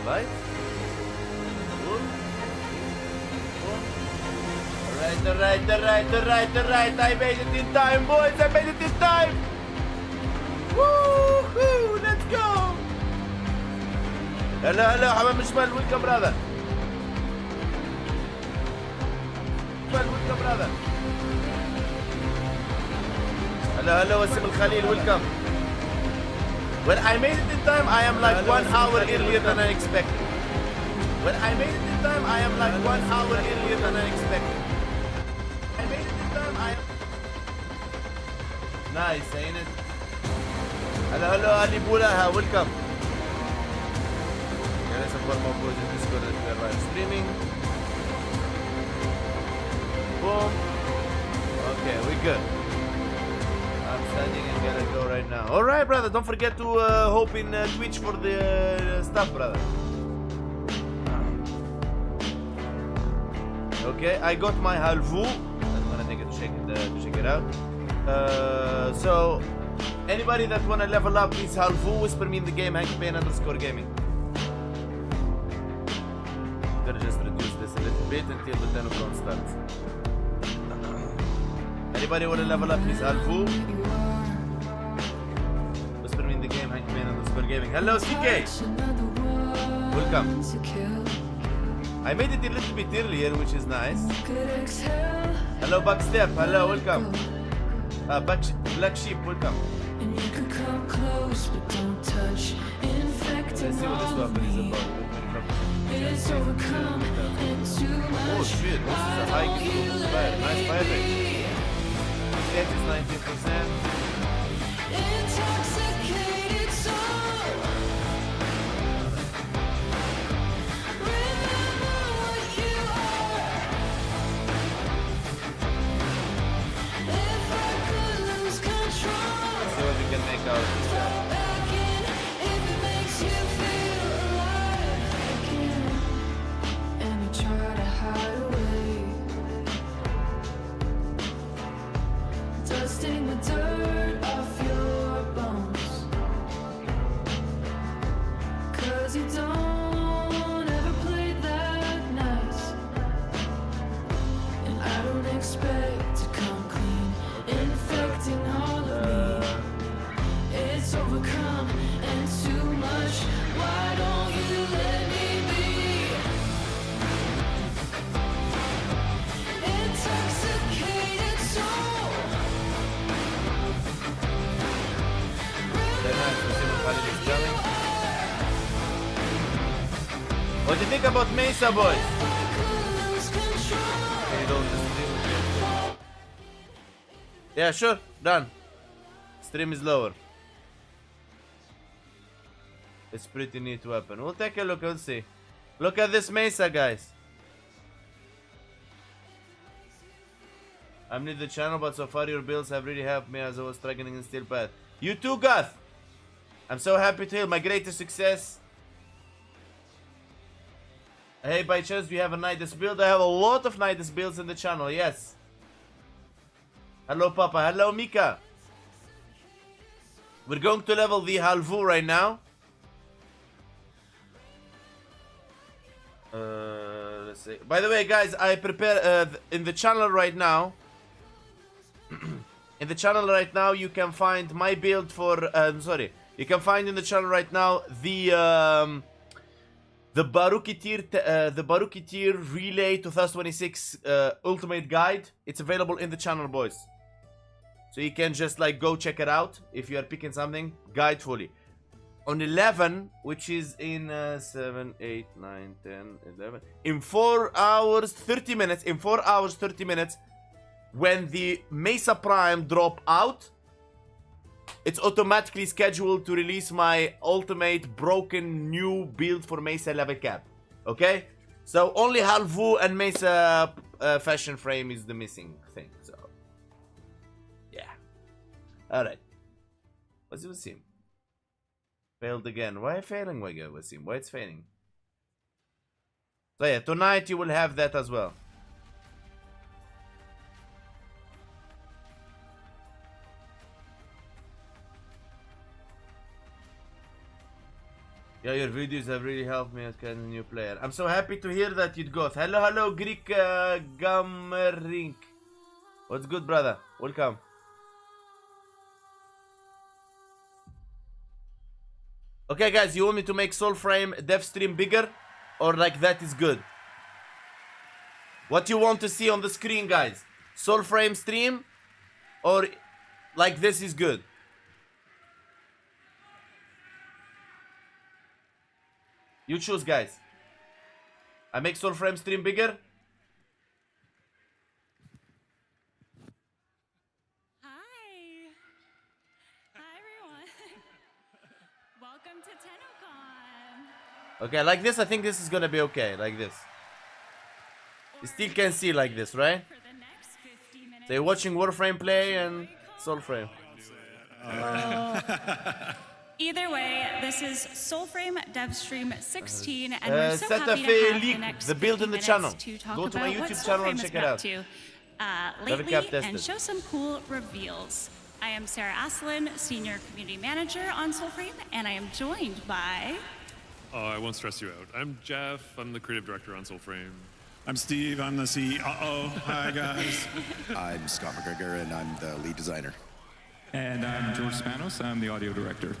Right? Cool. Alright. I made it in time, boys. I made it in time. Woohoo! Let's go. Hello, حمام شمال. Welcome, brother. Welcome, brother. Hello, Wasim Al Khalil. Welcome. Well, I made it in time. I am like 1 hour earlier than I expected. Well, I made it in time. I am like 1 hour earlier than I expected. I made it in time. I am... Nice, ain't it? Hello, Ali Bulaha. Welcome. Let's support more boys in Discord that we are live streaming. Boom. Okay, we good. I'm standing and gonna go right now. Alright, brother. Don't forget to hope in Twitch for the stuff, brother. Okay, I got my halvu. I'm gonna take it to check it out. So anybody that wanna level up his halvu, whisper me in the game, _gaming. Gonna just reduce this a little bit until the TennoCon starts. Anybody wanna level up his halvu? Whisper me in the game, _gaming. Hello, CK. Welcome. I made it a little bit earlier, which is nice. Hello, Backstep. Hello, welcome. Black Sheep, welcome. Let's see what this weapon is about. Oh shit, this is a high fire. Nice fire rate. Death is 19%. See what we can make out of this guy. Dusting the dirt off your bones, 'cause you don't ever play that nice, and I don't expect to come clean, infecting all of me. It's overcome and too much. Why don't you let me be? Intoxicated soul. What do you think about Mesa, boys? Yeah, sure. Done. Stream is lower. It's pretty neat weapon. We'll take a look. We'll see. Look at this Mesa, guys. I'm new to the channel, but so far your builds have really helped me as I was struggling in Steel Path. You too, Goth. I'm so happy to hear my greatest success. Hey, by chance, do you have a Nidus build? I have a lot of Nidus builds in the channel, yes. Hello, Papa. Hello, Mika. We're going to level the halvu right now. Let's see. By the way, guys, I prepare in the channel right now. In the channel right now, you can find my build for. You can find in the channel right now the Barukiteer Relay 2026 Ultimate Guide. It's available in the channel, boys. So you can just like go check it out if you are picking something. Guide fully. On 11, which is in 7, 8, 9, 10, 11. In 4 hours, 30 minutes. In 4 hours, 30 minutes. When the Mesa Prime drop out, it's automatically scheduled to release my ultimate broken new build for Mesa level cap. Okay? So only halvu and Mesa fashion frame is the missing thing. So yeah. Alright. What's Wasim? Failed again. Why failing, Wasim? Why it's failing? So yeah, tonight you will have that as well. Yeah, your videos have really helped me as kind of new player. I'm so happy to hear that you'd go. Hello, Greek Gamerink. What's good, brother? Welcome. Okay, guys, you want me to make Soulframe dev stream bigger? Or like that is good? What you want to see on the screen, guys? Soulframe stream? Or like this is good? You choose, guys. I make Soulframe stream bigger? Hi. Hi, everyone. Welcome to TennoCon. Okay, like this, I think this is gonna be okay, like this. You still can see like this, right? For the next 50 minutes. So you're watching Warframe play and Soulframe. Either way, this is Soulframe DevStream 16, and we're so set happy a to have leak, the next the build 50 in the minutes channel. to talk Go to my about what YouTube channel and Soulframe check has it been out. up to Never lately kept tested. and show some cool reveals. I am Sarah Aslan, Senior Community Manager on Soulframe, and I am joined by... Oh, I won't stress you out. I'm Jeff. I'm the creative director on Soulframe. I'm Steve. I'm the CEO. Hi, guys. I'm Scott McGregor, and I'm the lead designer. And I'm George Spanos. I'm the audio director.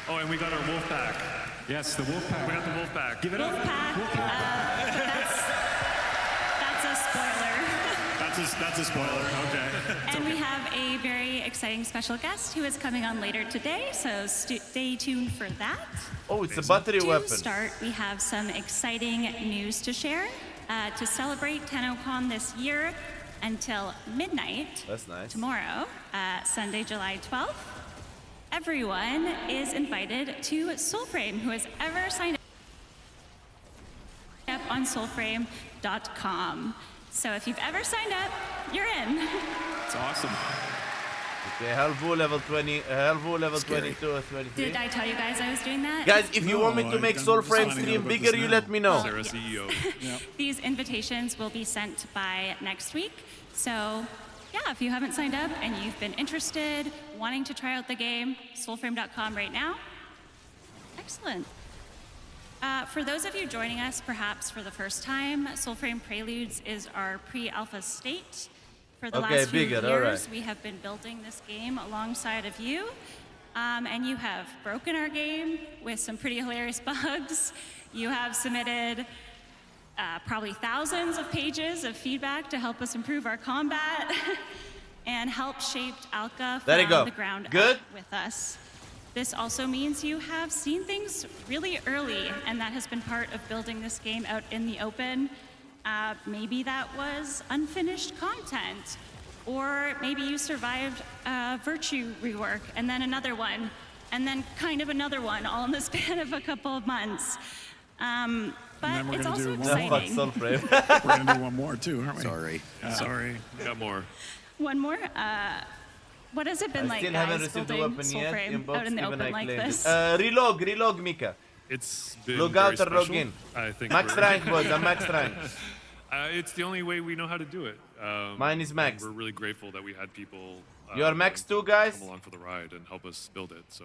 Oh, and we got our wolf pack. Yes, the wolf pack. We got the wolf pack. Give it up. Wolfpack. That's a spoiler. That's a spoiler. Okay. And we have a very exciting special guest who is coming on later today, so stay tuned for that. Oh, it's a battery To weapon. start, we have some exciting news to share. To celebrate TennoCon this year until midnight That's nice. tomorrow, Sunday, July 12th, everyone is invited to Soulframe who has ever signed up on soulframe.com. So if you've ever signed up, you're in. It's awesome. Okay, Halvu level 20, Halvu level Scary. 22 or 23. Did I tell you guys I was doing that? Guys, if you No, want me to I'm make just Soulframe finding out stream about bigger, this you now. let me know. Sarah, Yes. CEO. These invitations will be sent by next week. So, yeah, if you haven't signed up and you've been interested, wanting to try out the game, soulframe.com right now. Excellent. For those of you joining us perhaps for the first time, Soulframe Preludes is our pre-alpha state. For the Okay, last few bigger, years, alright. we have been building this game alongside of you. And you have broken our game with some pretty hilarious bugs. You have submitted probably thousands of pages of feedback to help us improve our combat and help shaped Alka There you from go. the ground Good? up with us. This also means you have seen things really early, and that has been part of building this game out in the open. Maybe that was unfinished content, or maybe you survived a Virtue rework, and then another one, and then kind of another one, all in the span of a couple of months. then But we're it's gonna also do one Fuck exciting. Soulframe. We're going to do one more, too, aren't we? Sorry. Sorry. We got more. One more. What has it been I like, still guys, haven't received the building weapon yet. Soulframe Inbox, out in the even open I like claimed this? it. Relog, Mika. It's been Log very out or log special. in. I think Max we're- rank, boys. I'm max rank. It's the only way we know how to do it. Mine is and max. We're really grateful that we had people. You are max too, guys? Come along for the ride and help us build it. So,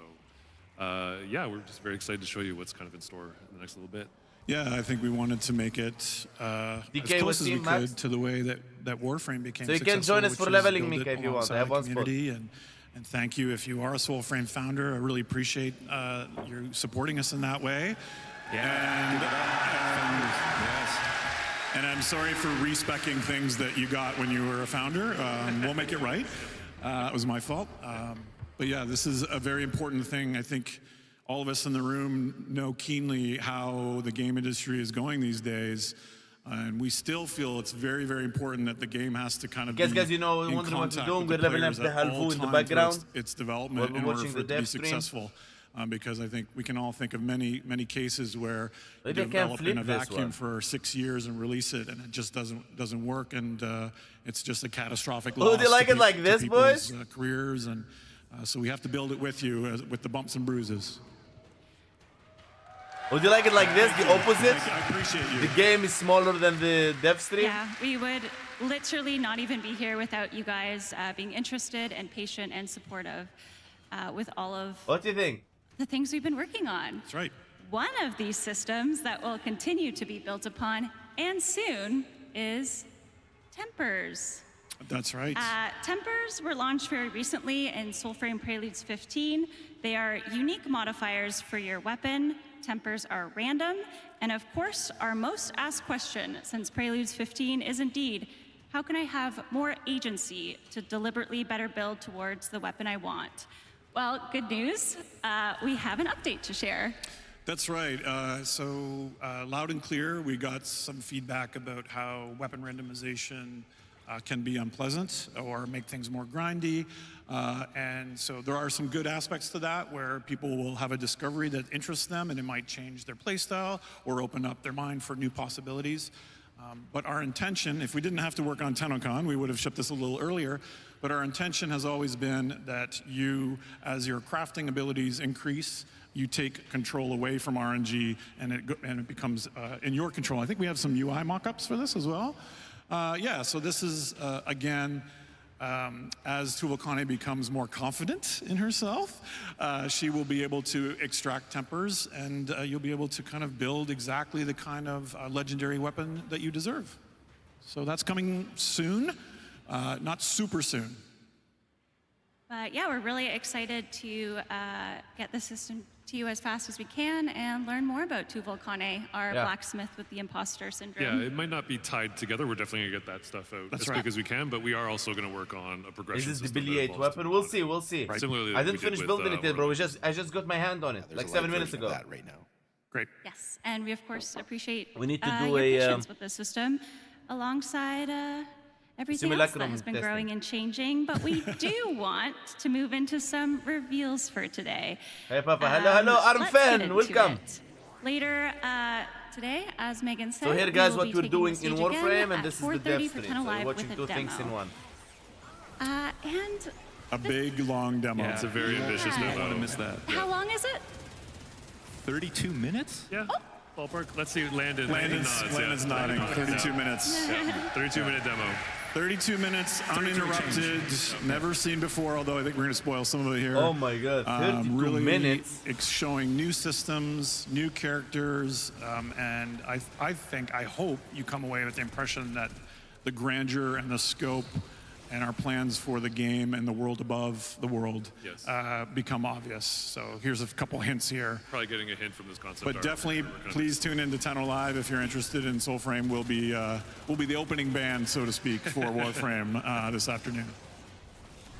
yeah, we're just very excited to show you what's kind of in store in the next little bit. Yeah, I think we wanted to make it as DK close was as we team Max? could to the way that Warframe became So you successful. can join us for which is leveling, build it Mika, if you want. I alongside have the one spot. community, and thank you if you are a Soulframe founder. I really appreciate you supporting us in that way. And I'm sorry for respecing things that you got when you were a founder. We'll make it right. It was my fault. But yeah, this is a very important thing. I think all of us in the room know keenly how the game industry is going these days. And we still feel it's very, very important that the game has to kind of Guys, be you know, in wondering what we're contact doing? with We're leveling players up the at all Halvu in the times background with its development while in we're order watching for the it to be dev stream. successful. Because I think we can all think of many, many cases where you Maybe I can develop in a flip this vacuum one. for 6 years and release it, and it just doesn't work, and it's just a catastrophic Oh, loss. they like to it like to this, people's, boys? Careers, and so we have to build it with you, with the bumps and bruises. Would you like it like this, the opposite? I appreciate you. The game is smaller than the dev stream? Yeah, we would literally not even be here without you guys being interested and patient and supportive with all of What do you think? the things we've been working on. That's right. One of these systems that will continue to be built upon, and soon, is Tempers. That's right. Tempers were launched very recently in Soulframe Preludes 15. They are unique modifiers for your weapon. Tempers are random. And of course, our most asked question since Preludes 15 is indeed, how can I have more agency to deliberately better build towards the weapon I want? Well, good news, we have an update to share. That's right. Loud and clear, we got some feedback about how weapon randomization can be unpleasant or make things more grindy. And so there are some good aspects to that where people will have a discovery that interests them and it might change their playstyle or open up their mind for new possibilities. But our intention, if we didn't have to work on TennoCon, we would have shipped this a little earlier, but our intention has always been that you, as your crafting abilities increase, you take control away from RNG and it becomes in your control. I think we have some UI mock-ups for this as well. So this is, again, as Tuvalkane becomes more confident in herself, she will be able to extract tempers and you'll be able to kind of build exactly the kind of legendary weapon that you deserve. So that's coming soon, not super soon. But yeah, we're really excited to get the system to you as fast as we can and learn more about Tuvalkane, our blacksmith with the imposter syndrome. Yeah, it might not be tied together. We're definitely gonna get that stuff out That's as quick as we can, but we are also gonna work on a progression Is this the system that Billy 8 involves weapon? We'll see, we'll see. Right. Similarly, I like didn't we did finish with, building it yet, bro. Warframe. I just got my hand on it, There's like a 7 light minutes version of ago. that right now. Great. Yes, and we of course appreciate We need to do your a, patience with the system alongside everything else that Simulacrum has been testing. growing and changing. But we do want to move into some reveals for today. Hey, Papa. Hello, Let's get Armfen. into Welcome. it. Later today, as Megan said, So here, we guys, will what be we're taking doing the in stage again Warframe, and at this is the 4:30 dev for stream. So Tenno you're Live watching with two a things in demo. one. And A big, long demo. It's a very ambitious Yeah. I don't want to demo. miss that. how long is it? 32 minutes? Yeah, ballpark. Let's see, Landon. Landon's nodding. 32 minutes. 32-minute demo. 32 minutes, uninterrupted, never seen before, although I think we're going to spoil some of it here. Oh my god, 32 really minutes. It's showing new systems, new characters, and I hope you come away with the impression that the grandeur and the scope and our plans for the game and the world above the world become obvious. So here's a couple hints here. Probably getting a hint from this concept. But art. definitely, We're kind of- please tune in to Tenno Live if you're interested in Soulframe. We'll be the opening band, so to speak, for Warframe this afternoon.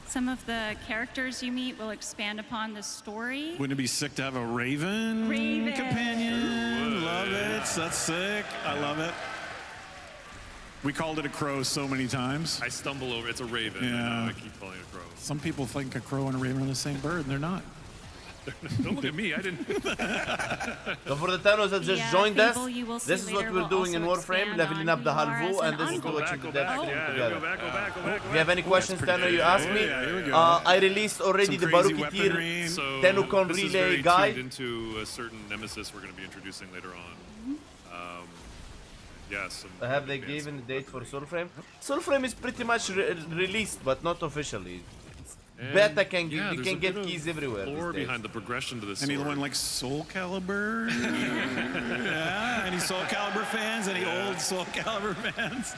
Some of the characters you meet will expand upon the story. Wouldn't it be sick to have a Raven companion? Love it. That's sick. I love it. We called it a crow so many times. I stumble over. It's a raven. Yeah. I keep calling it a crow. Some people think a crow and a raven are the same bird, and they're not. Don't look at me. I didn't. So for the Thanos that just The joined us, fable you will see this is what later we're will doing in also Warframe, expand leveling on up the who you are Halvu, as and an this is envoy. watching the dev stream Yeah, together. go back. If you have any questions, Tano, you ask me. yeah, here we go. I released already Some the crazy Barukitir weaponry. So TennoCon this is relay very guide. tuned into a certain nemesis we're going to be introducing later on. Yes. I have they given the date for Soulframe? Soulframe is pretty much released, but not officially. Beta can you can get keys everywhere. Lore these days. behind the progression to this. Anyone like Soul Calibur? Yeah, any Soul Calibur fans? Any old Soul Calibur fans?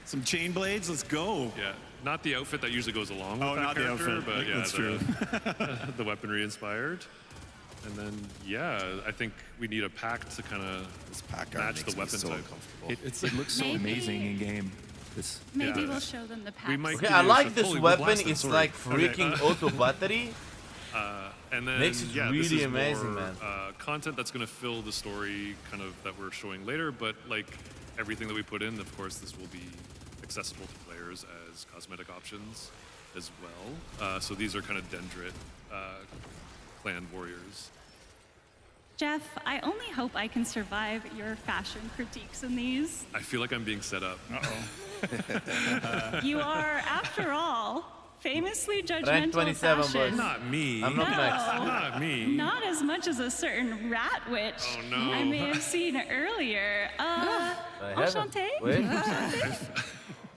Some chain blades? Let's go. Yeah, not the outfit that usually goes along with Oh, that not the character, outfit. but yeah, That's true. the weaponry inspired. And then, yeah, I think we need a pack to kind of Pack art match makes the me weapon so type. uncomfortable. It looks so Maybe- amazing in game. This Maybe Yeah. we'll show them the packs. We might Okay, do I this like with this fully weapon. blasted It's sword. like freaking auto battery. And then, Makes it yeah, really this is amazing, more, man. Content that's going to fill the story, kind of that we're showing later. But like everything that we put in, of course, this will be accessible to players as cosmetic options as well. So these are kind of Dendrit clan warriors. Jeff, I only hope I can survive your fashion critiques in these. I feel like I'm being set up. You are, after all, famously Rank judgmental 27, of fashion. boys. Not me. I'm not No. max. Not me. Not as much as a certain rat witch Oh, no. I may have seen earlier. I haven't. Enchanté? Wait.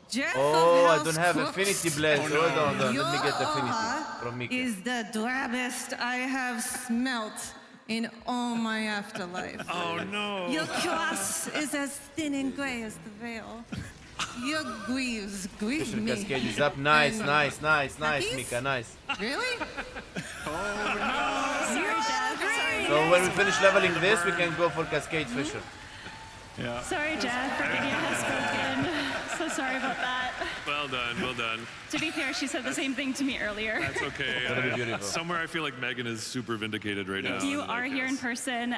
Jeff Oh, of I House don't have Crooks, Affinity Blaze. Hold on. Let me get your Affinity aura from Mika. is the drabbest I have smelt in all my afterlife. Oh no. Your cross is as thin and gray as the veil. Your greaves grieve Fisher me. Cascade is up. Nice, And- nice, Nappies? Mika, nice. Really? Sorry, Jeff. Sorry. So when we finish leveling this, we can go for Cascade Fisher. Yeah. Sorry, Jeff. Virginia has spoken. So sorry about that. Well done, well done. To be fair, she said the same thing to me earlier. That's okay. That'll be beautiful. Somewhere I feel like Megan is super vindicated right now. You I are here in guess. person.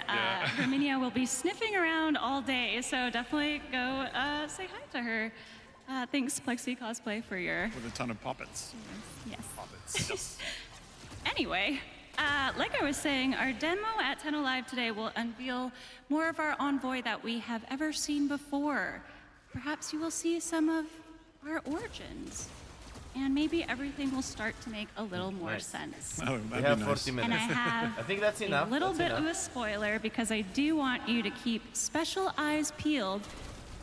Herminia will be sniffing around all day, so definitely go say hi to her. Thanks, Plexi Cosplay, for your With a ton of puppets. yes. Anyway, like I was saying, our demo at Tenno Live today will unveil more of our envoy that we have ever seen before. Perhaps you will see some of our origins, and maybe everything will start to make a little more Nice. sense. Oh, We that'd have be 40 nice. And I minutes. have I think that's enough. a little That's bit enough. of a spoiler because I do want you to keep special eyes peeled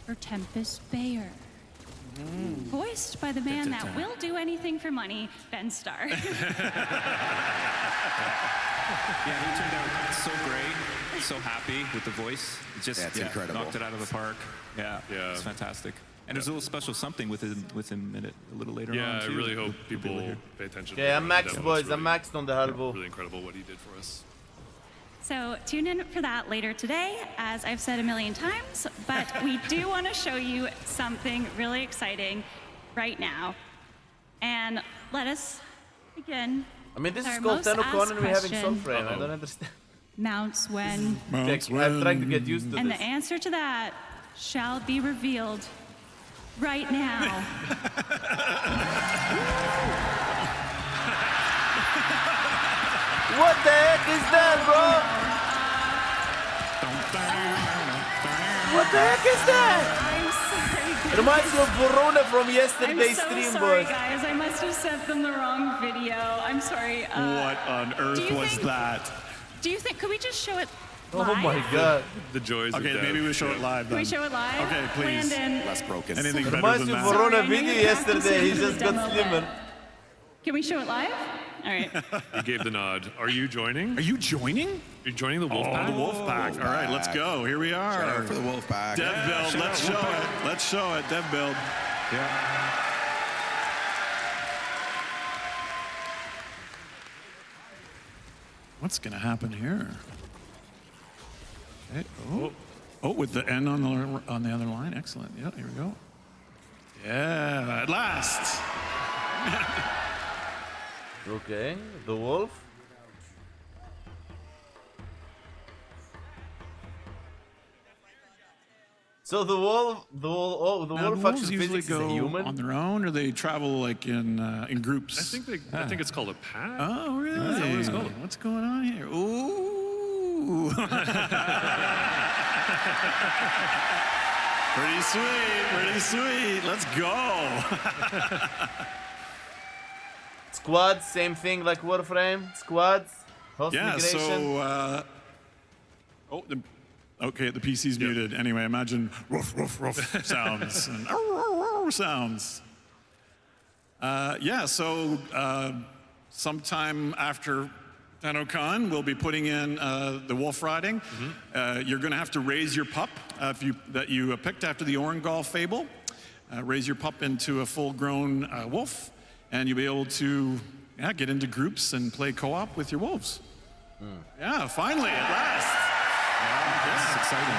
for Tempest Bayer. Voiced by the man that will do anything for money, Ben Starr. Yeah, he turned out so great, so happy with the voice. It just Yeah, it's incredible. knocked it out of the park. Yeah, Yeah. it's fantastic. And there's a little special something with him in it a little later on. Yeah, I too. really hope It'll be people later. pay attention. Yeah, to I'm the maxed, demo. boys. It's I'm maxed on the Halvo. Really incredible what he did for us. So tune in for that later today, as I've said a million times, but we do want to show you something really exciting right now. And let us begin. I mean, this with is our called most TennoCon asked and we're having question. Soulframe. I don't understand. Mounts when, I'm trying to get used to and this. the answer to that shall be revealed right now. What the heck is that, bro? What the heck is that? I'm sorry. It reminds me of Verona from I'm yesterday's so stream, sorry, boys. guys. I must have sent them the wrong video. I'm sorry. What on do earth you was think- that? Do you think? Could we just show it Oh live? my god. The joys of Okay, dev. maybe we show it live Can then. we show it live? Okay, please. Landon, Less broken. Anything It better reminds than me of that? Verona Sorry, I know video you're yesterday. He practicing just the got demo slimmer. bit. Can we show it live? All right. You gave the nod. Are you joining? Are you joining? Are you joining the wolf Oh, pack? the wolf pack. All right, let's go. Here we Shout are. out for the wolf pack. Dev build. shout Let's out, show wolf it. Let's show it. Dev build. Yeah. What's gonna happen here? Okay. Oh, with the N on the other line. Excellent. Yeah, here we go. Yeah, at last. Okay, the wolf. So the wolf Now, wolf do wolves actually usually physics is a go human. on their own, or they travel like in groups. I think it's called a pack. Oh, really? That's what it's called. What's going on here? Ooh. Pretty sweet. Pretty sweet. Let's go. Squads, same thing like Warframe. Squads, host Yeah. migration. So. Okay, the PC's muted. Anyway, imagine roof, roof, roof sounds and sounds. So sometime after TennoCon, we'll be putting in the wolf riding. You're going to have to raise your pup that you picked after the Orangol fable. Raise your pup into a full-grown wolf, and you'll be able to get into groups and play co-op with your wolves. Yeah, finally, at last. It's exciting.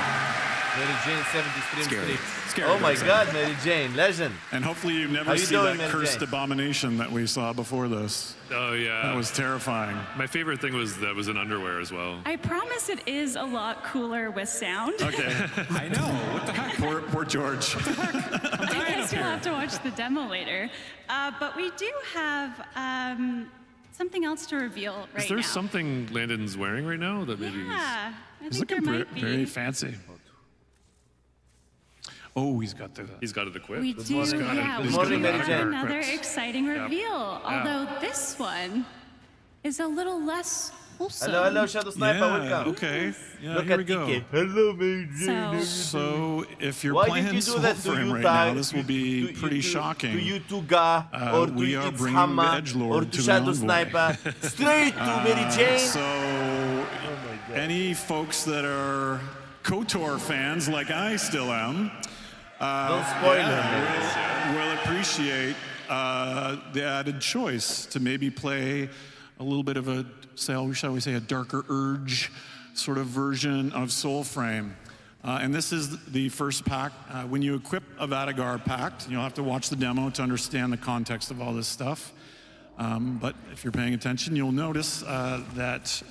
Mary Jane 70 stream Scary. streak. Scary, Oh but my exciting. god, Mary Jane, legend. And hopefully you How never you see doing, that Mary cursed Jane? abomination that we saw before this. Oh yeah. That was terrifying. My favorite thing was that was in underwear as well. I promise it is a lot cooler with sound. Okay, I know. What the heck? poor George. I guess you'll have to watch the demo later. But we do have something else to reveal right Is there now. something Landon's wearing right now that maybe Yeah, I He's think there looking might be. very fancy. Oh, he's got the. he's got it equipped? We do, yeah, Good we morning, do Mary have Jane. another exciting reveal. Although this one is a little less wholesome. Hello, Shadow Sniper, welcome. Okay. Yeah, Look here at we go. TK. Hello, Mary Jane. So if you're Why playing did you do that to Warframe you right guys? now, this will be pretty shocking. To you two guy, or to we are its bringing Hammer, the Edgelord or to to the Shadow Envoy. Sniper, straight to Mary Jane. So Oh my God. any folks that are KOTOR fans, like I still am, Don't spoil it. will appreciate the added choice to maybe play a little bit of a, shall we say, a darker urge sort of version of Soulframe. And this is the first pack. When you equip a Vadagar pact, you'll have to watch the demo to understand the context of all this stuff. But if you're paying attention, you'll notice that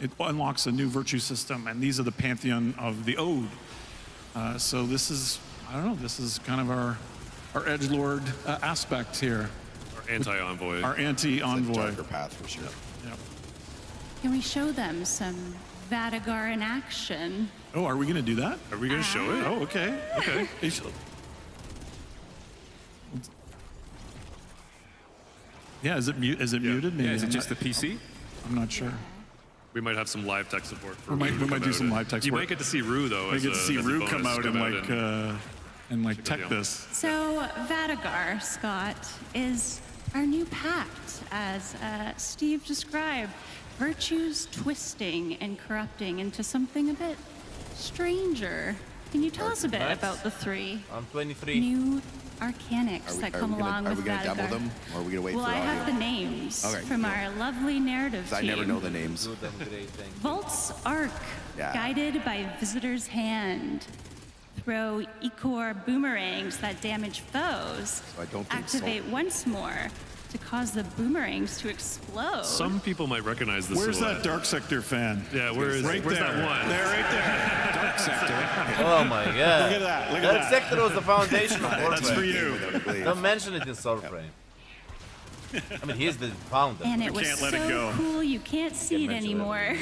it unlocks a new virtue system, and these are the pantheon of the Ode. So this is, I don't know, this is kind of our edgelord aspect here. Our anti-envoy. Our anti-envoy. Darker path for sure. Yeah. Can we show them some Vadagar in action? Oh, are we going to do that? Are we going to show it? Oh, okay. Okay. Yeah, is it muted? Maybe Yeah, is it I'm just the not- PC? I'm not sure. We might have some live tech support. For We might Rue to come do out some and- live tech You support. might get to see Rue though. We as get to a- see as a Rue bonus come out and like tech deal. this. So, Vadagar, Scott, is our new pact, as Steve described. Virtues twisting and corrupting into something a bit stranger. Can you tell us a bit Nice. about the three I'm 23. new arcanics that come along are with we gonna Vadagar? demo them, or are we gonna wait Well, for I audio? have the names Okay, from cool. our lovely narrative 'Cause I team. never know the names. Good and great, thank you. Volt's Arc, Yeah. guided by Visitor's Hand. Throw Ichor boomerangs that damage foes. So I don't think Activate once more to cause the boomerangs to explode. Some people might recognize this. Where's that Dark Sector fan? Yeah, where's Right where's there. that one? There, right there. Dark Sector. Oh my God. Look at that. Look at Dark that. Sector was the foundation of That's for Warframe. you. Without a glaive. Don't mention it in Soulframe. I mean, he's the founder. and it was can't let it so go. cool you can't see it mention it. anymore.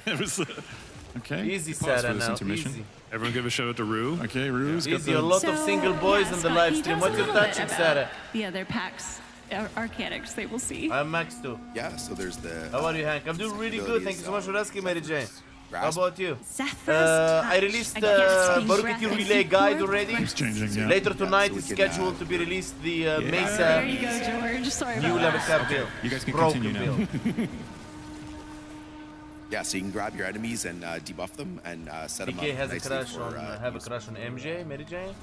It was okay. Easy, Pause for Sarah, this now. intermission. Easy. Everyone give a shout out to Rue. Okay, Rue's got Easy. A the. lot of So, single boys yeah, in the Scott, live can you stream. tell What us a you're little bit touching, about Sarah? The other packs, arcanics they will see. I'm Max too. Yeah, so there's the. How are you, Hank? I'm doing really good. Thank you so much for asking, Mary Jane. How Grasp. about you? Zephyrus I Touch released against the the Baruki graphic Relay guide keyboard. already. It's changing, yeah. Later tonight so we is can, scheduled to be released the There Mesa you go, George. Sorry new about level that. cap build. You guys can Broken continue now. build. Yeah, so you can grab your enemies and debuff them and set them up DK has a nicely crush for, on have a crush on MJ, Mary Jane.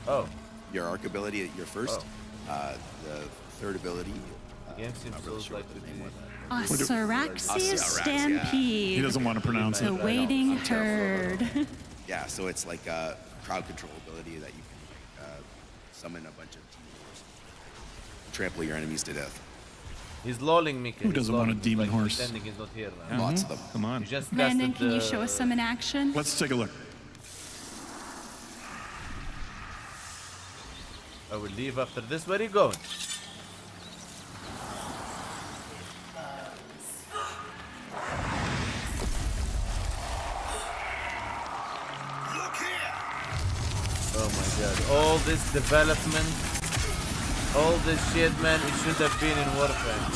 Oh, your arc ability at your first. The third ability. game seems not really so sure like what the to name me. was. Osaraxius Osarax, yeah. Stampede. He doesn't want to pronounce The it. waiting I'm terrible. herd. Yeah, so it's like a crowd control ability that you can summon a bunch of teams, trample your enemies to death. He's lolling me. Who doesn't want a demon horse? Pretending he's not here now. Lots of them. Come on. You just Brandon, tested can you show us some in action? Let's take a look. I will leave after this. Where are you going? Oh my god. All this development, all this shit, man, it should have been in Warframe.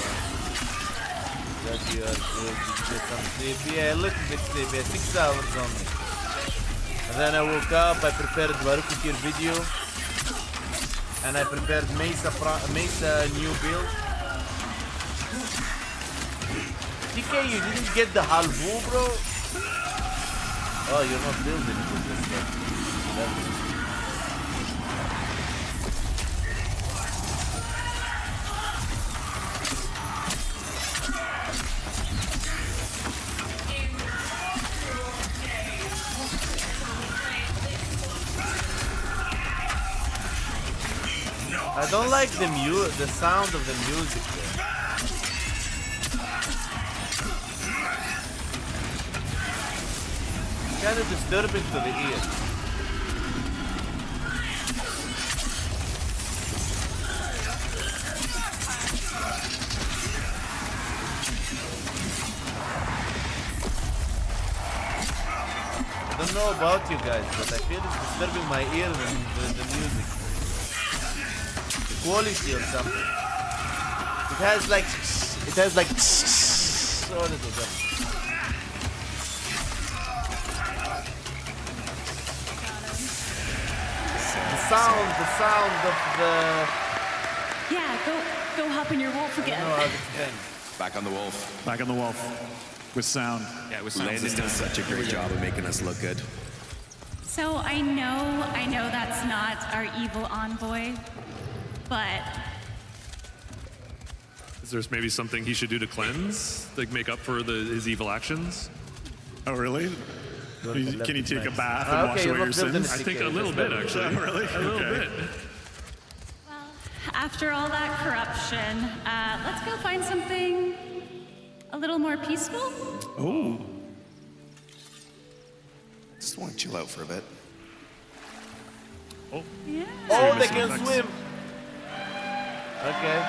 That you are good. You get some sleep. Yeah, a little bit sleepy. 6 hours only. And then I woke up, I prepared Warukikir video. And I prepared Mesa new build. DK, you didn't get the halvu, bro? Oh, you're not building it with this stuff. That's- I don't like the sound of the music there. Kind of disturbing to the ear. I don't know about you guys, but I feel it's disturbing my ear the music. Quality or something. It has like a little bit. The sound of the... Yeah, go hop in your wolf I again. don't know how to explain. Back on the wolf. Back on the wolf with sound. Yeah, with Landon does such a great job of making us look good. So I know that's not our evil envoy, but Is there maybe something he should do to cleanse, like make up for his evil actions? Oh, really? Can you take a bath and Okay, wash you're away not your building sins? I think a little bit, actually. Really? A little Okay. bit. well, after all that corruption, let's go find something a little more peaceful. Oh, Just want to chill out for a bit. Yeah. Oh, they missing can effects. swim. Okay.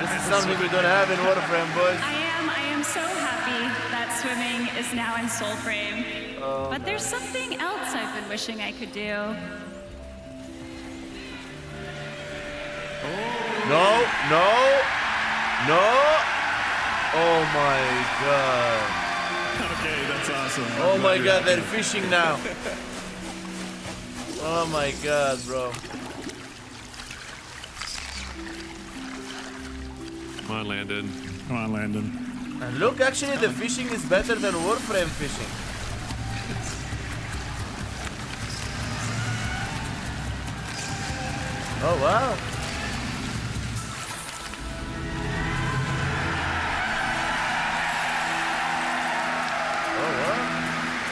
This is something we don't have in Warframe, boys. I am so happy that swimming is now in Soulframe. But there's something else I've been wishing I could do. No. Oh my god. okay, that's awesome. Oh my god, they're fishing now. Oh my god, bro. Come on, Landon. Come on, Landon. And look, actually, the fishing is better than Warframe fishing. Oh wow. Oh wow.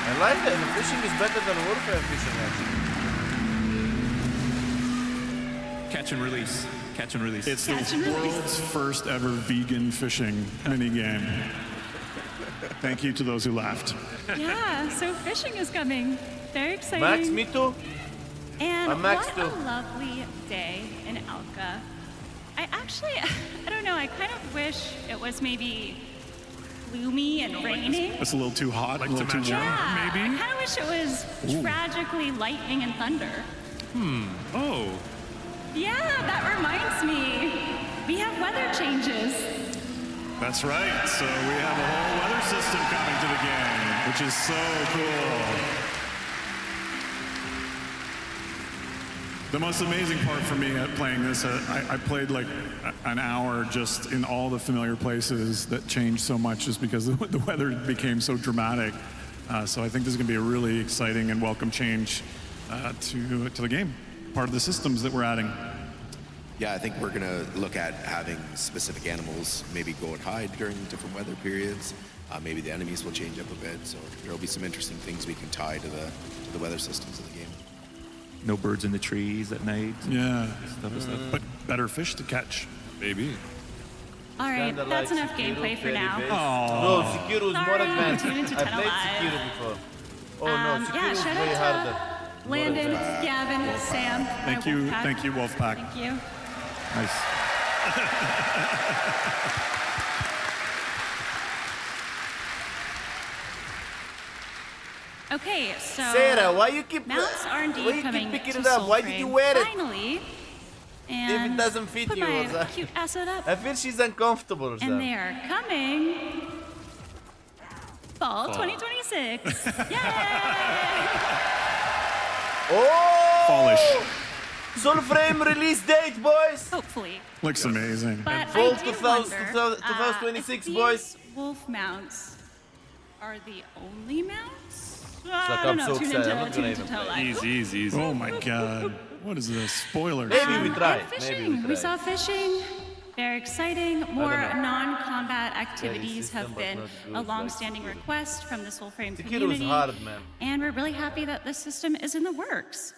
I like that. The fishing is better than Warframe fishing, actually. Catch and release. Catch and release. It's Catch and the release. world's first ever vegan fishing minigame. Thank you to those who laughed. Yeah, so fishing is coming. Very exciting. Max, me too. And I'm Max what too. a lovely day in Alka. I don't know, I kind of wish it was maybe gloomy and raining. It's a little too hot, Like a little to too match warm. up? Yeah, maybe? I kind of wish it was tragically lightning and thunder. Oh, Yeah, that reminds me. We have weather changes. That's right. So we have a whole weather system coming to the game, which is so cool. The most amazing part for me at playing this, I played like an hour just in all the familiar places that changed so much just because the weather became so dramatic. So I think this is going to be a really exciting and welcome change to the game. Part of the systems that we're adding. Yeah, I think we're gonna look at having specific animals maybe go and hide during different weather periods. Maybe the enemies will change up a bit, so there'll be some interesting things we can tie to the weather systems of the game. No birds in the trees at night. Yeah, Stuff. but better fish to catch. maybe. All right, Kinda that's like enough Sekiro, gameplay for very now. basic. Oh, No, Sekiro is more Sorry, advanced. tune into I played TennoCon. Sekiro before. Oh no, Yeah, Sekiro is shout way out harder. to Landon, Gavin, Sam. Thank my you, Wolfpack. thank you, Wolfpack. Thank you. Nice. Okay, so Sarah, why you keep mounts are why indeed you coming keep picking to it up? Why did you Soulframe wear it? Finally, If and it doesn't fit put you, my Rosa. cute asset up, I feel she's uncomfortable or and something. they are coming. Fall 2026. Yay! Oh! Fallish. Soulframe release date, boys! Hopefully. Looks amazing. But Fall I do 2000 wonder, 2026, if boys. these wolf mounts are the only mounts? like I don't I'm know. so Tune excited. into, I'm not tune gonna into even Toe play. Live. Easy, easy, easy. Oh my god. What is this? Spoilers. Maybe we try. And Maybe fishing. we We try. saw fishing. Very exciting. More know. non-combat activities system, have but been not good a like long-standing Sekiro. request from the Soulframe Sekiro is community. hard, man. And we're really happy that this system is in the works.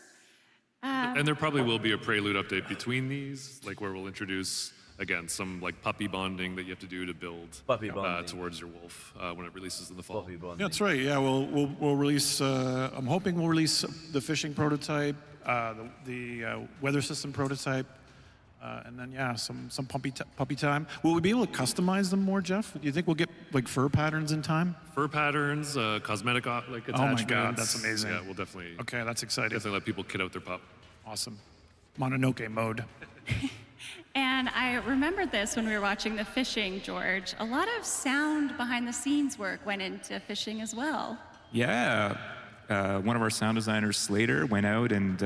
And there probably will be a prelude update between these, like where we'll introduce again some like puppy bonding that you have to do to build Puppy bonding. towards your wolf when it releases in the fall. Puppy bonding. Yeah, that's right. Yeah, we'll release. I'm hoping we'll release the fishing prototype, the weather system prototype, and then yeah, some puppy time. Will we be able to customize them more, Jeff? Do you think we'll get like fur patterns in time? Fur patterns, cosmetic like Oh my attachments. God, that's amazing. Yeah, we'll definitely Okay, that's exciting. definitely let people kid out their pup. Awesome. Mononoke mode. And I remembered this when we were watching the fishing, George. A lot of sound behind the scenes work went into fishing as well. Yeah. One of our sound designers, Slater, went out and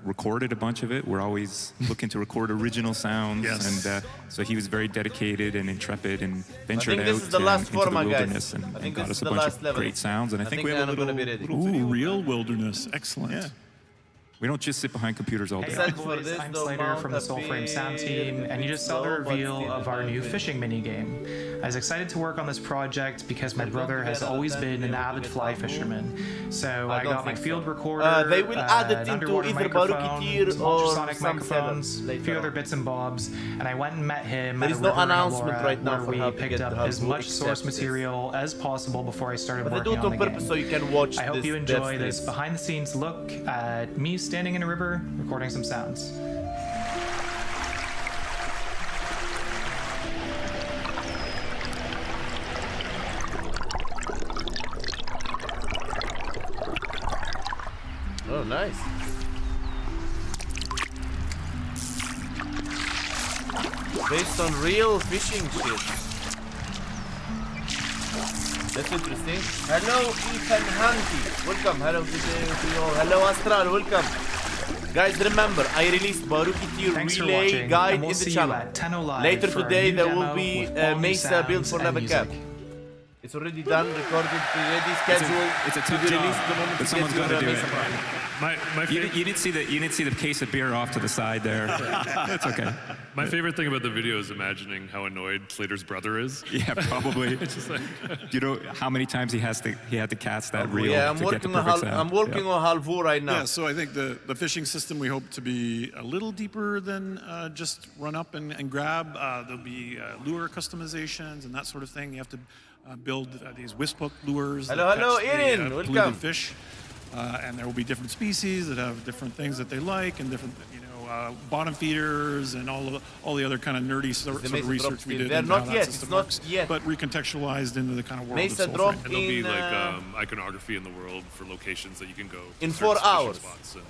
recorded a bunch of it. We're always looking to record original sounds. Yes. And so he was very dedicated and intrepid and ventured think out this is the last into the format, guys. wilderness I and think got this us is a the bunch last of level. great sounds. And I think we have a I'm little, gonna be ready. little Ooh, video. real wilderness. Excellent. Yeah. We don't just sit behind computers all day. Except for Boys, this, I'm though, Slater from the Mount Soulframe sound Appeal, team, and you just saw the slow, but reveal still of our new moving. fishing minigame. I was excited to work on this project because my brother has always been an avid fly fisherman. So I don't got my think field so. recorder, They will add it an into underwater either microphone, Baruki some ultrasonic or some microphones, sellers a later few on. other bits and bobs, and I went and met him There at is a no river in announcement Elora right now where for we how to picked get up how as to much source accept this. material as possible before I started But they do working it on on the purpose game. so you can watch I hope this you enjoy death this stream. behind-the-scenes look at me standing in a river recording some sounds. Oh, nice. Based on real fishing shit. That's interesting. Hello, Ethan Hanky. Welcome. Hello to you all. Hello, Astral. Welcome. Guys, remember, I released Baruki Tier Thanks for Relay watching, Guide and we'll in the see you channel. at Tenno Live Later for a today, new there will demo be with all new Mesa build sounds for and Never Cap. music. It's already done, recorded, ready, scheduled It's a to tough be job, released the moment but we someone's get to gotta the do Mesa it. project. My You favorite, didn't see the case of beer off to the side there. That's okay. my favorite thing about the video is imagining how annoyed Slater's brother is. Yeah, probably. It's just like, You know how many times he had to cast that reel Yeah, I'm to get the working on perfect sound. I'm working on Halvu right now. Yeah, so I think the fishing system we hope to be a little deeper than just run up and grab. There'll be lure customizations and that sort of thing. You have to build these wisp hook lures. Hello, that hello, catch the, Erin, polluted welcome. fish. And there will be different species that have different things that they like and different, bottom feeders and all the other kind of nerdy sort of Mesa research drops we in. did. They're into not how that yet, system it's not works, yet. But recontextualized into the kind of world Mesa of drop Soulframe. and there'll be in like iconography in the world for locations that you can go in search 4 fishing hours. spots and-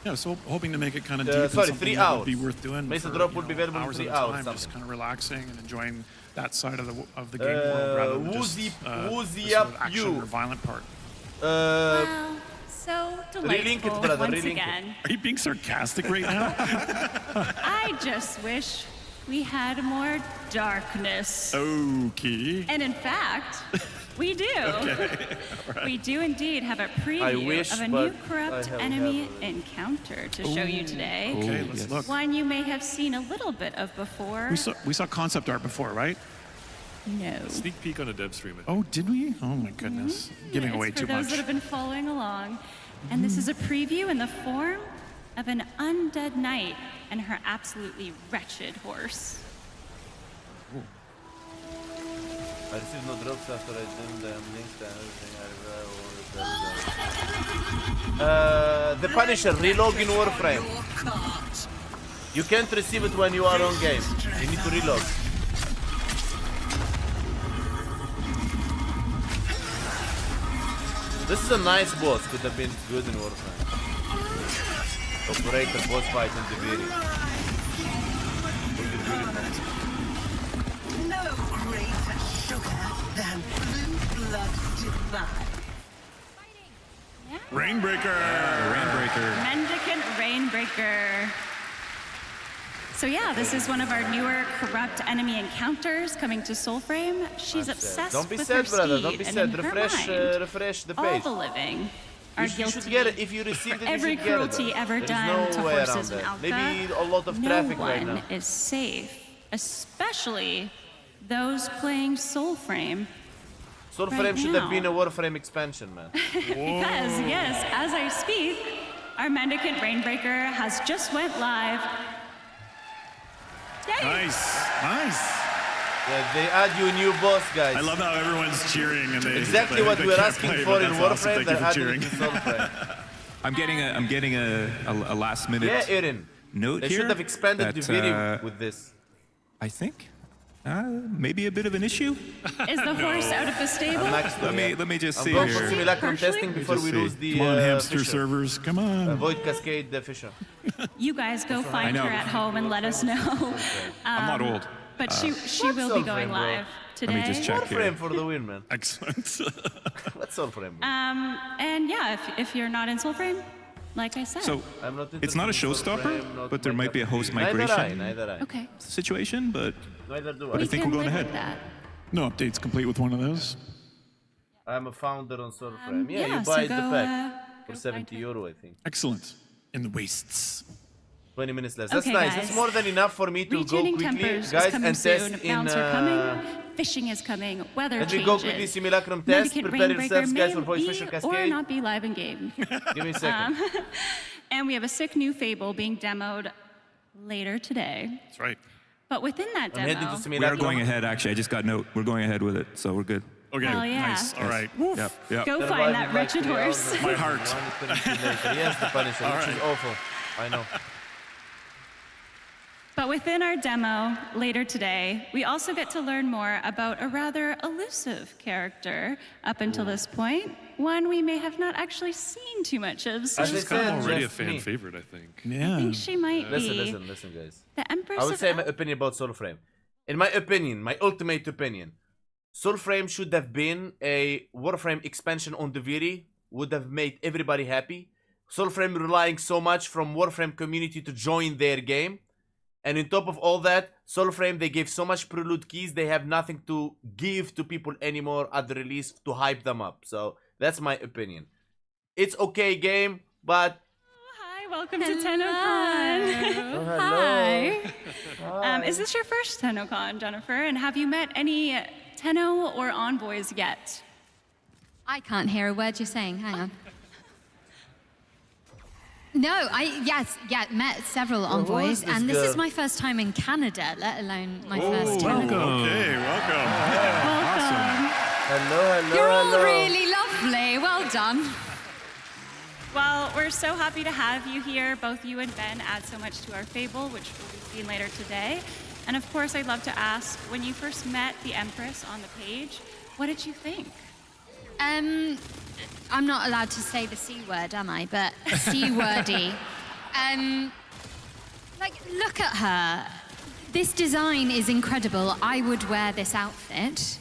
Yeah, so hoping to make it kind of deep sorry, and something 3 that would hours. be worth doing. Mesa for, drop will be available in hours 3 at a hours, time, just something. kind of relaxing and enjoying that side of the game world rather than just woozy the sort of up action you. or violent part. Wow, so relink it, delightful brother, once relink it. again. Are you being sarcastic right now? I just wish we had more darkness. Okay. And in fact, we do. We do indeed have a preview wish, of a but new corrupt I have enemy encounter to show you today. Okay, let's look. One you may have seen a little bit of before. We saw concept art before, right? No. Sneak peek on a dev stream. I think. Oh, did we? Oh my goodness. Giving It's away for too those much. that have been following along. And this is a preview in the form of an undead knight and her absolutely wretched horse. I received no drops after I did the links to everything. The Punisher, relog in Warframe. You can't receive it when you are on game. You need to reload. This is a nice boss, could have been good in Warframe. Operator boss fight in the video. No greater sugar than blue blood divine. Rainbreaker! Rainbreaker. Mendicant Rainbreaker. So yeah, this is one of our newer corrupt enemy encounters coming to Soulframe. She's obsessed Don't be with sad, her brother. steed, Don't be and sad. in her Refresh, mind, refresh the all page. the living are You guilty should get it. If you received it, you every should get it. cruelty ever There's done no to way around horses in that. Alpha. Maybe a lot of no traffic one right now. is safe, especially those playing Soulframe. Soulframe right should have been a now. Warframe expansion, man. Because, yes, as I speak, our Mendicant Rainbreaker has just went live. Yay! Nice, nice. Yeah, they add you a new boss, guys. I love how everyone's cheering and they Exactly what they we're can't asking play, for but in that's awesome. Warframe. Thank you They're for adding cheering. it in Soulframe. I'm getting a last minute Yeah, Erin. note They here. should have expanded that, the video with this. I think maybe a bit of an issue. Is the horse out of the stable? Max, Let me just I'm see going for here. simulacrum Partially? testing before we Just lose see. the Come on, hamster Fisher. servers, come on. Avoid Cascade the Fisher. you guys go find know. her at home and let us know. I'm not old. But she will be Soul going Frame, bro? live today. Let me just check here. Warframe for the win, man. Excellent. Let's Soulframe. Bro. And yeah, if you're not in Soulframe, like I said. So I'm not it's not a interested in showstopper, Soulframe, not but there my might be a cup of host tea. migration Neither I. Okay. situation, but Neither do I I. think can we're going live ahead. with that. No updates complete with one of those. I'm a founder on Soulframe. Yeah, you so buy go, the pack for go 70 find her. euro, I think. Excellent. In the wastes. 20 minutes less. That's Okay, nice. guys. That's more than enough for me to go Retuning quickly, tempers guys, is coming and soon. test in. Mounts are coming. Fishing is coming. Weather Let me changes. go quickly. Simulacrum test. Mendicant Prepare Rainbreaker yourselves, guys, may for Voice be Fisher or Cascade. not be live in game. Give me a second. And we have a sick new Fable being demoed later today. That's right. But within that I'm heading to demo, We are Simulacrum. going ahead, actually. I just got note. We're going ahead with it, so we're good. Okay. Hell yeah. Nice. All right. Yep, yep. go Survive find in that like wretched 3 hours horse. and My heart. 122 later. Yes, the Punisher, All which is right. awful. I know. But within our demo later today, we also get to learn more about a rather elusive character up until this point, one we may have not actually seen too much of. So As I She's kind said, of already a just fan me. favorite, I think. Yeah. I think she might be Listen, guys. the Empress I will of say my El- opinion about Soulframe. In my opinion, my ultimate opinion, Soulframe should have been a Warframe expansion on the Viri, would have made everybody happy. Soulframe relying so much from Warframe community to join their game. And on top of all that, Soulframe, they gave so much prelude keys, they have nothing to give to people anymore at the release to hype them up. So that's my opinion. It's okay game, but... Hi, welcome to TennoCon. Oh, hello. Hi. Is this your first TennoCon, Jennifer? And have you met any Tenno or envoys yet? I can't hear a word you're saying. Hang on. No, met several envoys, this and this is girl? my first time in Canada, let alone my first TennoCon. Okay, welcome. Hello, You're all hello. really lovely. Well done. Well, we're so happy to have you here. Both you and Ben add so much to our fable, which will be seen later today. And of course, I'd love to ask, when you first met the Empress on the page, what did you think? I'm not allowed to say the C word, am I? But C-wordy. Look at her. This design is incredible. I would wear this outfit.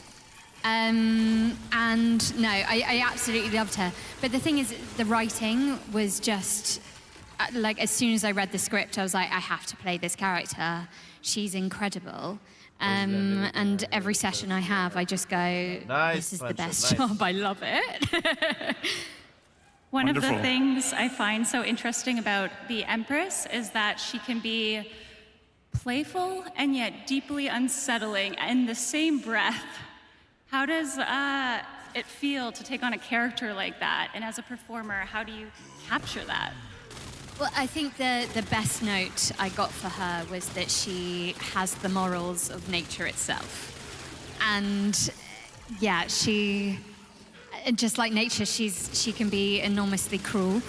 And no, I absolutely loved her. But the thing is, the writing was just, as soon as I read the script, I was like, I have to play this character. She's incredible. And every session I have, I just go, this is the best job. I love it. One of the Wonderful. things I find so interesting about the Empress is that she can be playful and yet deeply unsettling in the same breath. How does it feel to take on a character like that? And as a performer, how do you capture that? Well, I think the best note I got for her was that she has the morals of nature itself. And yeah, she, just like nature, she can be enormously cruel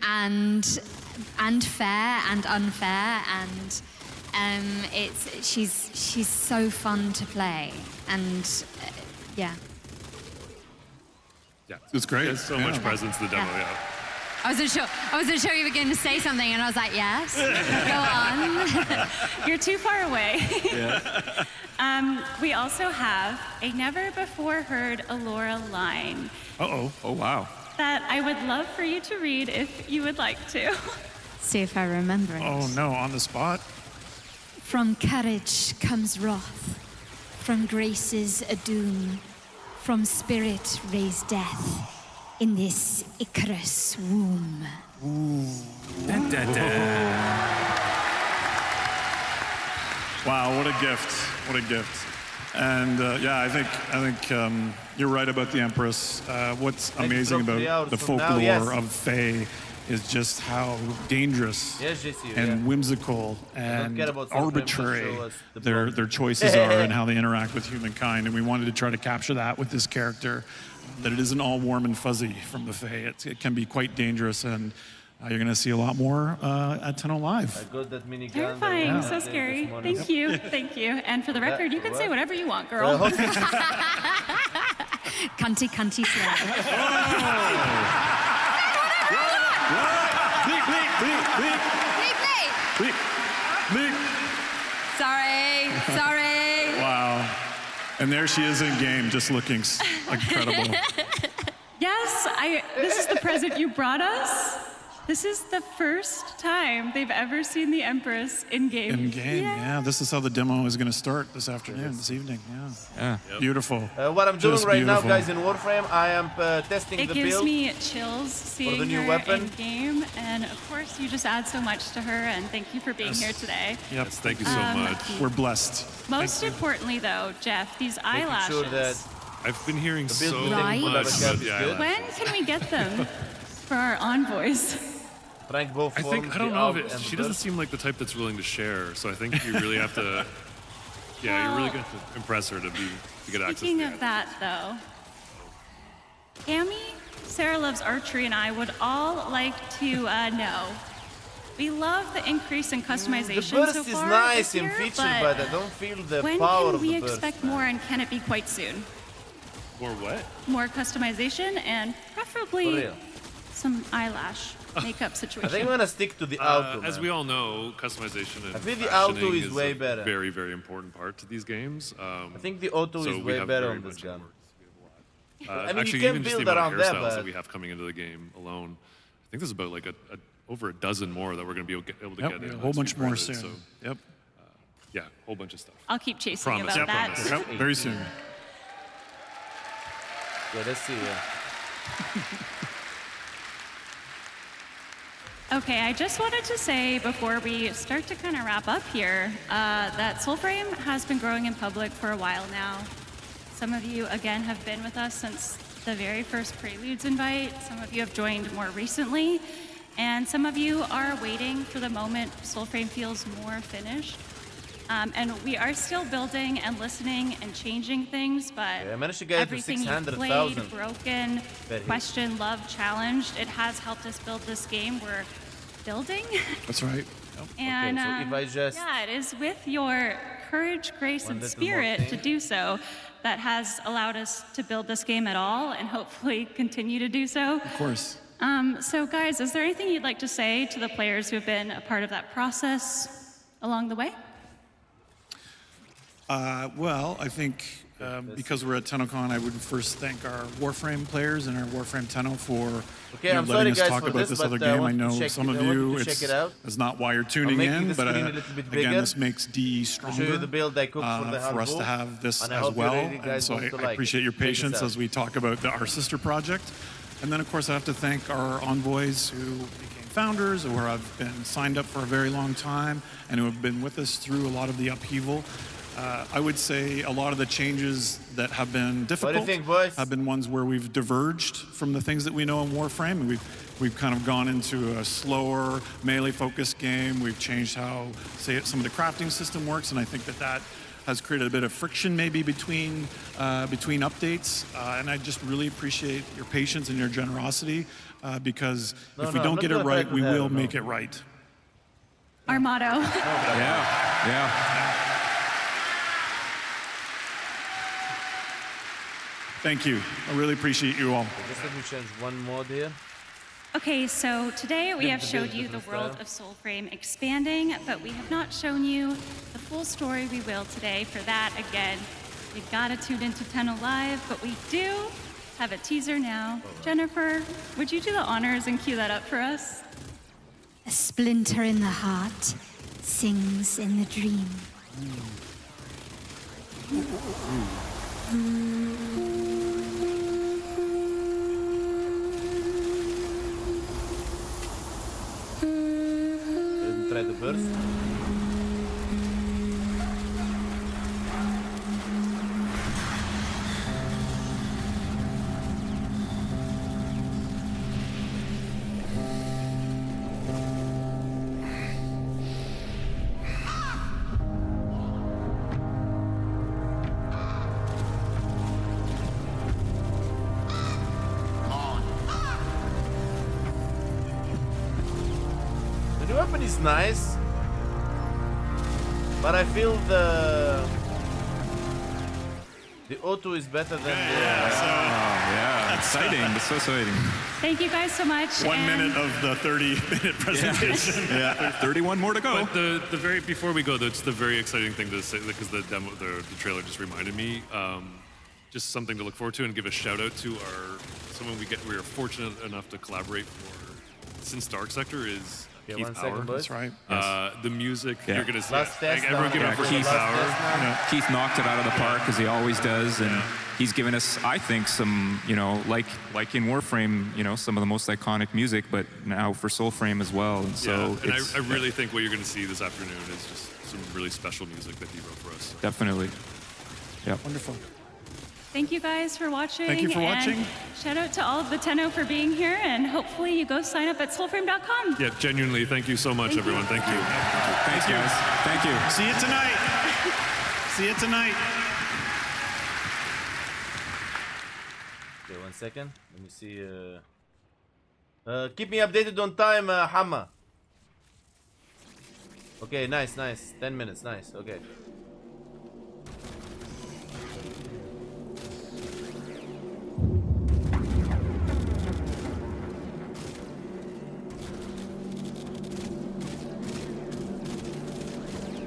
and fair and unfair, and she's so fun to play, and yeah. Yeah. It's great. There's so much presence in the demo, yeah. I wasn't sure you were going to say something, and I was like, yes, go on. You're too far away. We also have a never-before-heard Allura line Uh-oh. Oh, wow. that I would love for you to read if you would like to. See if I remember it. Oh, no, on the spot? From courage comes wrath, from graces a doom, from spirit raised death in this Icarus womb. Dun, dun, dun. Wow, what a gift! What a gift! And yeah, I think you're right about the Empress. What's amazing about the folklore of Fae is just how dangerous and whimsical and arbitrary their choices are and how they interact with humankind. And we wanted to try to capture that with this character, that it isn't all warm and fuzzy from the Fae. It can be quite dangerous, and you're going to see a lot more at Tenno Live. I got that mini Terrifying, gun. so scary. Thank you, thank you. And for the record, you can say whatever you want, girl. Cunty, cunty, slay. Sorry. Wow. And there she is in game, just looking incredible. Yes, this is the present you brought us. This is the first time they've ever seen the Empress in game. In game, yeah. This is how the demo is going to start this afternoon, this evening. Yeah. Beautiful. What I'm doing Just right now, beautiful. guys, in Warframe, I am testing It the gives build. me chills seeing the new her weapon. in game, and of course, you just add so much to her. And thank you for being here today. Yep. Yes, thank you so much. We're blessed. Most importantly, though, Jeff, these eyelashes. Sure that I've been hearing build so we Right. take much with about Abacab the is good. eyelash. When can we get them for our envoys? Frank both I forms, don't the know out if and she the doesn't burst. seem like the type that's willing to share. So I think you really have to, you're really going to impress her to get access to Speaking the of item. that, though, Cammy, Sarah Loves Archery, and I would all like to know. We love the increase in The customization burst so is far nice this in year, feature, but but I don't feel the when power can of we the burst. expect more, and can it be quite soon? Or what? More customization and For preferably real. some eyelash makeup I situation. think I'm gonna stick to the auto. As man. we all know, customization and I think the auto fashioning is way a better. very, very important part to these games. I think the auto so is we way have better very on this much gun. We have a lot. I mean, you actually, can even just the build amount of around there, hairstyles but- that we have coming into the game alone, I think there's about like over a dozen more that we're going to be able to Yep, get in. a whole bunch more soon. So, Yep. yeah, a whole bunch of stuff. I'll keep chasing Promise. about Yeah, that. promise. Yep, very soon. Yeah, let's see. Okay, I just wanted to say before we start to kind of wrap up here that Soulframe has been growing in public for a while now. Some of you, again, have been with us since the very first Preludes invite. Some of you have joined more recently. And some of you are waiting for the moment Soulframe feels more finished. And we are still building and listening and changing things, but Yeah, I managed to get it to everything you've 600,000. played, broken, Very. questioned, loved, challenged, it has helped us build this game. We're building. That's right. And so if I just- yeah, it is with your courage, grace, One and little more spirit to thing. do so that has allowed us to build this game at all, and hopefully continue to do so. Of course. So, guys, is there anything you'd like to say to the players who have been a part of that process along the way? Well, I think because we're at TennoCon, I would first thank our Warframe players and our Warframe Tenno for Okay, I'm letting sorry, us guys, talk for about this, this but other I game. I wanted to know check some it- of I wanted you, to check it out. it's not why you're tuning making in, the but screen a little bit again, bigger this makes DE stronger. show you the build I cooked for the for us to handbook, have this and I as hope you well. really And guys so want to I like appreciate it. your Check this patience out. as we talk about our sister project. And then, of course, I have to thank our envoys who became founders or have been signed up for a very long time and who have been with us through a lot of the upheaval. I would say a lot of the changes that have been difficult think, boys? have been ones where we've diverged from the things that we know in Warframe. And we've kind of gone into a slower, melee-focused game. We've changed how, say, some of the crafting system works, and I think that has created a bit of friction maybe between updates. And I just really appreciate your patience and your generosity because if we I'm don't not get it gonna right, fight we with that, will no. make it right. Our motto. Yeah. Thank you. I really appreciate you all. Just let me change one more here. Okay, so today we have the showed build you the different world of Soulframe expanding, but we have not shown you the full story. We will today. For that, again, you gotta tune into Tenno Live, but we do have a teaser now. Jennifer, would you do the honors and cue that up for us? A splinter in the heart sings in the dream. Didn't try the burst. The new weapon is nice, but I feel the auto is better than the. So Exciting. It's so exciting. Thank you guys so much. 1 and minute of the 30-minute presentation. Yeah. 31 more to go. But the very before we go, that's the very exciting thing to say because the demo, the trailer just reminded me. Just something to look forward to and give a shout out to someone we are fortunate enough to collaborate for since Dark Sector is Keith 1 Power. second, boys. That's right. The music Yeah. you're gonna see. Last test everyone now. give it up for Yeah, Keith Keith. Power. Last test now. Keith knocked it out of the park as he always does, and he's given us, I think, some, like in Warframe, some of the most iconic music, but now for Soulframe as well. And so and it's, I really think what you're gonna see this afternoon is just some really special music that he wrote for us. definitely, yeah. Wonderful. Thank you guys for watching. Thank you for and watching. Shout out to all of the Tenno for being here, and hopefully you go sign up at soulframe.com. Yeah, genuinely, thank you so much, everyone. Thank you. Thanks, guys. Thank you. See you tonight. See you tonight. Okay, 1 second. Let me see. Keep me updated on time, Hamma. Okay, nice. 10 minutes, nice. Okay.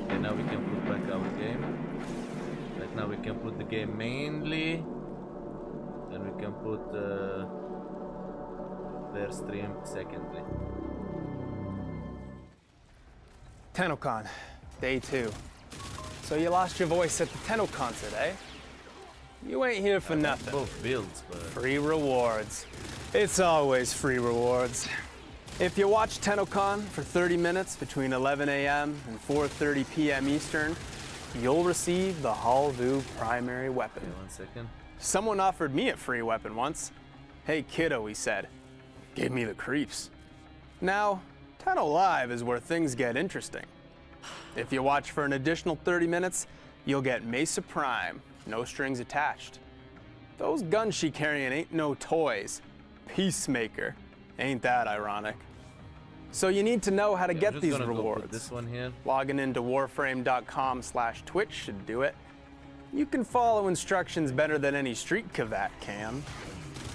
Okay, now we can put back our game. Right now we can put the game mainly. Then we can put their stream secondly. TennoCon, day 2. So you lost your voice at the Tenno concert, eh? You ain't here for nothing. Both builds, but Free rewards. It's always free rewards. If you watch TennoCon for 30 minutes between 11 a.m. and 4:30 p.m. Eastern, you'll receive the Halvu primary weapon. okay, 1 second. Someone offered me a free weapon once. Hey kiddo, he said. Gave me the creeps. Now, Tenno Live is where things get interesting. If you watch for an additional 30 minutes, you'll get Mesa Prime, no strings attached. Those guns she carrying ain't no toys. Peacemaker. Ain't that ironic? So you need to know how to I'm get just these gonna go put rewards. this one here. Logging into warframe.com/twitch should do it. You can follow instructions better than any street cavat can.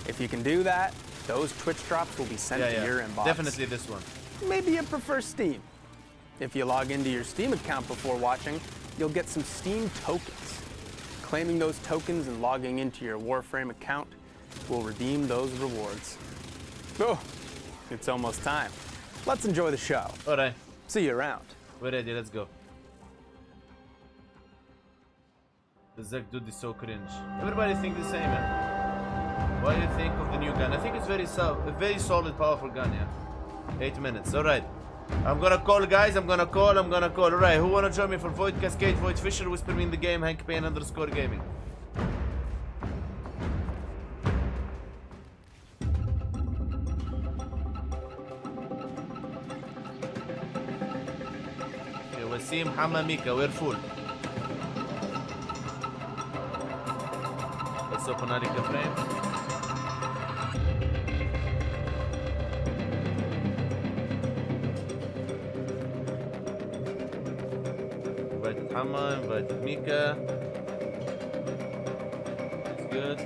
If you can do that, those Twitch drops will be sent to your inbox. Definitely this one. Maybe you prefer Steam. If you log into your Steam account before watching, you'll get some Steam tokens. Claiming those tokens and logging into your Warframe account will redeem those rewards. Oh, it's almost time. Let's enjoy the show. Alright, See you around. we're ready, let's go. The Zek dude is so cringe. Everybody think the same, man. What do you think of the new gun? I think it's a very solid, powerful gun, yeah. 8 minutes, alright. I'm gonna call, guys, I'm gonna call. Alright, who wanna join me for Void Cascade, Void Fisher, Whisper Me in the Game, Hank Payne _ gaming? Okay, Wasim, Hamamika, we're full. Let's open Arika frame. Invited Hama, invited Mika. It's good.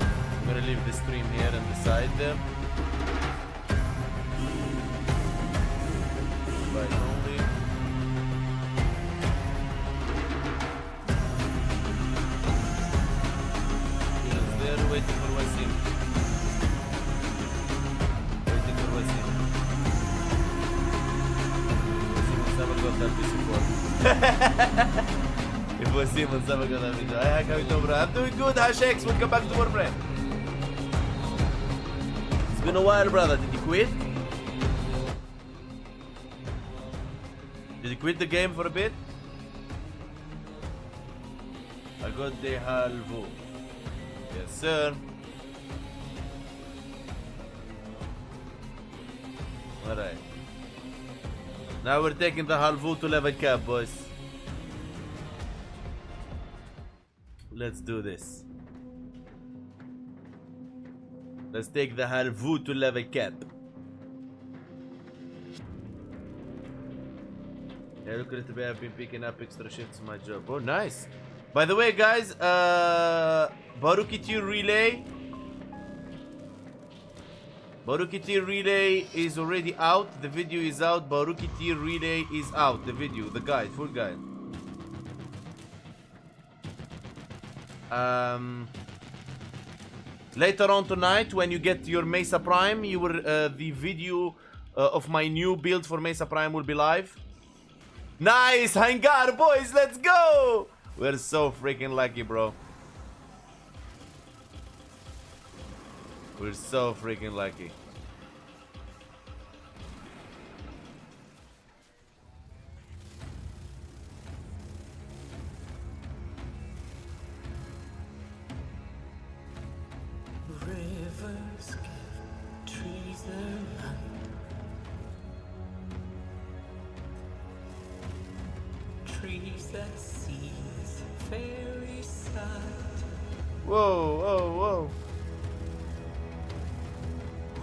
I'm gonna leave the stream here and decide them. Invite only. They're waiting for Wasim. Waiting for Wasim. Wasim will never got that before. If Wasim will never got that video. Hi, how you doing, bro? I'm doing good. Hi, Shakes. Welcome back to Warframe. It's been a while, brother. Did you quit? Did you quit the game for a bit? I got the halvo. Yes, sir. Alright. Now we're taking the halvo to level cap, boys. Let's do this. Let's take the halvo to level cap. Yeah, look at it. I've been picking up extra shifts in my job. Oh, nice. By the way, guys, Baruki Tier Relay. Baruki Tier Relay is already out. The video is out. Baruki Tier Relay is out. The video, the guide, full guide. Later on tonight, when you get your Mesa Prime, you will the video of my new build for Mesa Prime will be live. Nice, Hangar boys, let's go! We're so freaking lucky, bro. We're so freaking lucky. Rivers give trees their light. Trees that sees fairy sight. Whoa, whoa, whoa.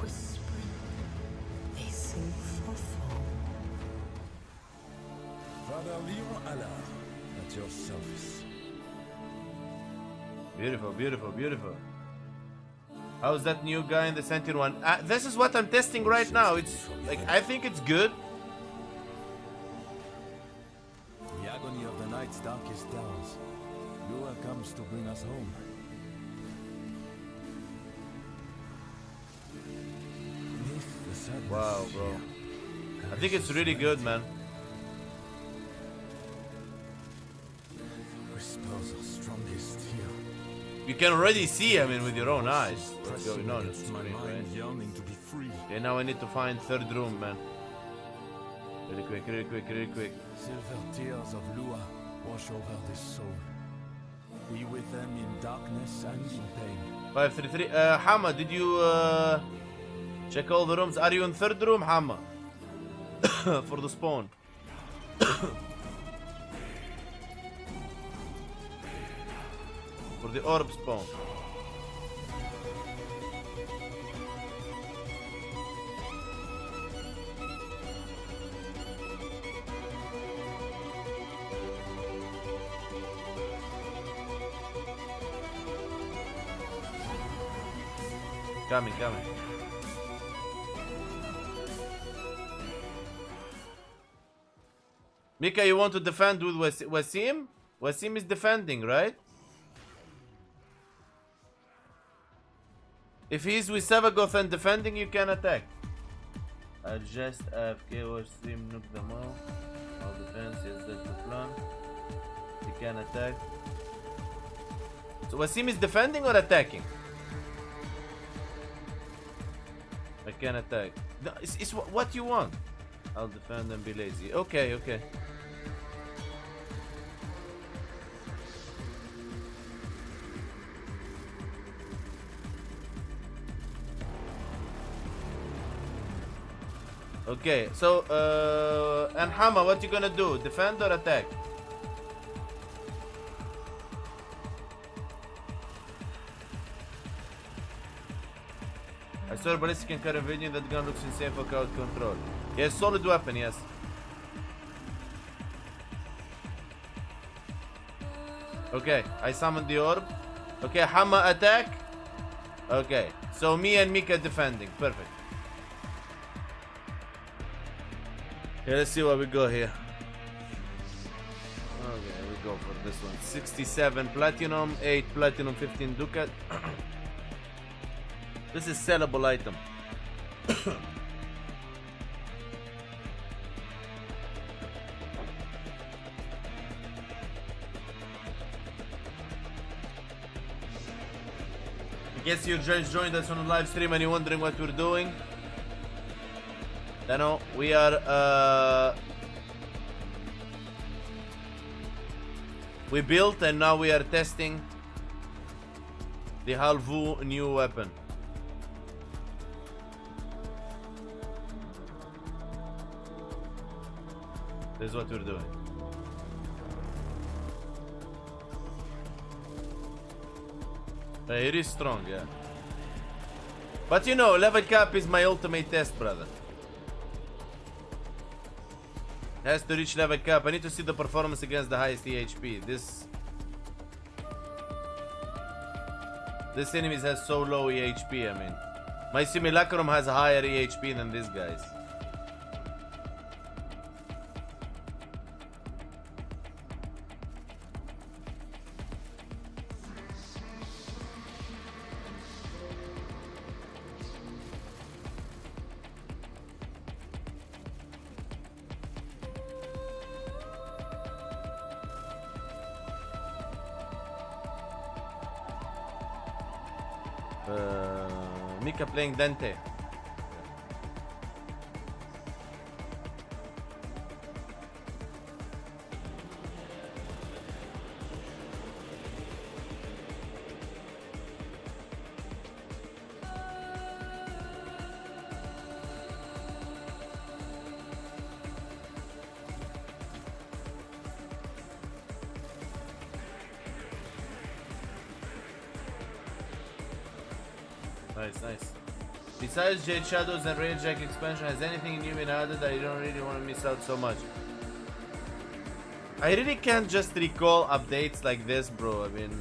Whispering, they sing for foam. Father Leon Allah, at your service. Beautiful, beautiful, beautiful. How's that new guy in the Sentinel one? This is what I'm testing right now. It's like, I think it's good. The agony of the night's darkest hours. Lua comes to bring us home. Beneath the sadness Wow, bro. here, I think it's really good, man. Whispers are strongest here. You can already see, I mean, with your own eyes what's going on. It's my mind yearning to be free. Okay, now I need to find third room, man. Really quick, really quick, really quick. Silver tears of Lua wash over this soul. Be with them in darkness and in pain. 533. Hama, did you check all the rooms? Are you in third room, Hama? For the spawn. For the orb spawn. Coming, coming. Mika, you want to defend with Wasim? Wasim is defending, right? If he's with Savagoth and defending, you can attack. Adjust AFK, Wasim, nuke them all. All defense, yes, that's the plan. You can attack. So Wasim is defending or attacking? I can attack. No, it's what you want. I'll defend and be lazy. Okay, okay. Okay, so and Hama, what you gonna do? Defend or attack? I saw a ballistic and current video. That gun looks insane for crowd control. Yes, solid weapon, yes. Okay, I summoned the orb. Okay, Hama attack. Okay, so me and Mika defending. Perfect. Okay, let's see what we go here. Okay, we go for this one. 67 platinum, 8 platinum, 15 ducat. This is sellable item. I guess you just joined us on the live stream and you're wondering what we're doing. No, we are we built and now we are testing the Halvu new weapon. This is what we're doing. It is strong, yeah. But you know, level cap is my ultimate test, brother. Has to reach level cap. I need to see the performance against the highest EHP. This enemies has so low EHP, I mean. My Simulacrum has a higher EHP than this guy's. Mika playing Dante. Nice. Besides Jade Shadows and Rage Jack expansion, has anything new been added that I don't really want to miss out so much? I really can't just recall updates like this, bro. I mean...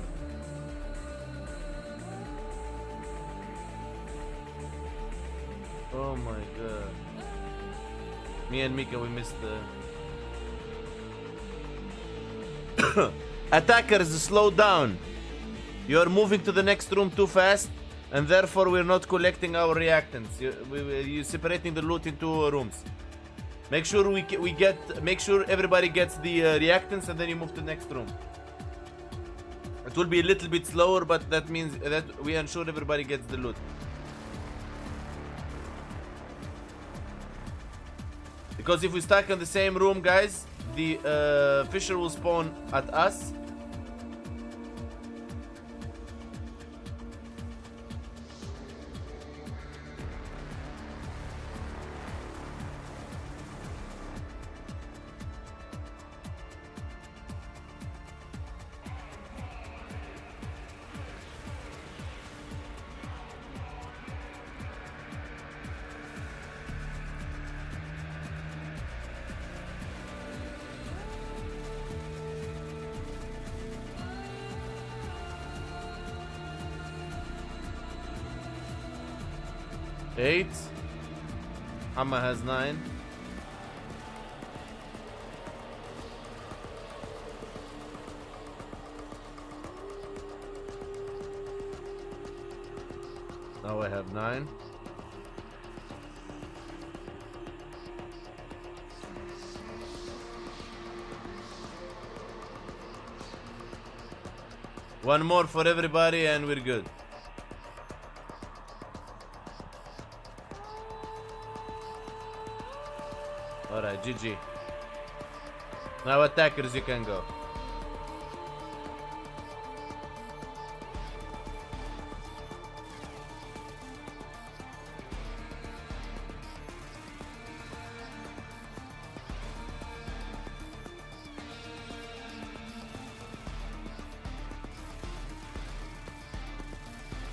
Oh my god. Me and Mika, we missed the... Attackers, slow down. You're moving to the next room too fast. And therefore we're not collecting our reactants. You're separating the loot into rooms. Make sure make sure everybody gets the reactants and then you move to the next room. It will be a little bit slower, but that means that we ensure everybody gets the loot. Because if we stack in the same room, guys, the fisher will spawn at us. Eight. Amma has 9. Now I have 9. One more for everybody and we're good. Alright, GG. Now attackers, you can go.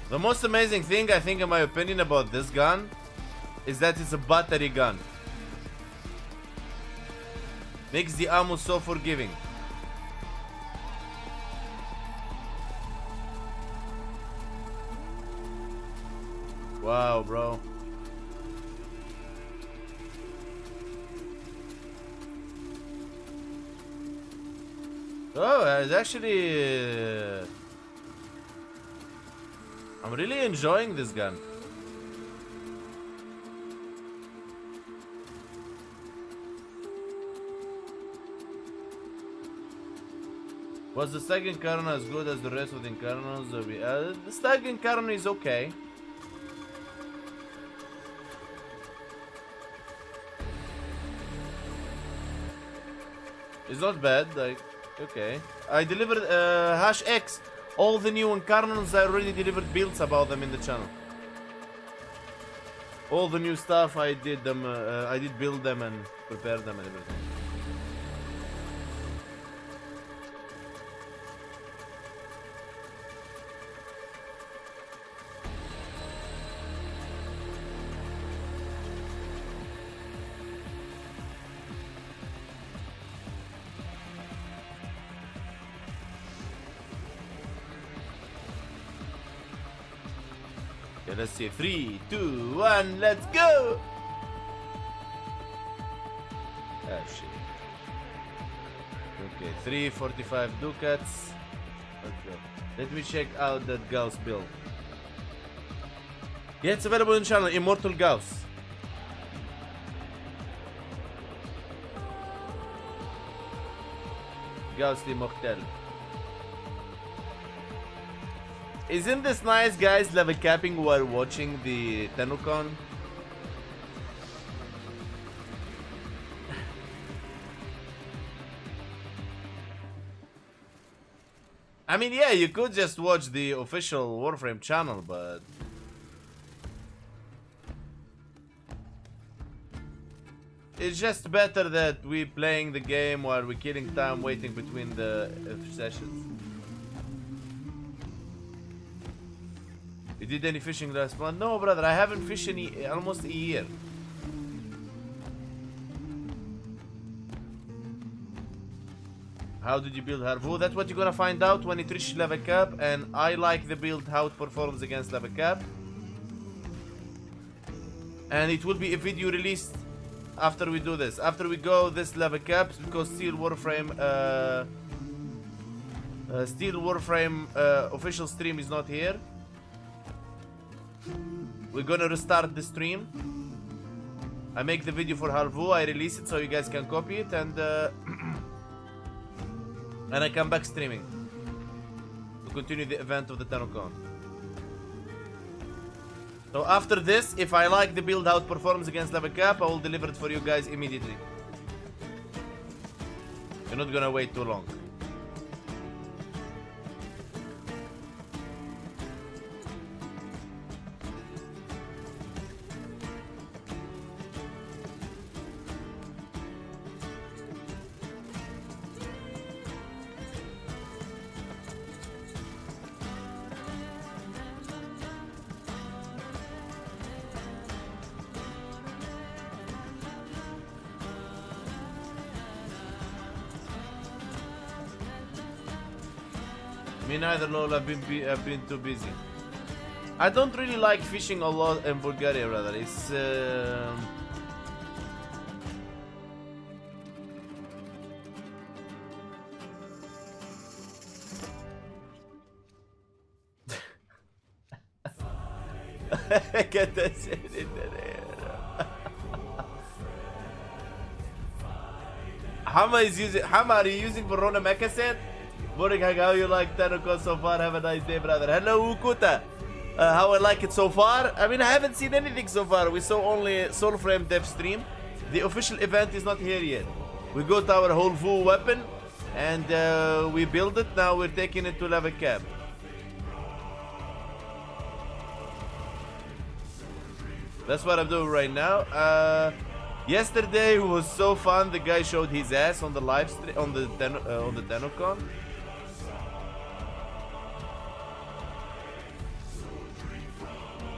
The most amazing thing, I think, in my opinion, about this gun is that it's a battery gun. Makes the ammo so forgiving. Wow, bro. Oh, it's actually... I'm really enjoying this gun. Was the Stag Incarno as good as the rest of the Incarnos? The Stag Incarno is okay. It's not bad, like, okay. I delivered Hash X. All the new Incarnos, I already delivered builds about them in the channel. All the new stuff, I did them, I did build them and prepare them and everything. Okay, let's see. 3, 2, 1, let's go! Ah, shit. Okay, 345 ducats. Okay. Let me check out that Gauss build. Yeah, it's available in channel. Immortal Gauss. Gauss Immortel. Isn't this nice, guys? Level capping while watching the TennoCon. I mean, yeah, you could just watch the official Warframe channel, but it's just better that we playing the game while we're killing time waiting between the sessions. You did any fishing last month? No, brother, I haven't fished in almost a year. How did you build Harvu? That's what you're gonna find out when it reaches level cap, and I like the build how it performs against level cap. And it will be a video released after we do this. After we go this level caps, because Steel Warframe official stream is not here. We're gonna restart the stream. I make the video for Harvu, I release it so you guys can copy it, and and I come back streaming to continue the event of the TennoCon. So after this, if I like the build how it performs against level cap, I will deliver it for you guys immediately. You're not gonna wait too long. Me neither, lol. I've been too busy. I don't really like fishing a lot in Bulgaria, brother. It's get that shit in there. Hama, are you using Verona Mecha set? Boring, how you like TennoCon so far? Have a nice day, brother. Hello, Ukuta. How I like it so far? I mean, I haven't seen anything so far. We saw only Soulframe dev stream. The official event is not here yet. We got our whole VU weapon and we build it. Now we're taking it to level cap. That's what I'm doing right now. Yesterday was so fun. The guy showed his ass on the live stream on the TennoCon.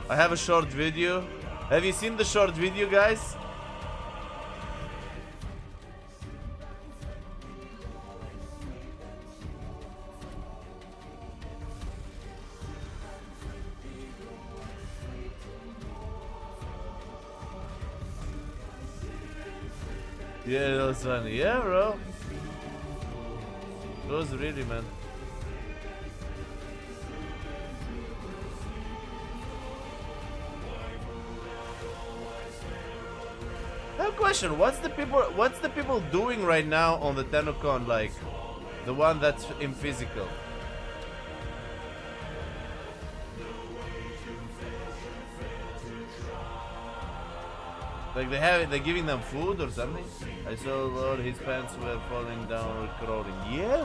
I have a short video. Have you seen the short video, guys? Yeah, that was funny. Yeah, bro. It was really, man. I have a question. What's the people doing right now on the TennoCon, like the one that's in physical? Like they're giving them food or something? I saw Lord, his pants were falling down or crawling. Yeah,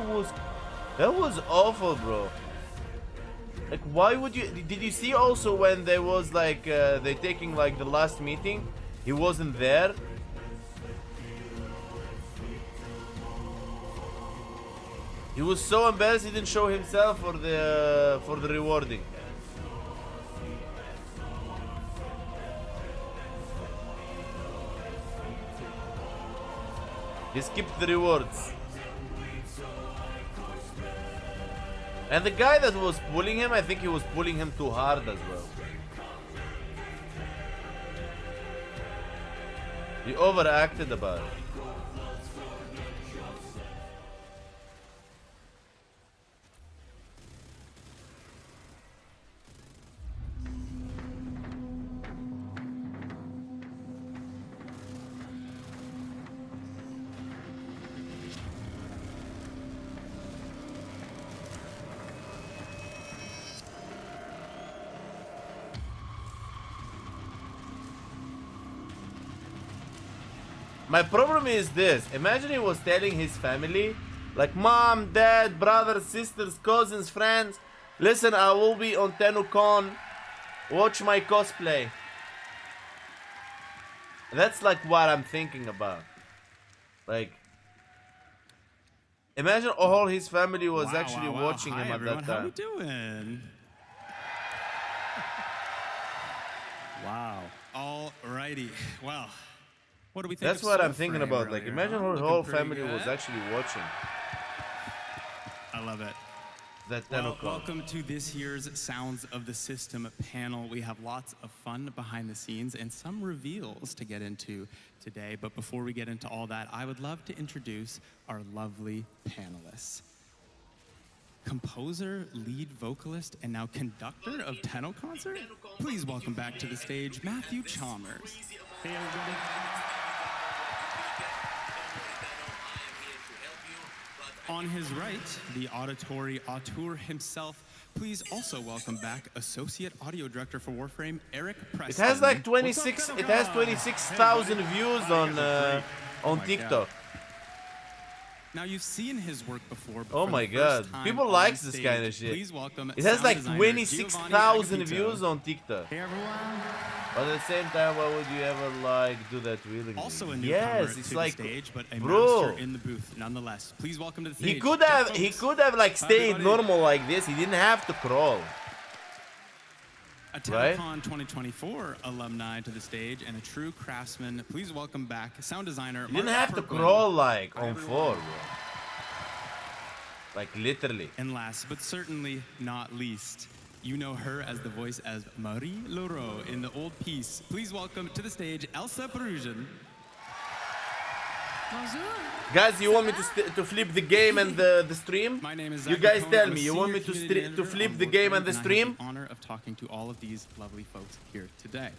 that was awful, bro. Like, why would you? Did you see also when there was like they taking like the last meeting? He wasn't there. He was so embarrassed he didn't show himself for the rewarding. He skipped the rewards. And the guy that was pulling him, I think he was pulling him too hard as well. He overacted about it. My problem is this. Imagine he was telling his family, like mom, dad, brothers, sisters, cousins, friends, listen, I will be on TennoCon. Watch my cosplay. That's like what I'm thinking about. Like, imagine all his family was actually watching him at that time. How we doing? Wow. Alrighty. Well. What do we think? That's what I'm thinking about. Like, imagine her whole family was actually watching. I love it. That TennoCon. Welcome to this year's Sounds of the System panel. We have lots of fun behind the scenes and some reveals to get into today. But before we get into all that, I would love to introduce our lovely panelists. Composer, lead vocalist, and now conductor of TennoCon. Please welcome back to the stage, Matthew Chalmers. Hey, everybody. On his right, the auditory auteur himself. Please also welcome back Associate Audio Director for Warframe, Eric Preston. It has like 26,000 views on TikTok. Now you've seen his work before. Oh my god, people like this kind of shit. It has like 26,000 views on TikTok. Hey everyone. But at the same time, why would you ever like do that willingly? Also a newcomer yes, to it's the like, stage, but a bro, master in the booth nonetheless. Please welcome to the stage. He could have like stayed normal like this. He didn't have to crawl. A TennoCon 2024 alumni to the stage and a true craftsman. Please welcome back sound designer. He didn't have to crawl like on floor, bro. Like literally. And last but certainly not least, you know her as the voice as Marie Leroux in the old piece. Please welcome to the stage Elsa Perusian. Bonjour. Guys, you want me to flip the game and the stream? My name is you guys tell me, you want me to flip the game and the stream? I have the honor of talking to all of these lovely folks here today.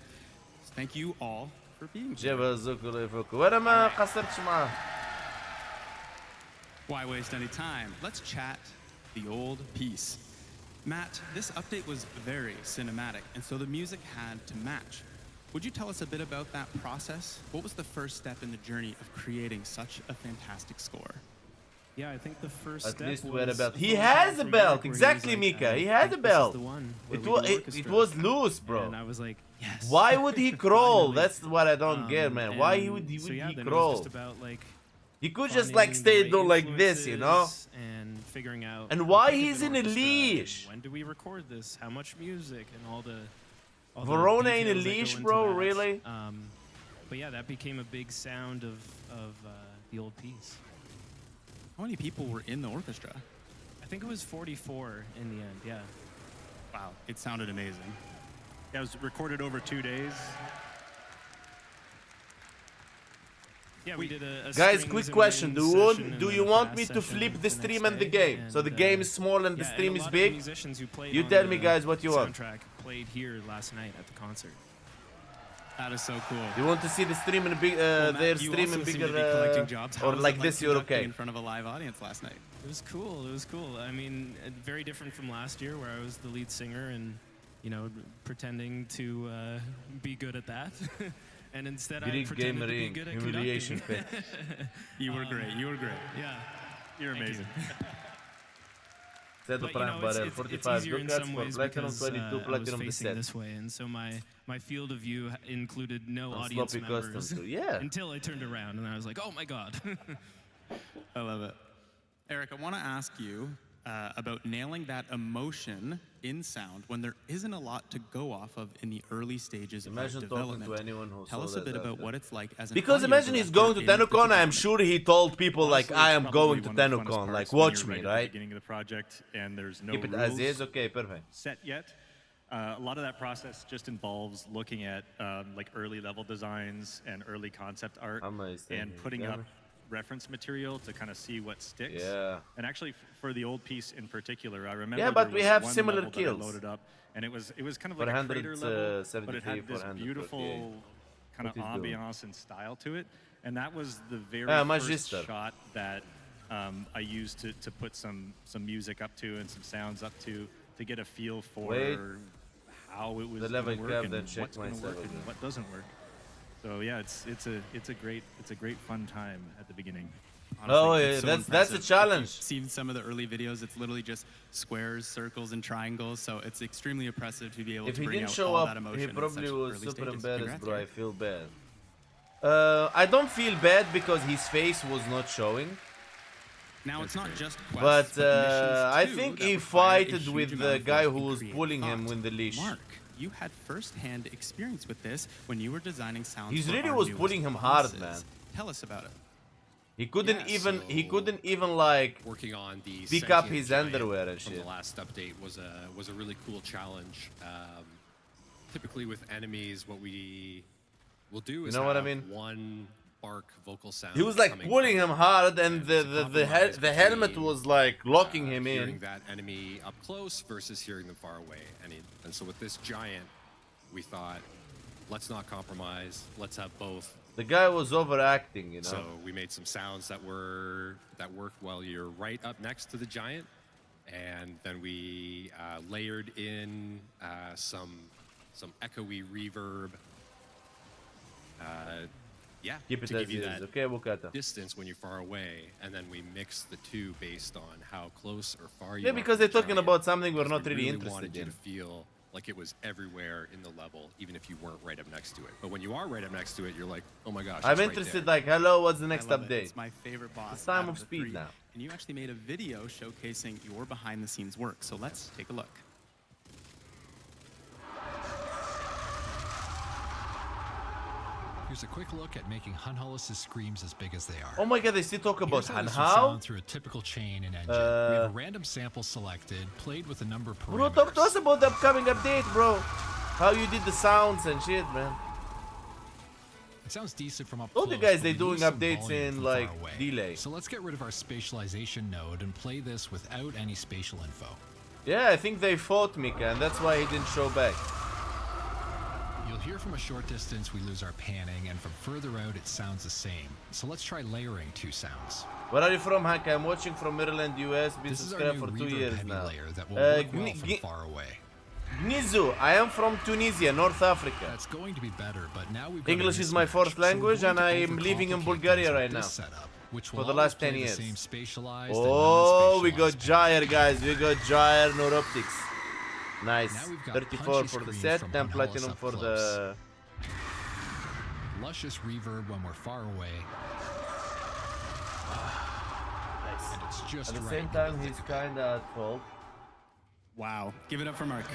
So thank you all for being here. Why waste any time? Let's chat the old piece. Matt, this update was very cinematic, and so the music had to match. Would you tell us a bit about that process? What was the first step in the journey of creating such a fantastic score? Yeah, I think the first At step least was we had a belt. He has a belt, exactly, Mika. He had a belt. It was loose, bro. And I was like, yes. Why would he crawl? That's what I don't get, man. Why would he crawl? It was just about, like, he could just like stay down like this, you know? And figuring out. And why he's in a leash? When do we record this? How much music and all the. Verona in a leash, bro? Really? But yeah, that became a big sound of the old piece. How many people were in the orchestra? I think it was 44 in the end. Yeah. Wow, it sounded amazing. Yeah, it was recorded over 2 days. Yeah, we did a guys, quick question. Do you want me to flip the stream and the game? So the game is small and the stream is big? You tell me, guys, what you want. Soundtrack played here last night at the concert. That is so cool. You want to see the stream in big, their stream in bigger, or like this? You're okay. In front of a live audience last night. It was cool. It was cool. I mean, very different from last year, where I was the lead singer and, you know, pretending to be good at that. And instead, I pretended to be good at humiliation pit. You were great. You were great. Yeah, you're amazing. But, you know, it's easier in some ways because I was facing this way, and so my field of view included no audience members. Until I turned around and I was like, oh my god. I love it. Eric, I want to ask you about nailing that emotion in sound when there isn't a lot to go off of in the early stages of development. To anyone who Tell us a bit about what it's like as an because imagine he's going to TennoCon. I'm sure he told people like, I am going to TennoCon, like watch me, right? Beginning of the project, and there's no keep it as is. Okay, perfect. Set yet. A lot of that process just involves looking at like early level designs and early concept art and putting up reference material to kind of see what sticks. Yeah. And actually, for the old piece in particular, I remember. Yeah, but there we was have one similar level that I kills. loaded up, and it was kind of like a crater level, but it had this beautiful kind of ambiance and style to it. And that was the very first shot that I used to put some music up to and some sounds up to get a feel for how it was going to work and what's going to work and what doesn't work. So yeah, it's a great fun time at the beginning. Honestly, that's a challenge. If you've seen some of the early videos, it's literally just squares, circles, and triangles. So it's extremely impressive to be able to bring out all that emotion. If he didn't show up, he probably was super embarrassed, Congrats, bro. Gary. I feel bad. I don't feel bad because his face was not showing. Now it's not just quests, but I think he fighted with the guy who was pulling him with the leash. Mark, you had first-hand experience with this when you were designing sounds. He for really our was newest pulling him hard, pieces. man. Tell us about it. He couldn't even like working on the pick up sentient his giant underwear and from shit. the last update was a really cool challenge. Typically with enemies, what we will do is what I have mean? one bark vocal sound. He was like pulling him hard, and the helmet was like locking him hearing in. that enemy up close versus hearing them far away. And so with this giant, we thought, let's not compromise. Let's have both. The guy was overacting, you know. So we made some sounds that work while you're right up next to the giant, and then we layered in some echoey reverb. Keep it to as give you is. that Okay, Bukata. distance when you're far away, and then we mix the two based on how close or far you Yeah, are. because from the they're talking giant, about something we're because not we really wanted interested you in. to feel like it was everywhere in the level, even if you weren't right up next to it. But when you are right up next to it, you're like, oh my gosh. I'm it's right interested. there. Like, hello, what's the next I love it. update? It's my favorite boss. It's time out of the speed three. now. And you actually made a video showcasing your behind-the-scenes work. So let's take a look. Here's a quick look at making Hunhollis' screams as big as they are. Oh my god, they still talk about Here's how this would Hanhao? sound through a typical chain and engine. We have a random sample selected, played with a number of parameters. Bro, talk to us about the upcoming update, bro. How you did the sounds and shit, man. It sounds decent from up All close. the guys, but they we doing lose some updates volume in from like far away. delay. So let's get rid of our spatialization node and play this without any spatial info. Yeah, I think they fought Mika, and that's why he didn't show back. You'll hear from a short distance we lose our panning, and from further out it sounds the same. So let's try layering two sounds. Where are you from, Hank? I'm watching from Maryland, US. Been This is our subscribed new for 2 reverb years heavy now. layer that will work well Gni- from Gni- far away. Gnizu, I am from Tunisia, North Africa. That's going to be better, but now we've got English a is my mismatch. fourth So we're language, going and to I am living in overcomplicate Bulgaria things with right now. this setup, which For will the last always 10 play years. the same spatialized Oh, and we got non-spatialized Gyre, guys. We got Gyre Neuroptics. Nice. Now we've got 34 punchy for the screams set, from 10 Hunhollis platinum up for close. the... Luscious reverb when we're far away. And it's just At the right same in time, the he's thick of it. kinda at fault. Wow. Give it up for Mark.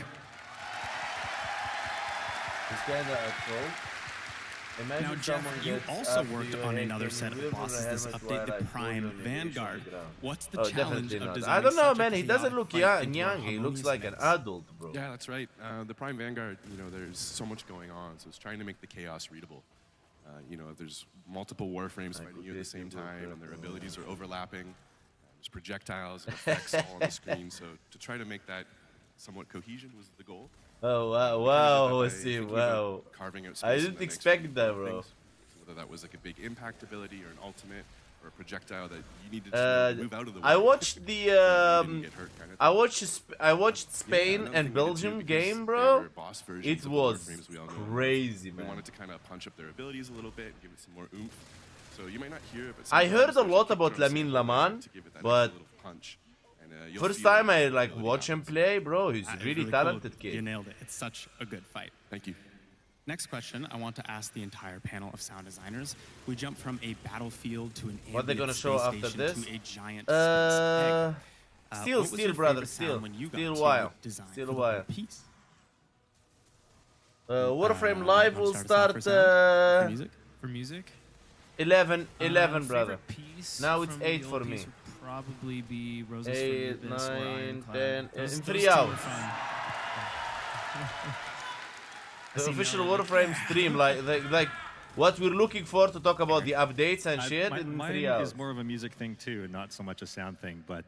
He's kinda at fault. Imagine Now, Jeff, someone you gets also after worked you on and another can set of reveal the bosses this helmet update, while the I pull Prime you in the Vanguard. issue ground. What's the Oh, challenge definitely of not. designing I don't know, such a man. He doesn't chaotic look fight into a young. He looks like an harmonious adult, bro. Yeah, that's right. The Prime Vanguard, you know, there's so much going on, so it's trying to make the chaos readable. You know, there's multiple Warframes fighting you at the same time, and their abilities are overlapping. There's projectiles and effects all on the screen, so to try to make that somewhat cohesion was the goal. Oh, wow, We kinda wow, did that by see, thinking wow. about carving out I space in didn't the mix expect between that, both bro. things. So whether that was like a big impact ability or an ultimate or a projectile that you needed to move out of the way. I watched the I watched Spain another and thing we did too, Belgium because game, bro. they're boss versions It of the was Warframes we all know. crazy, We man. wanted to kind of punch up their abilities a little bit, give it some more oomph. So you might not hear it, but I heard a sometimes lot there's about kick drum Lamin sample Laman, to give it that but extra little punch. And, you'll first feel time the I like ability watch him play, bro. He's That is really cool. talented kid. You nailed it. It's such a good fight. Thank you. Next question, I want to ask the entire panel of sound designers. We jump from a battlefield to an What they ambient gonna show space after station this? to a giant space egg. Still, what was still, your brother, favorite still, sound when you got still to while, design still for a the while. whole piece? Warframe you Live wanna will start us off start for music? For music? 11, brother. Favorite piece Now it's from the 8 old for piece me. would probably be Roses 8, from Abyss or 9, Ironclad. 10, Those in two 3 are hours. fun. The official Warframe stream, like what we're looking for to talk about the updates and shit in 3 hours. Mine is more of a music thing too, and not so much a sound thing, but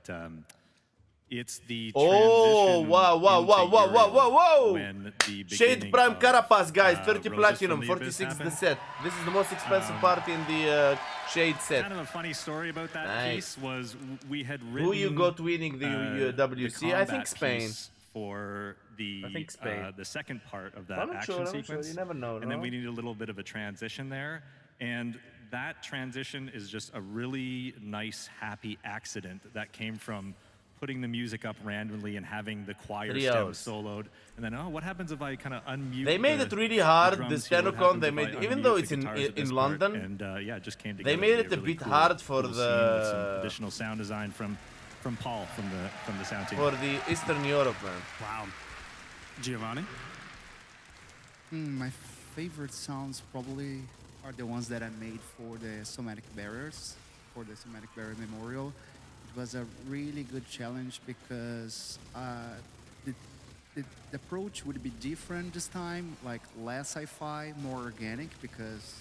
it's the Oh, transition wow. when the Shade Prime Carapace, guys, 30 Roses platinum, from the Abyss 46 the happened. set. This is the most expensive part in the Shade set. Kind of a funny story about that Nice. piece was we had written Who you got winning the WC? I think combat Spain. piece for the I think Spain. The second part of that I'm not action sure, I'm not sure. sequence. You never know, And then no? we needed a little bit of a transition there, and that transition is just a really nice, happy accident that came from putting the music up randomly and having the choir 3 stem hours. soloed, and then what happens if I kind of unmute? They made the- it really the hard. drums This here? What TennoCon, happens they if I made, even unmute though the it's in guitars at this in part? London, and yeah, it just came they together. made to it be a really bit cool hard for little scene with some the additional sound design from Paul from the sound team. for the Eastern Europe, man. Wow. Giovanni? My favorite sounds probably are the ones that I made for the somatic barriers, for the somatic barrier memorial. It was a really good challenge because the approach would be different this time, like less sci-fi, more organic, because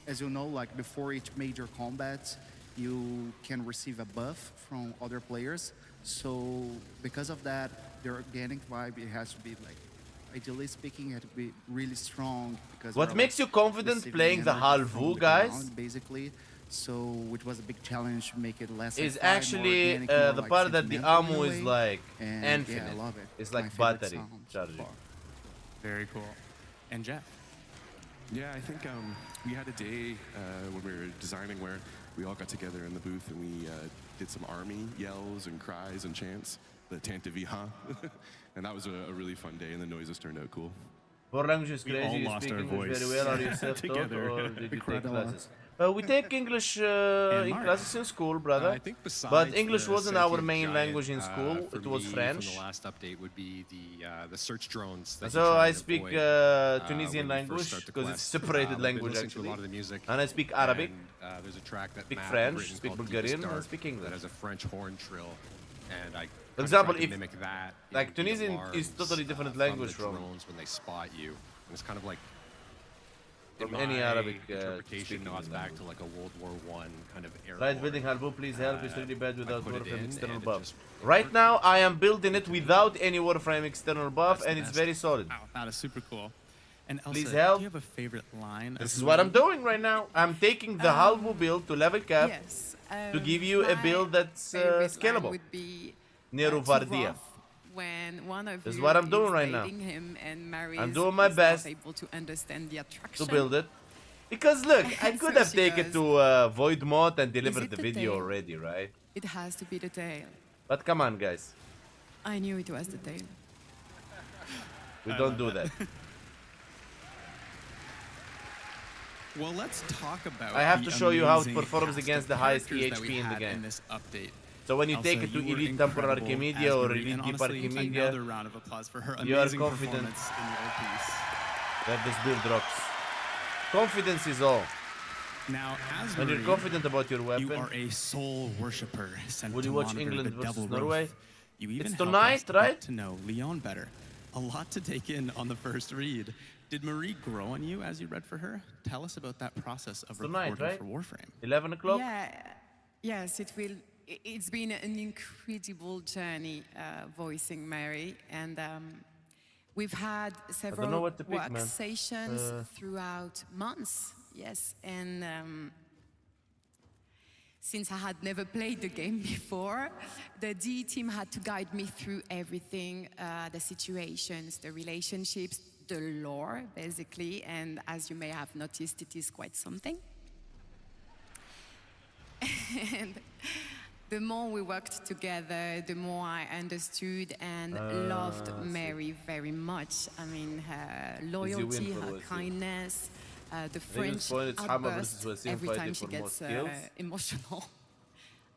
as you know, like before each major combat, you can receive a buff from other players. So because of that, the organic vibe, it has to be like, ideally speaking, it had to be really strong. Because What we're, makes like, you confident receiving playing the energy from Halvu, the guys? ground, basically. So it was a big challenge to make it less Is sci-fi, more actually organic, more, the like, part that the sentimental in ammo a is way. like And, infinite. Yeah, I love it. It's My like favorite battery sound so charging. far. Very cool. And Jeff? Yeah, I think we had a day when we were designing where we all got together in the booth and we did some army yells and cries and chants, the Tante Viha. And that was a really fun day, and the noises turned out cool. What language is We crazy? all You lost speak our English voice very well. Are you self-taught together. or did you take Incredible. classes? We take English in Mark. classes in school, brother. I think besides But English the wasn't our sentient main giant, language in school. for It was me, French. From the last update would be the search drones. That you So try I and speak avoid, Tunisian when you first language start the because it's quest. separated I've been language listening to actually. a lot of the music, And I speak Arabic. and, there's a track that speak Matt French, had written speak called Bulgarian, Deepest and I Dark speak English. that has a French horn trill, and I For kinda example, tried to if mimic that like in the Tunisian is alarms, totally different from language the from drones when they spot you, and it's kind of like From in any my Arabic interpretation speaking nods back language. to like a World War I kind of era. Right building Halbu, please help. It's really bad without put it Warframe in, external and it buff. just Right now, I am building it without any Warframe external buff, That's and the it's best. very solid. Wow, that is super cool. And Elsa, Please help. do you have a favorite line? This of is what I'm Ruby? doing right now. I'm taking the Halbu build to level cap Yes. to give you a build that's favorite line scalable. would be Nero to Vardia. Roth when one of This is you what I'm doing is right now. dating him and Mary I'm is doing my not best able to understand the attraction. to build it. Because look, I So could have she taken goes, to Void Mod and delivered it the the video tail? already, right? It has to be the tail. But come on, guys. I knew it was the tail. We don't do that. Well, let's talk about. I have the to show you how it amazing performs cast of against the highest characters that we EHP in the had game. In this update. So when you Elsa, take it to you were Elite Temporal incredible Archimedia as or Marie, Elite and Deep honestly, Archimedia, another round of applause for her you are amazing confident performance in your piece. that this build rocks. Confidence is all. Now, as When you're Marie, confident about your weapon, you are a soul worshipper sent would to you watch monitor England the versus devil Norway? Wrath. You even It's helped tonight, us to right? get to know Leon better. A lot to take in on the first read. Did Marie grow on you as you read for her? Tell us about that process of Tonight, recording right? for Warframe. 11 o'clock? Yeah. Yes, it will. It's been an incredible journey voicing Mary, and we've had know several what to pick, work man. sessions throughout months. Yes, and since I had never played the game before, the D team had to guide me through everything, the situations, the relationships, the lore, basically. And as you may have noticed, it is quite something. And the more we worked together, the more I understood and loved Mary very much. I mean, her loyalty, for her West, yeah. kindness, the Ravens French point, it's Hammer outbursts versus West, every fighting time she for more gets skills. emotional.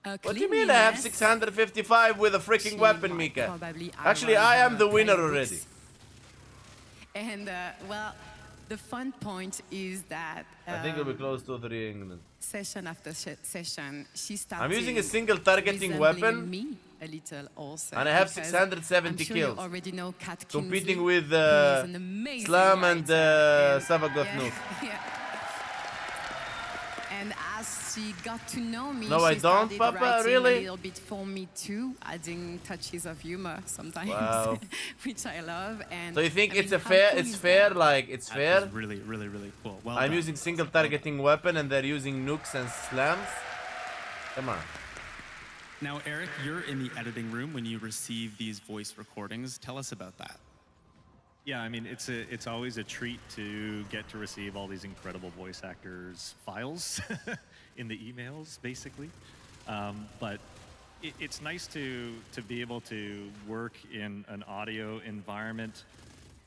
What do you mean I have Cleanliness, 655 with a freaking she weapon, might Mika? probably Actually, outrun I am her the winner playbooks. already. And well, the fun point is that I think it'll be close to 3 England. session after session, she started. I'm using a single targeting weapon. Me a little also. And I have because 670 I'm sure kills. You already know Kat Competing Kingsley, with who is an amazing Slam and writer, Savagoth yeah, Nuke. yeah. And as she got to know me, No, she I don't, started Papa, writing really? a little bit for me too, adding touches of humor sometimes, Wow. which I love. And So you think I it's mean, a how fair? cool It's is fair, that? like it's fair. That is really, really, really cool. Well I'm done. using single targeting weapon and they're using nukes and slams. Come on. Now, Eric, you're in the editing room when you receive these voice recordings. Tell us about that. Yeah, I mean, it's always a treat to get to receive all these incredible voice actors' files in the emails, basically. But it's nice to be able to work in an audio environment,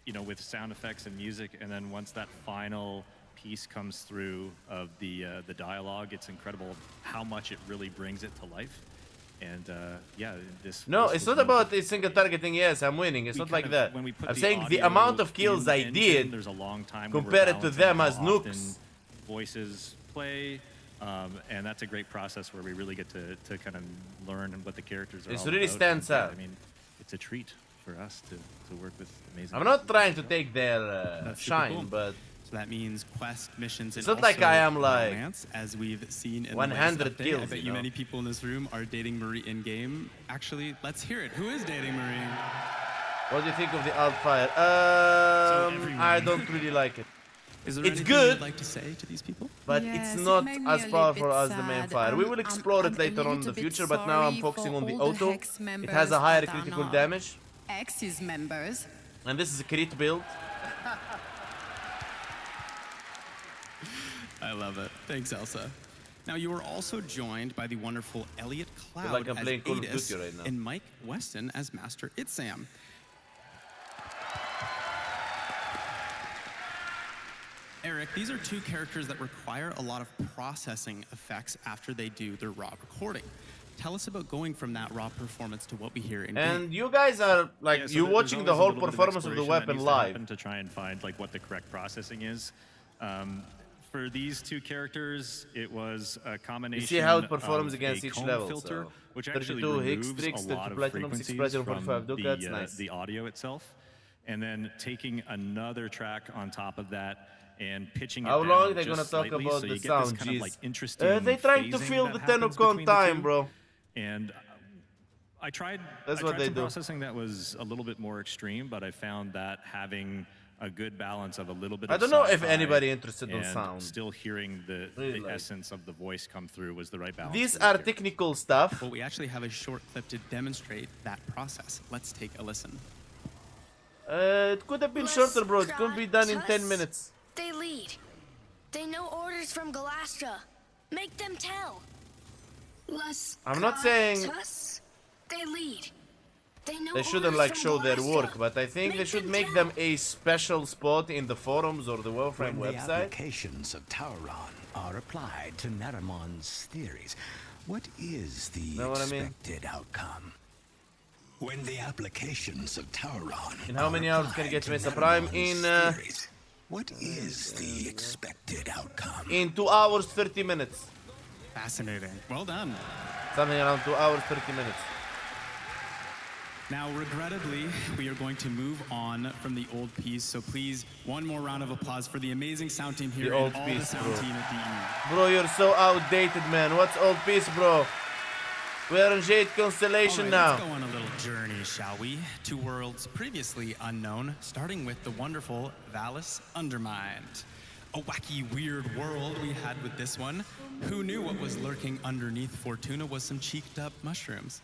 you know, with sound effects and music, and then once that final piece comes through of the dialogue, it's incredible how much it really brings it to life. And yeah, this. No, this it's was not one of about a single targeting. Yes, I'm winning. It's we not kind like of- that. when we put I'm the saying the audio amount of kills in I engine, did there's a long time when we're compared to balancing them as how often nukes. Voices play, and that's a great process where we really get to kind of learn what the characters are. It all really about. stands And, yeah, out. I mean, it's a treat for us to work with amazing. I'm not trying to take their That's super shine, cool. but So that means quest missions. It's and not like also I am, like, romance, as we've seen in 100 the latest update. kills, I bet you you know? many people in this room are dating Marie in game. Actually, let's hear it. Who is dating Marie? what do you think of the Altfire? I don't really like it. Is there It's anything good, you'd like to say to these people? but Yes, it's it not made me as a little powerful bit as the main sad. fire. We will I'm explore it a later on in little the bit future, but now I'm sorry focusing for on the all auto. Hex It members has a higher that are critical not damage, Axis members. and this is a crit build. I love it. Thanks, Elsa. Now, you were also joined by the wonderful Elliot Cloud like I'm as playing Call of Adis Duty right now. and Mike Weston as Master Itsam. Eric, these are two characters that require a lot of processing effects after they do their raw recording. Tell us about going from that raw performance to what we hear in game. And you guys are like, Yeah, so you're there's watching the always a whole little bit of performance of the exploration that weapon needs to live. happen to try and find like what the correct processing is. For these two characters, it was a combination. You see how it performs of against a each comb level. filter, So which actually 32 Higgs removes tricks, a 30 lot of platinum, 6 frequencies platinum, from 45 ducats. Nice. the audio itself, and then taking another track on top of that and pitching it How down long are they just gonna talk slightly, about so the you get sound? this kind of Jeez. like interesting They trying to phasing fill that the happens TennoCon between the time, two. bro. And I tried That's I what tried they some do. processing that was a little bit more extreme, but I found that having a good balance of a little bit I of don't know if sci-fi anybody interested in and sound. still hearing the Really, like- essence of the voice come through was the right balance. These for are this technical stuff. Well, we actually have a short clip to demonstrate that process. Let's take a listen. It could have been shorter, bro. It could be done in 10 minutes. They lead. They know orders from Galastra. Make them tell. Less. I'm not saying They lead. They know they shouldn't orders like from show their Galastra. work, but I think they should make them a special spot in the forums or the Warframe When the website. applications of Tauron are applied to Naramon's theories, what is the Know what I mean? expected outcome? When the applications of Tauron In how are many hours can you applied get to Mesa Prime? Naramon's In theories, what is the expected outcome? in 2 hours 30 minutes. Fascinating. Well done. Something around 2 hours 30 minutes. Now, regrettably, we are going to move on from the old piece, so please, one more round of applause for the amazing sound team here The old and all piece, the sound bro. team at DE. Bro, you're so outdated, man. What's old piece, bro? We're in Jade Constellation All now. right, let's go on a little journey, shall we? To worlds previously unknown, starting with the wonderful Valis Undermined. A wacky, weird world we had with this one. Who knew what was lurking underneath Fortuna was some cheeked up mushrooms?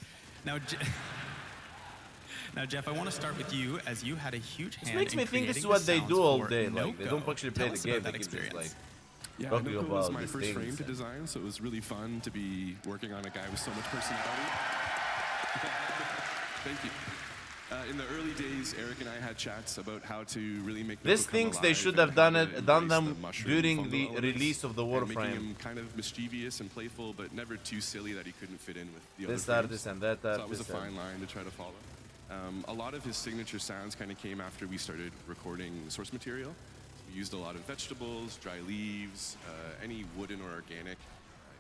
Now, Jeff, I want to start with you, as you had a huge hand This makes in me think this is creating what the they sounds do all for day. Like, they Noko. don't actually play Tell the us game. about They that can just experience. like Yeah, talk to you Noko was about my these first frame things. to design, so it was really fun to be working on a guy with so much personality. Thank you. In the early days, Eric and I had chats about how to really make These Noko come things they alive should and have how done to it, done embrace them the mushroom during fungal the elements release of the and making Warframe. him kind of mischievous and playful, but never too silly that he couldn't fit in with the This other artist frames. and that So that was a artist and- fine line to try to follow. A lot of his signature sounds kind of came after we started recording source material. We used a lot of vegetables, dry leaves, any wooden or organic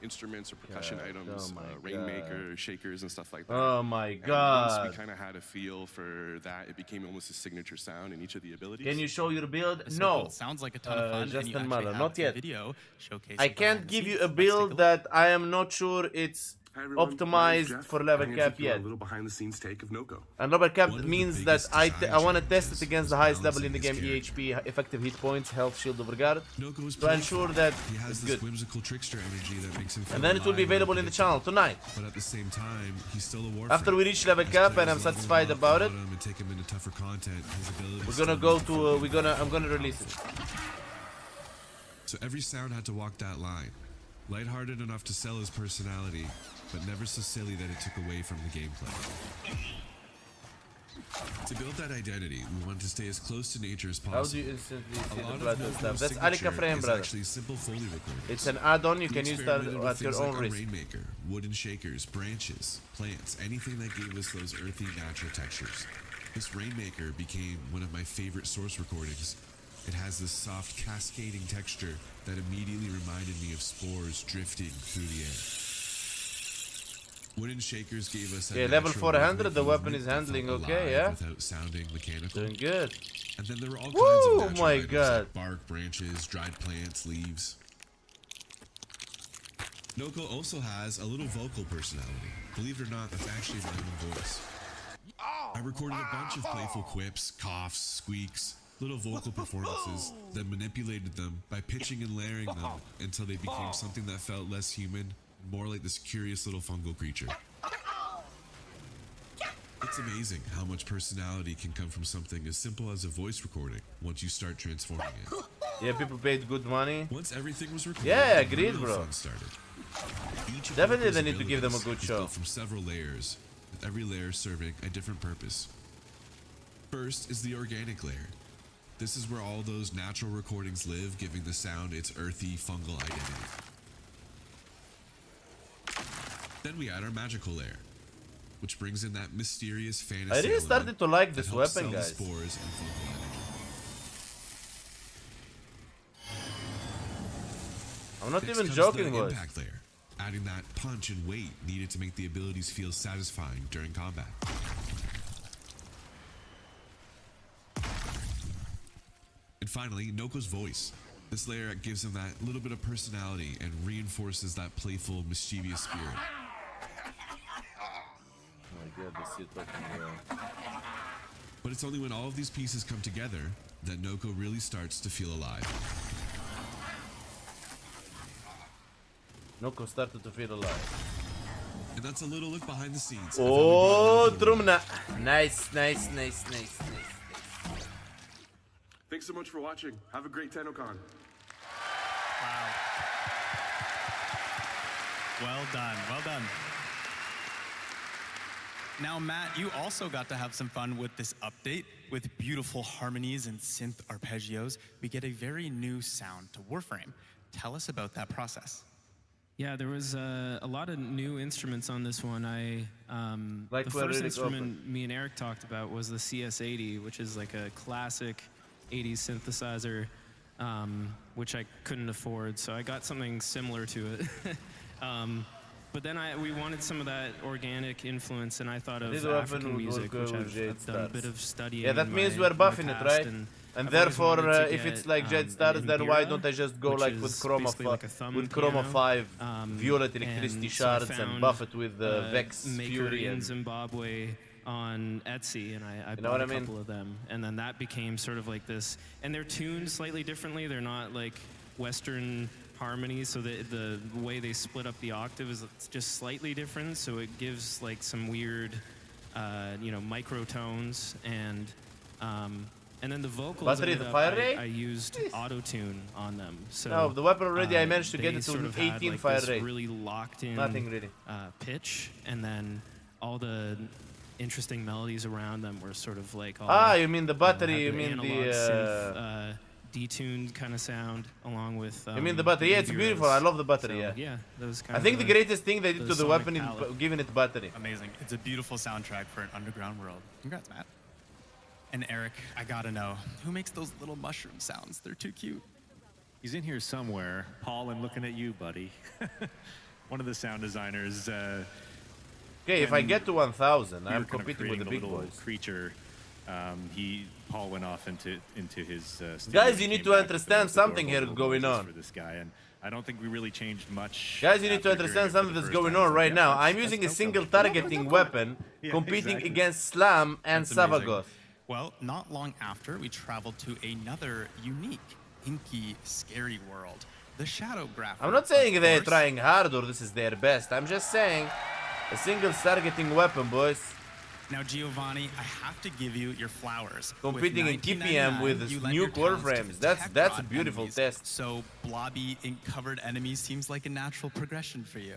instruments or percussion items, rainmaker, shakers, and stuff like that. Oh my And god. once we kind of had a feel for that, it became almost a signature sound in each of the abilities. Can you show your build? So No. cool. Sounds like a ton of fun. Just and you in actually matter. have Not a yet. video showcasing I behind can't the give you scenes. a Let's take build look. that I am not sure it's optimized for level cap yet. A little behind-the-scenes take of Noko. And level cap means that I want to test it against the highest level in the game, EHP, effective hit points, health, shield, overguard, to ensure that it's good. Whimsical trickster energy that makes him feel And then it will be alive and available in the channel tonight. But at the same time, he's still a Warframe. After we reach level cap and I'm satisfied about it, and take him into tougher content, his abilities we're gonna go to I'm gonna release it. So every sound had to walk that line. Lighthearted enough to sell his personality, but never so silly that it took away from the gameplay. To build that identity, we want to stay as close to nature as possible. How do you instantly see the lot blood of and stuff? Noko's That's signature Alika Frame, is brother. actually simple Foley recordings. It's an add-on, you We can use that experimented with at your things own like our risk. Rainmaker, wooden shakers, branches, plants, anything that gave us those earthy natural textures. This Rainmaker became one of my favorite source recordings. It has this soft cascading texture that immediately reminded me of spores drifting through the air. Wooden shakers gave us Yeah, level 400, the weapon is handling okay, yeah? without sounding mechanical. Doing good. And then there were all Woo, kinds of natural my items god. like bark, branches, dried plants, leaves. Noko also has a little vocal personality. Believe it or not, that's actually my own voice. I recorded a bunch of playful quips, coughs, squeaks, little vocal performances, then manipulated them by pitching and layering them until they became something that felt less human, more like this curious little fungal creature. It's amazing how much personality can come from something as simple as a voice recording once you start transforming it. Yeah, people paid good money. Once everything was recorded, yeah, the agreed, real bro. fun started. Each of Definitely Noko's they need to give them a abilities good is show. built from several layers, with every layer serving a different purpose. First is the organic layer. This is where all those natural recordings live, giving the sound its earthy, fungal identity. Then we add our magical layer, which brings in that mysterious fantasy. I really started to like that this helps weapon, sell the guys. spores and fungal energy. I'm not Next even comes joking, the boys. impact layer, adding that punch and weight needed to make the abilities feel satisfying during combat. And finally, Noko's voice. This layer gives him that little bit of personality and reinforces that playful, mischievous spirit. Oh my god, this shit fucking But it's only when all of these pieces come together that Noko really starts to feel alive. Noko started to feel alive. And that's a little look behind the scenes. Oh, Trumna. Nice, nice, nice, nice, nice. Thanks so much for watching. Have a great TennoCon. Wow. Well done, well done. Now, Matt, you also got to have some fun with this update. With beautiful harmonies and synth arpeggios, we get a very new sound to Warframe. Tell us about that process. Yeah, there was a lot of new instruments on this one. Like the we're first ready to instrument me and Eric talked about was the CS80, which is like a classic 80s synthesizer, which I couldn't afford, so I got something similar to it. But then we wanted some of that organic influence, and I thought of African music, which I've done a bit of studying. Yeah, that means we're buffing it, right? And therefore, if it's like Jet Stars, then why don't I just go like with Chroma, with Chroma 5, Violet Electricity Shards, and buff it with Vex Fury in and Zimbabwe on Etsy, and I You know bought what a I mean? couple of them, and then that became sort of like this. And they're tuned slightly differently. They're not like Western harmonies, so the way they split up the octave is just slightly different. So it gives like some weird, microtones, and then the vocals. Battery, ended the up, fire rate? I used auto-tune on them. So No, the weapon already, I managed to get they it to sort an of had, 18 like, fire this rate. really locked in Nothing really. pitch, and then all the interesting melodies around them were sort of like all, you mean the battery, you had mean analog the synth, detuned kind of sound along with you mean the battery? Yeah, it's Euros. beautiful. I love the battery. So, yeah. that was kind I think of the greatest thing they did to the sonic weapon is palette. giving it battery. Amazing. It's a beautiful soundtrack for an underground world. Congrats, Matt. And Eric, I gotta know, who makes those little mushroom sounds? They're too cute. He's in here somewhere. Paul, I'm looking at you, buddy. One of the sound designers. Okay, if I get to 1,000, I'm competing with the big little boys. Creature. Paul went off into his. Guys, you need to understand something here going on. For this guy, and I don't think we really changed much. Guys, you need to understand something that's going on right now. I'm using a single targeting weapon, competing against Slam and Savagoth. Well, not long after, we traveled to another unique, inky, scary world, the Shadowgrapher. I'm not saying they're trying hard or this is their best. I'm just saying a single targeting weapon, boys. Now, Giovanni, I have to give you your flowers. Competing in TPM with new Warframes. That's a beautiful test. So, blobby, ink-covered enemies seems like a natural progression for you.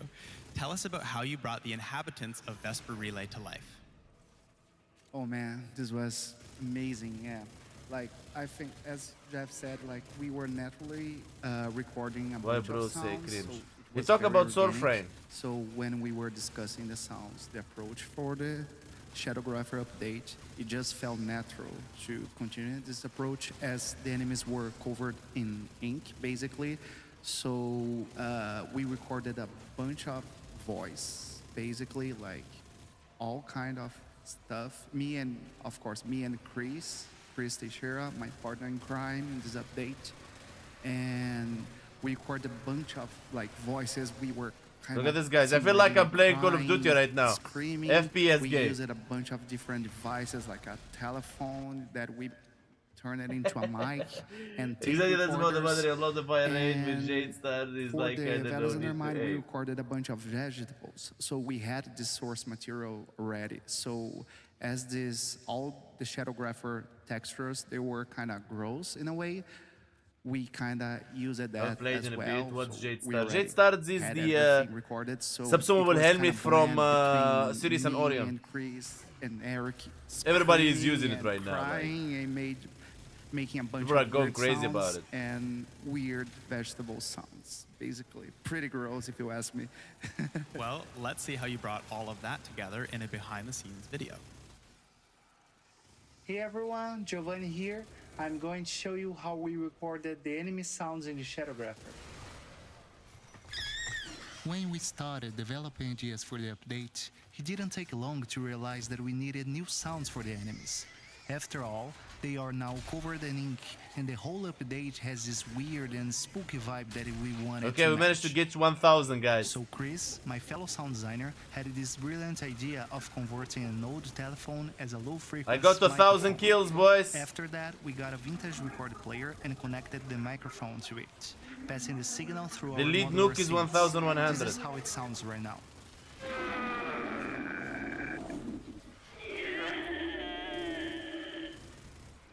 Tell us about how you brought the inhabitants of Vesper Relay to life. Oh man, this was amazing, yeah. Like, I think, as Jeff said, like, we were naturally recording a bunch of sounds. So we talk about Warframe. So when we were discussing the sounds, the approach for the Shadowgrapher update, it just felt natural to continue this approach as the enemies were covered in ink, basically. So we recorded a bunch of voice, basically, like all kind of stuff. Of course, me and Chris Teixeira, my partner in crime in this update. And we recorded a bunch of like voices. We were Look at this, guys. I feel like I'm playing Call of Duty right now. Screaming. FPS we game. used a bunch of different devices, like a telephone that we turn it into a mic and tape recorders. And for the Values Undermined, we recorded a bunch of vegetables. So we had this source material already. So as all the Shadowgrapher textures, they were kind of gross in a way. We kind of used that as well. What's so Jade Stars? Jade Stars is the recorded, so subsumable helmet from Sirius and Orion. And Chris and Eric. Everybody is using it right now. Crying and making a bunch people are of going weird crazy sounds about it. And weird vegetable sounds. Basically, pretty gross if you ask me. Well, let's see how you brought all of that together in a behind-the-scenes video. Hey everyone, Giovanni here. I'm going to show you how we recorded the enemy sounds in the Shadowgrapher. When we started developing ideas for the update, it didn't take long to realize that we needed new sounds for the enemies. After all, they are now covered in ink, and the whole update has this weird and spooky vibe that we wanted to Okay, we managed to get to 1,000, guys. So Chris, my fellow sound designer, had this brilliant idea of converting an old telephone as a low-frequency I got to 1,000 kills, boys. After that, we got a vintage record player and connected the microphone to it, passing the signal through the our lead modular nuke is seats. 1,100. This is how it sounds right now.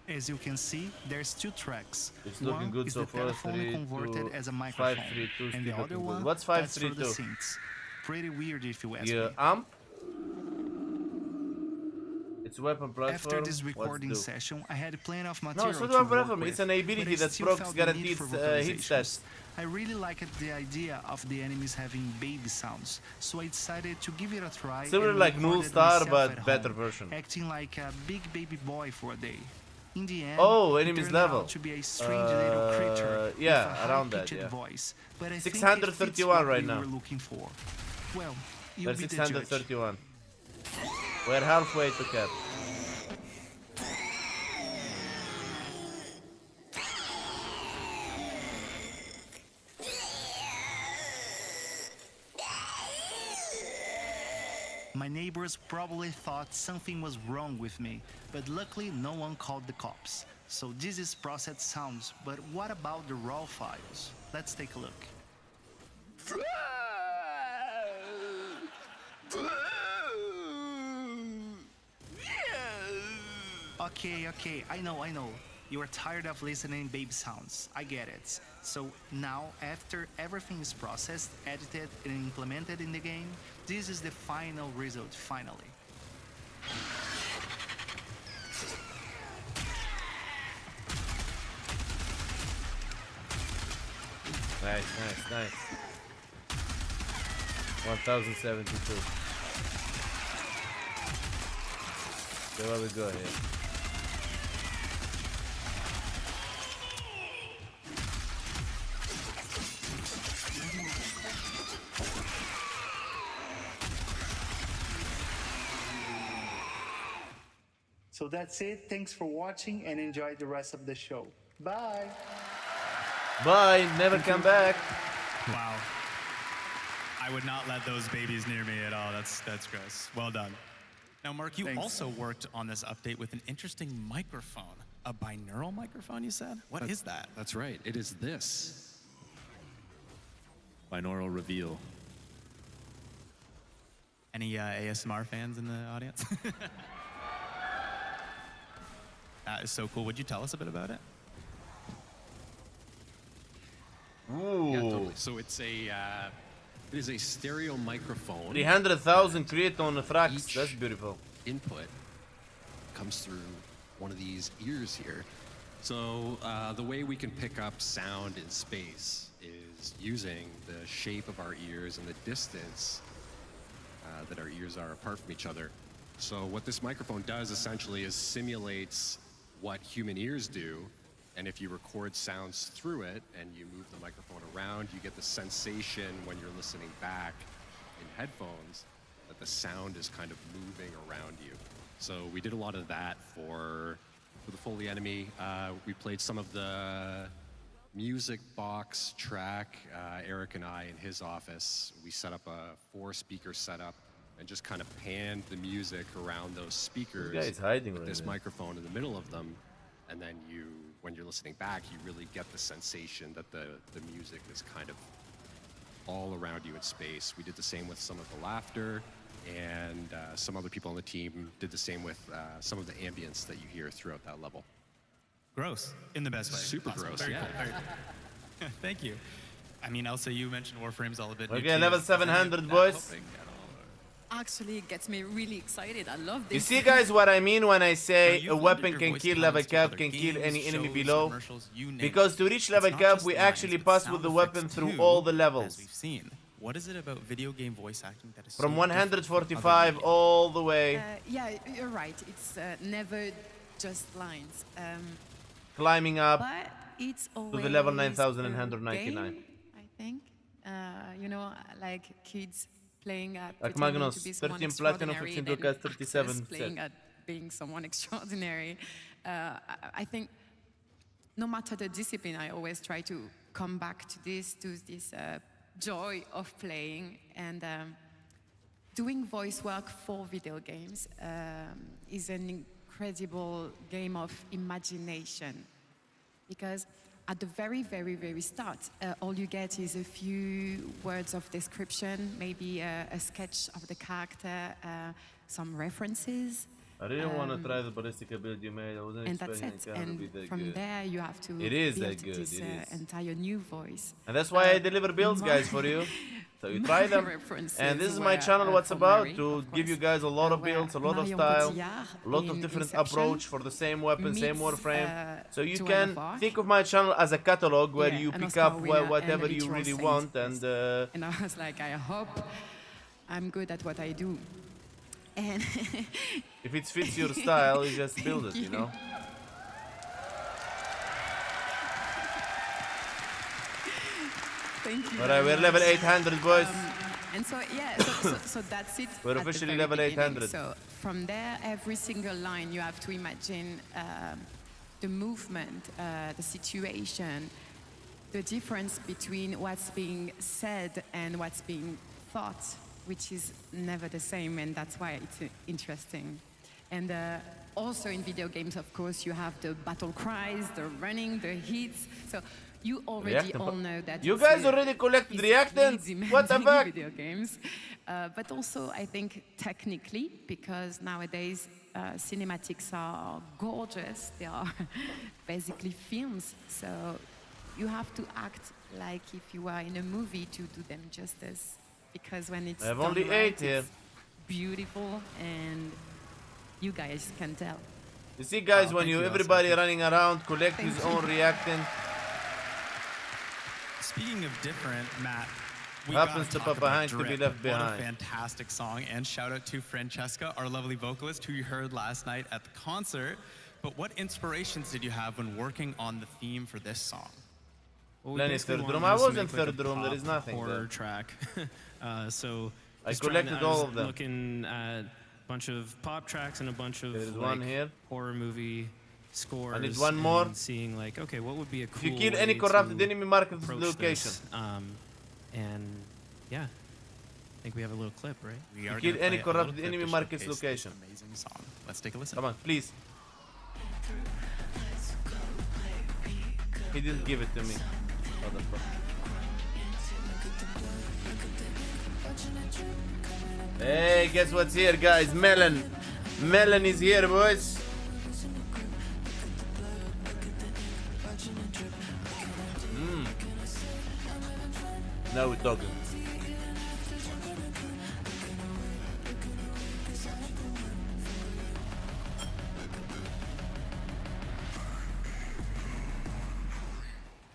As you can see, there's two tracks. It's looking one good is so the far. telephone converted as a microphone, 532 and the other one What's that's for 532? the synths. Pretty weird if you ask Yeah, me. amp. It's a weapon platform. After this recording What's do? session, I had plenty of No, material it's not to a work platform. with, It's an but ability I that still procs felt the need guaranteed for hit vocalizations. stats. I really liked the idea of the enemies having baby sounds, so I decided to give it a try. Similar and like Null recorded Star, myself but at better home, version. acting like a big baby boy for a day. In the end, Oh, it enemies turned level. out to be a strange little creature yeah, with a around that, high-pitched yeah. voice, but I 631 think it fits what right we now. were looking for. Well, you'll There's be the judge. 631. We're halfway to cap. My neighbors probably thought something was wrong with me, but luckily no one called the cops. So this is processed sounds, but what about the raw files? Let's take a look. Okay, I know. You are tired of listening baby sounds. I get it. So now, after everything is processed, edited, and implemented in the game, this is the final result, finally. Nice. 1072. So what we got here? So that's it. Thanks for watching and enjoy the rest of the show. Bye. Bye. Never come back. Wow. I would not let those babies near me at all. That's gross. Well done. Now, Mark, you also worked on this update with an interesting microphone. A binaural microphone, you said? What is that? That's right. It is this. Binaural reveal. Any ASMR fans in the audience? That is so cool. Would you tell us a bit about it? Ooh. Yeah, totally. So it is a stereo microphone. 300,000 create on the frax. That's beautiful. Input comes through one of these ears here. So the way we can pick up sound in space is using the shape of our ears and the distance that our ears are apart from each other. So what this microphone does essentially is simulates what human ears do, and if you record sounds through it and you move the microphone around, you get the sensation when you're listening back in headphones that the sound is kind of moving around you. So we did a lot of that for the Foley Enemy. We played some of the music box track, Eric and I in his office. We set up a 4-speaker setup and just kind of panned the music around those speakers. This guy is hiding with right this now. microphone in the middle of them. And then when you're listening back, you really get the sensation that the music is kind of all around you in space. We did the same with some of the laughter, and some other people on the team did the same with some of the ambience that you hear throughout that level. Gross, in the best way. Super possible. gross, Very yeah. cool, very cool. Thank you. I mean, Elsa, you mentioned Warframes all a bit. Okay, level 700, boys. Actually, it gets me really excited. I love this. You see, guys, what I mean when I say a weapon can kill level cap, can kill any enemy below? Because to reach level cap, we actually pass with the weapon through all the levels. We've seen. What is it about video game voice acting that is From so different from 145 other all the way. Yeah, you're right. It's never just lines. Climbing up But it's to always the level a 9,199. game, I think. You know, like kids playing at Like pretending Magnus, to be someone 13 platinum, extraordinary, 15 then ducats, 37 actors playing set. at being someone extraordinary. I think no matter the discipline, I always try to come back to this joy of playing, and doing voice work for video games is an incredible game of imagination, because at the very, very, very start, all you get is a few words of description, maybe a sketch of the character, some references. I didn't want to try the ballistic build you made. I wasn't And that's expecting it. it to And be that from good. there, you have to It is build that good. this It is. entire new voice. And that's why I deliver builds, guys, for you. So you try them. And this is my channel, what's about, to give you guys a lot of builds, a lot of style, a lot of different approach for the same weapon, same Warframe. So you can think of my channel as a catalog where you pick up whatever you really want. And I was like, I hope I'm good at what I do. And if it fits your style, you just build it, you know? Thank you. Alright, we're level 800, boys. And so, yeah, so that's it. We're at the officially very level beginning. 800. So from there, every single line, you have to imagine the movement, the situation, the difference between what's being said and what's being thought, which is never the same, and that's why it's interesting. And also in video games, of course, you have the battle cries, the running, the hits. So you already all know that. You guys already collected reactants? What the fuck? Video games, but also I think technically, because nowadays cinematics are gorgeous. They are basically films, so you have to act like if you are in a movie to do them justice. Because when it's I have done only right, 8 here. it's beautiful, and you guys can tell. You see, guys, when thank you, everybody Elsa. running around collect his own reactant. Speaking of different, Matt, we Happens gotta to talk pop about behind to be Drip. left What a behind. fantastic song, and shout out to Francesca, our lovely vocalist, who you heard last night at the concert. But what inspirations did you have when working on the theme for this song? Well, Lenny, basically third wanted room. to I just was in make, like, a third room. There is pop nothing horror there. track. So I just collected I all was of them. Looking at bunch of pop tracks and a bunch of There's like, one here. horror movie scores. I need one more. And seeing like, okay, what would be a cool If you kill way any corrupted to enemy, mark its approach location. this. And yeah, I think we have a little clip, right? We If are you kill gonna any play a little corrupted clip enemy, to mark its showcase location. this amazing song. Let's take a listen. Come on, please. He didn't give it to me. Motherfucker. Hey, guess what's here, guys? Melon. Melon is here, boys. Now we're talking.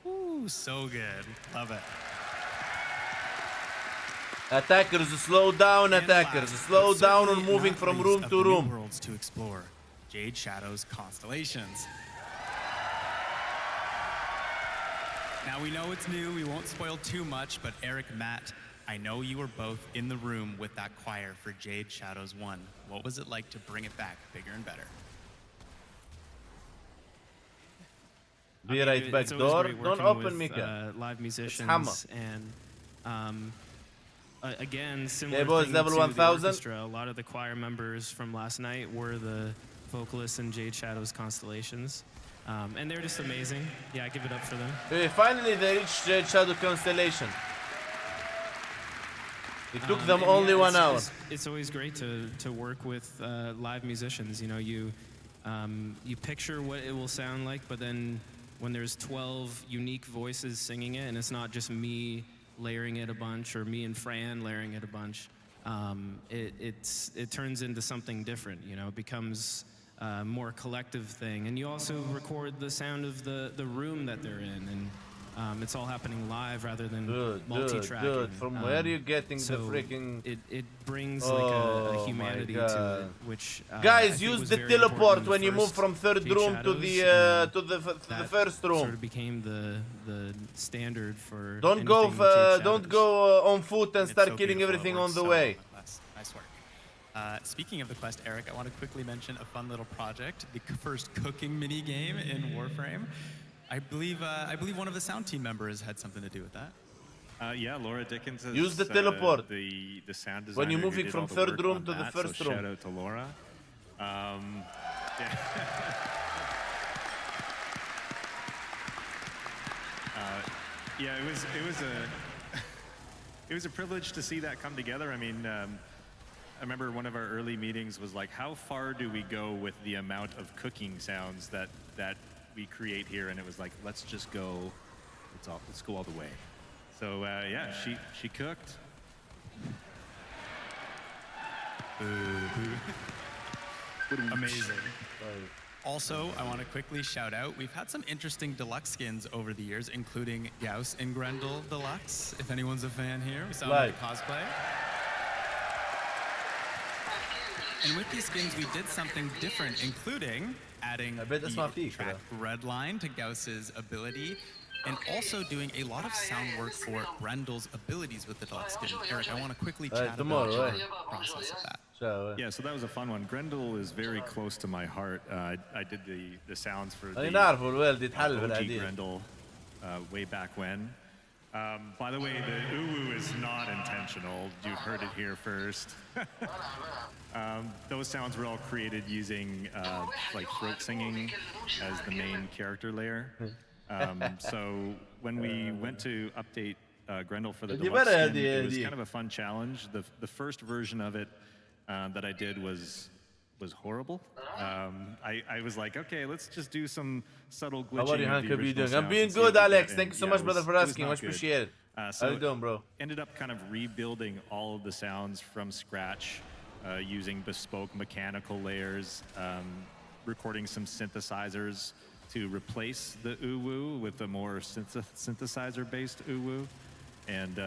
Ooh, so good. Love it. Attackers, slow down, attackers. Slow down on moving from room to room. Worlds to explore. Jade Shadow's constellations. Now we know it's new, we won't spoil too much, but Eric, Matt, I know you were both in the room with that choir for Jade Shadows 1. What was it like to bring it back bigger and better? Be right back, door. Don't open, Mika. Live musicians and again, similar Okay, boys, thing level to 1000. the orchestra. A lot of the choir members from last night were the vocalists in Jade Shadow's Constellations. And they're just amazing. Yeah, I give it up for them. Finally, they reached Jade Shadow Constellation. It took them only 1 hour. It's always great to work with live musicians. You know, you picture what it will sound like, but then when there's 12 unique voices singing it, and it's not just me layering it a bunch or me and Fran layering it a bunch, it turns into something different. You know, it becomes a more collective thing. And you also record the sound of the room that they're in, and it's all happening live rather than multi-tracking. Dude, from where are you getting so the freaking... It brings like a humanity to it, which guys, use the teleport when you move from third room to the first room. Sort of became the standard for. Don't go on foot and start killing everything on the way. Nice work. Speaking of the quest, Eric, I want to quickly mention a fun little project, the first cooking mini game in Warframe. I believe one of the sound team members had something to do with that. Yeah, Laura Dickens is use the teleport. The sound designer. When you're moving from third room to the that, first so room. Shout out to Laura. Yeah. Yeah, it was a privilege to see that come together. I mean, I remember one of our early meetings was like, how far do we go with the amount of cooking sounds that we create here? And it was like, let's just go, let's go all the way. So yeah, she cooked. Amazing. Also, I want to quickly shout out, we've had some interesting deluxe skins over the years, including Gauss and Grendel Deluxe, if anyone's a fan here. We saw them in cosplay. And with these skins, we did something different, including adding the track Redline to Gauss's ability, and also doing a lot of sound work for Grendel's abilities with the deluxe skin. Eric, I want to quickly chat about your process of that. Yeah, so that was a fun one. Grendel is very close to my heart. I did the sounds for the OG Grendel way back when. By the way, the uwu is not intentional. You heard it here first. Those sounds were all created using like throat singing as the main character layer. So when we went to update Grendel for the deluxe skin, it was kind of a fun challenge. The first version of it that I did was horrible. I was like, okay, let's just do some subtle glitching. How are you, Hank? How are you doing? I'm being good, Alex. Thank you so much, brother, for asking. Much appreciated. So how you doing, bro? Ended up kind of rebuilding all of the sounds from scratch, using bespoke mechanical layers, recording some synthesizers to replace the uwu with a more synthesizer-based uwu, and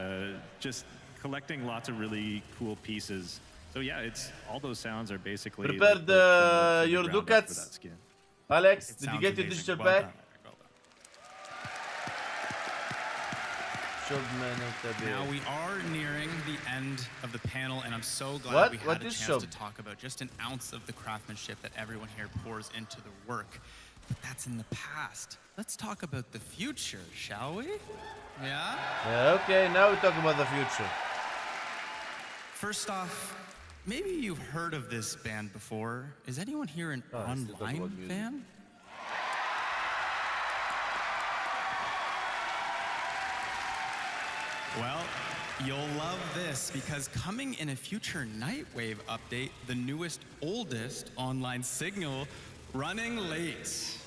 just collecting lots of really cool pieces. So yeah, it's all those sounds are basically prepared your ducats. Alex, did you get your digital pack? Now we are nearing the end of the panel, and I'm so glad What? we had What a is chance show? to talk about just an ounce of the craftsmanship that everyone here pours into the work. But that's in the past. Let's talk about the future, shall we? Yeah? Yeah, okay, now we talk about the future. First off, maybe you've heard of this band before. Is anyone here an online fan? Well, you'll love this because coming in a future Nightwave update, the newest, oldest online signal running late.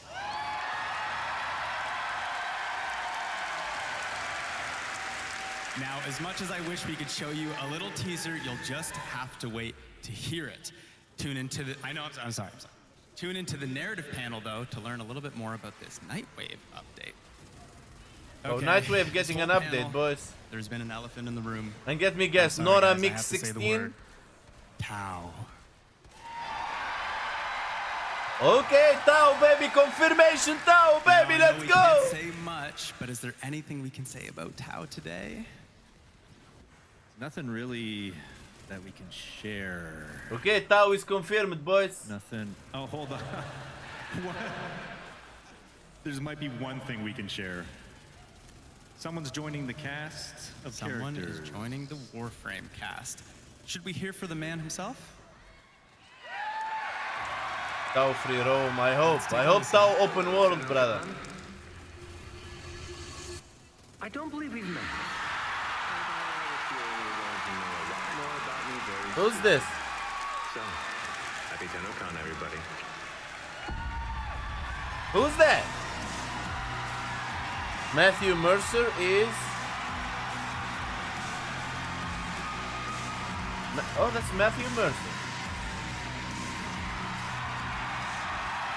Now, as much as I wish we could show you a little teaser, you'll just have to wait to hear it. Tune into the, I'm sorry. Tune into the narrative panel, though, to learn a little bit more about this Nightwave update. Oh, Nightwave getting an update, boys. There's been an elephant in the room. And get me guess, Nora Mix 16? Tau. Okay, Tau, baby, confirmation, Tau, baby, let's go! We can't say much, but is there anything we can say about Tau today? Nothing really that we can share. Okay, Tau is confirmed, boys. Nothing. Oh, hold on. What? There might be one thing we can share. Someone's joining the cast of Someone characters. is joining the Warframe cast. Should we hear for the man himself? Tau free roam, I hope. I hope Tau open world, brother. I don't believe we've met. Who's this? So, happy TennoCon, everybody. Who's that? Matthew Mercer is... Oh, that's Matthew Mercer.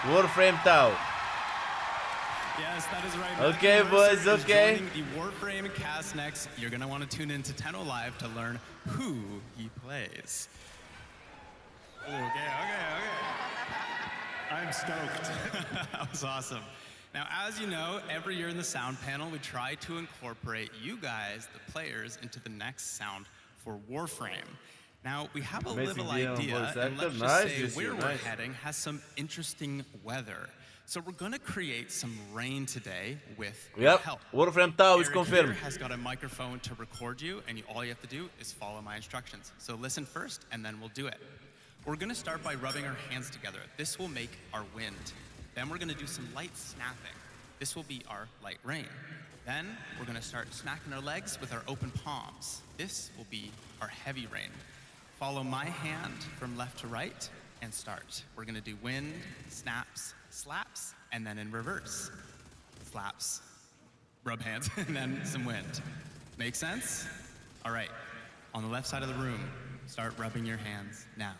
Warframe Tau. Yes, that is right. Okay, Matthew boys, Mercer is okay. joining the Warframe cast next. You're going to want to tune in to Tenno Live to learn who he plays. Okay. I'm stoked. That was awesome. Now, as you know, every year in the sound panel, we try to incorporate you guys, the players, into the next sound for Warframe. Now, we have a Amazing little video on idea, voice and actor. let's just Nice say this where year, we're nice. heading has some interesting weather. So we're going to create some rain today with your Yep, help. Warframe Tau is Eric confirmed. here has got a microphone to record you, and all you have to do is follow my instructions. So listen first, and then we'll do it. We're going to start by rubbing our hands together. This will make our wind. Then we're going to do some light snapping. This will be our light rain. Then we're going to start smacking our legs with our open palms. This will be our heavy rain. Follow my hand from left to right and start. We're going to do wind, snaps, slaps, and then in reverse. Slaps, rub hands, and then some wind. Make sense? All right. On the left side of the room, start rubbing your hands now.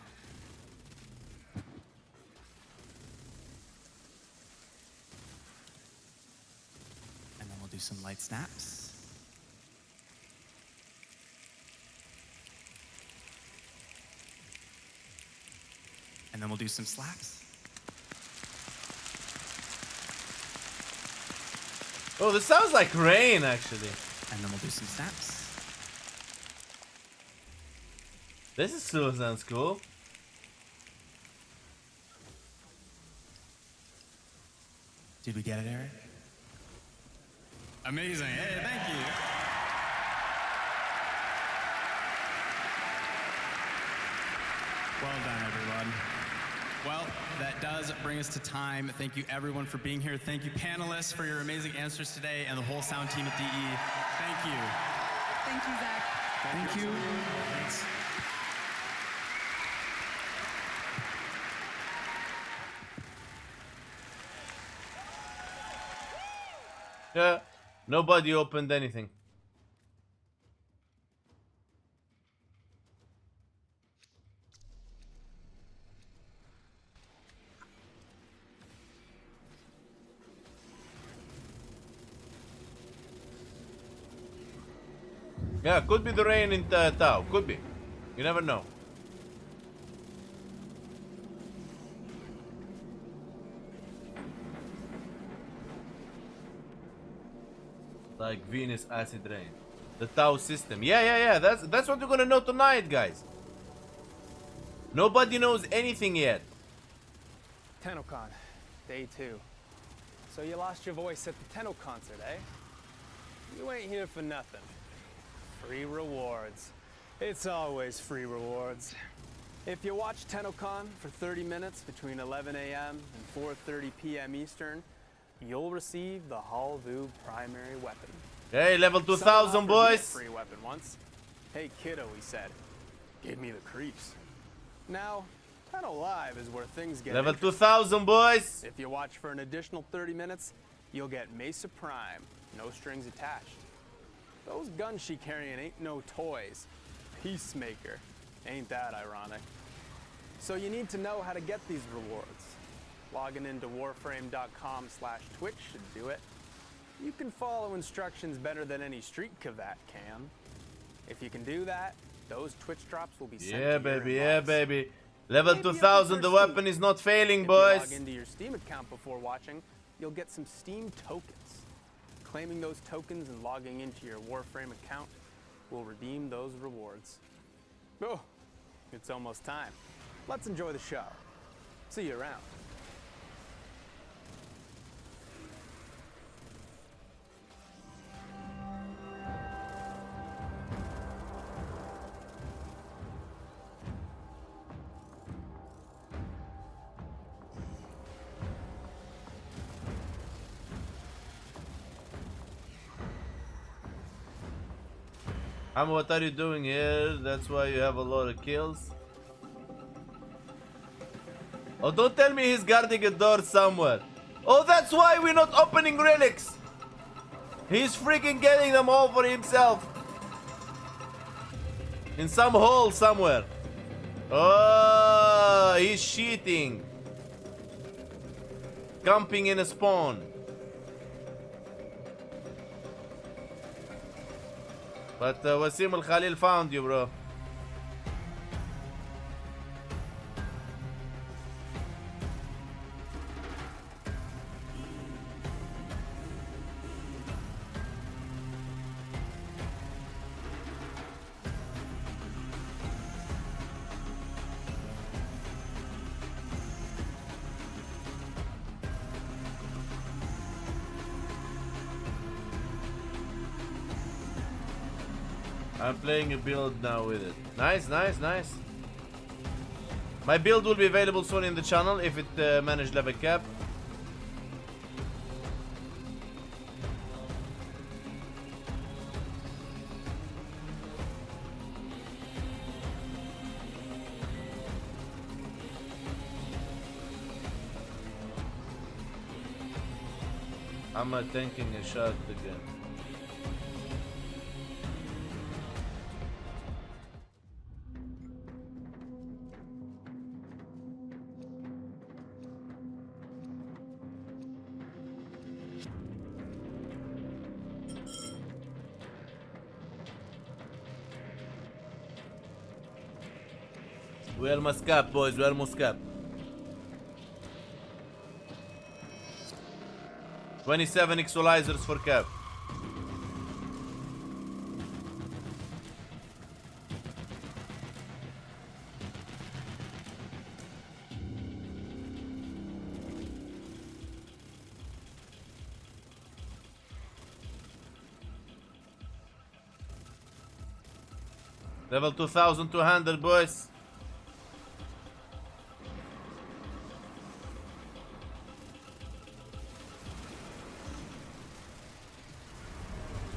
And then we'll do some light snaps. And then we'll do some slaps. Oh, this sounds like rain, actually. And then we'll do some snaps. This is still sounds cool. Did we get it, Eric? Amazing. Hey, thank you. Well done, everyone. Well, that does bring us to time. Thank you, everyone, for being here. Thank you, panelists, for your amazing answers today, and the whole sound team at DE. Thank you. Thank you, Zach. Thank you. Thanks. Yeah, nobody opened anything. Yeah, could be the rain in Tau. Could be. You never know. Like Venus acid rain. The Tau system. Yeah. That's what we're gonna know tonight, guys. Nobody knows anything yet. TennoCon, day 2. So you lost your voice at the Tenno concert, eh? You ain't here for nothing. Free rewards. It's always free rewards. If you watch TennoCon for 30 minutes between 11 a.m. and 4:30 p.m. Eastern, you'll receive the Halvu primary weapon. Hey, level 2000, boys. Free weapon once. Hey, kiddo, he said. Gave me the creeps. Now, Tenno Live is where things get level 2000, boys. If you watch for an additional 30 minutes, you'll get Mesa Prime, no strings attached. Those guns she carrying ain't no toys. Peacemaker. Ain't that ironic? So you need to know how to get these rewards. Logging into warframe.com/Twitch should do it. You can follow instructions better than any street cavat can. If you can do that, those Twitch drops will be sent to your inbox. Yeah, baby. Level 2000, the weapon is not failing, If boys. you log into your Steam account before watching, you'll get some Steam tokens. Claiming those tokens and logging into your Warframe account will redeem those rewards. Oh, it's almost time. Let's enjoy the show. See you around. What are you doing here? That's why you have a lot of kills. Oh, don't tell me he's guarding a door somewhere. Oh, that's why we're not opening relics. He's freaking getting them all for himself. In some hole somewhere. Oh, he's cheating. Camping in a spawn. But Wasim Al Khalil found you, bro. I'm playing a build now with it. Nice. My build will be available soon in the channel if it managed level cap. I'm tanking a shot again. We almost cap, boys. We almost cap. 27 equalizers for cap. Level 2200, boys.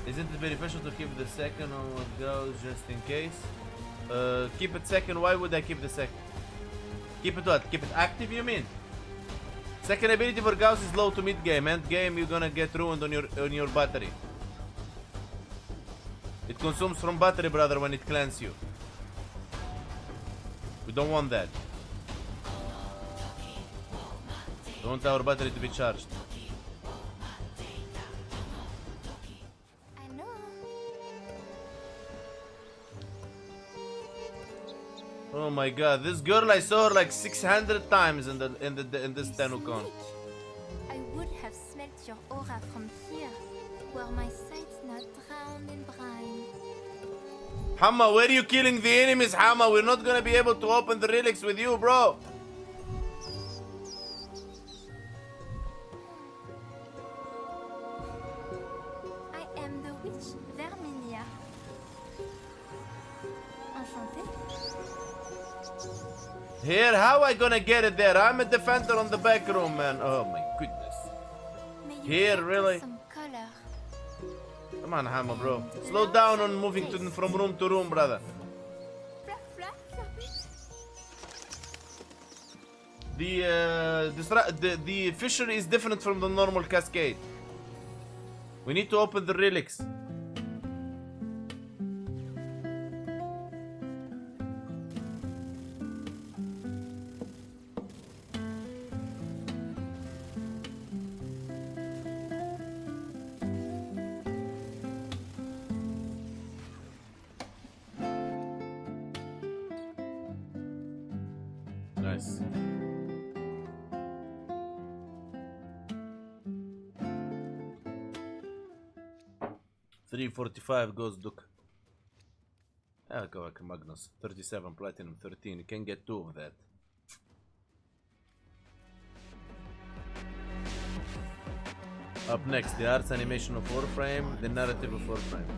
Isn't it beneficial to keep the second on what goes just in case? Keep it second. Why would I keep the second? Keep it what? Keep it active, you mean? Second ability for Gauss is low to mid game. End game you're gonna get ruined on your battery. It consumes from battery, brother, when it cleans you. We don't want that. We want our battery to be charged. Oh my god, this girl, I saw her like 600 times in this TennoCon. I would have smelt your aura from here, were my sight not drowned in brine. Hamma, where are you killing the enemies, Hamma? We're not gonna be able to open the relics with you, bro. I am the witch Verminia. Enchantée. Here, how I gonna get it there? I'm a defender on the back room, man. Oh my goodness. Here, really? Some color. Come on, Hamma, bro. Slow down on moving from room to room, brother. The fissure is different from the normal cascade. We need to open the relics. Nice. $345 goes Duke. I'll go like Magnus. 37 platinum 13. You can get 2 of that. Up next, the arts animation of Warframe, the narrative of Warframe.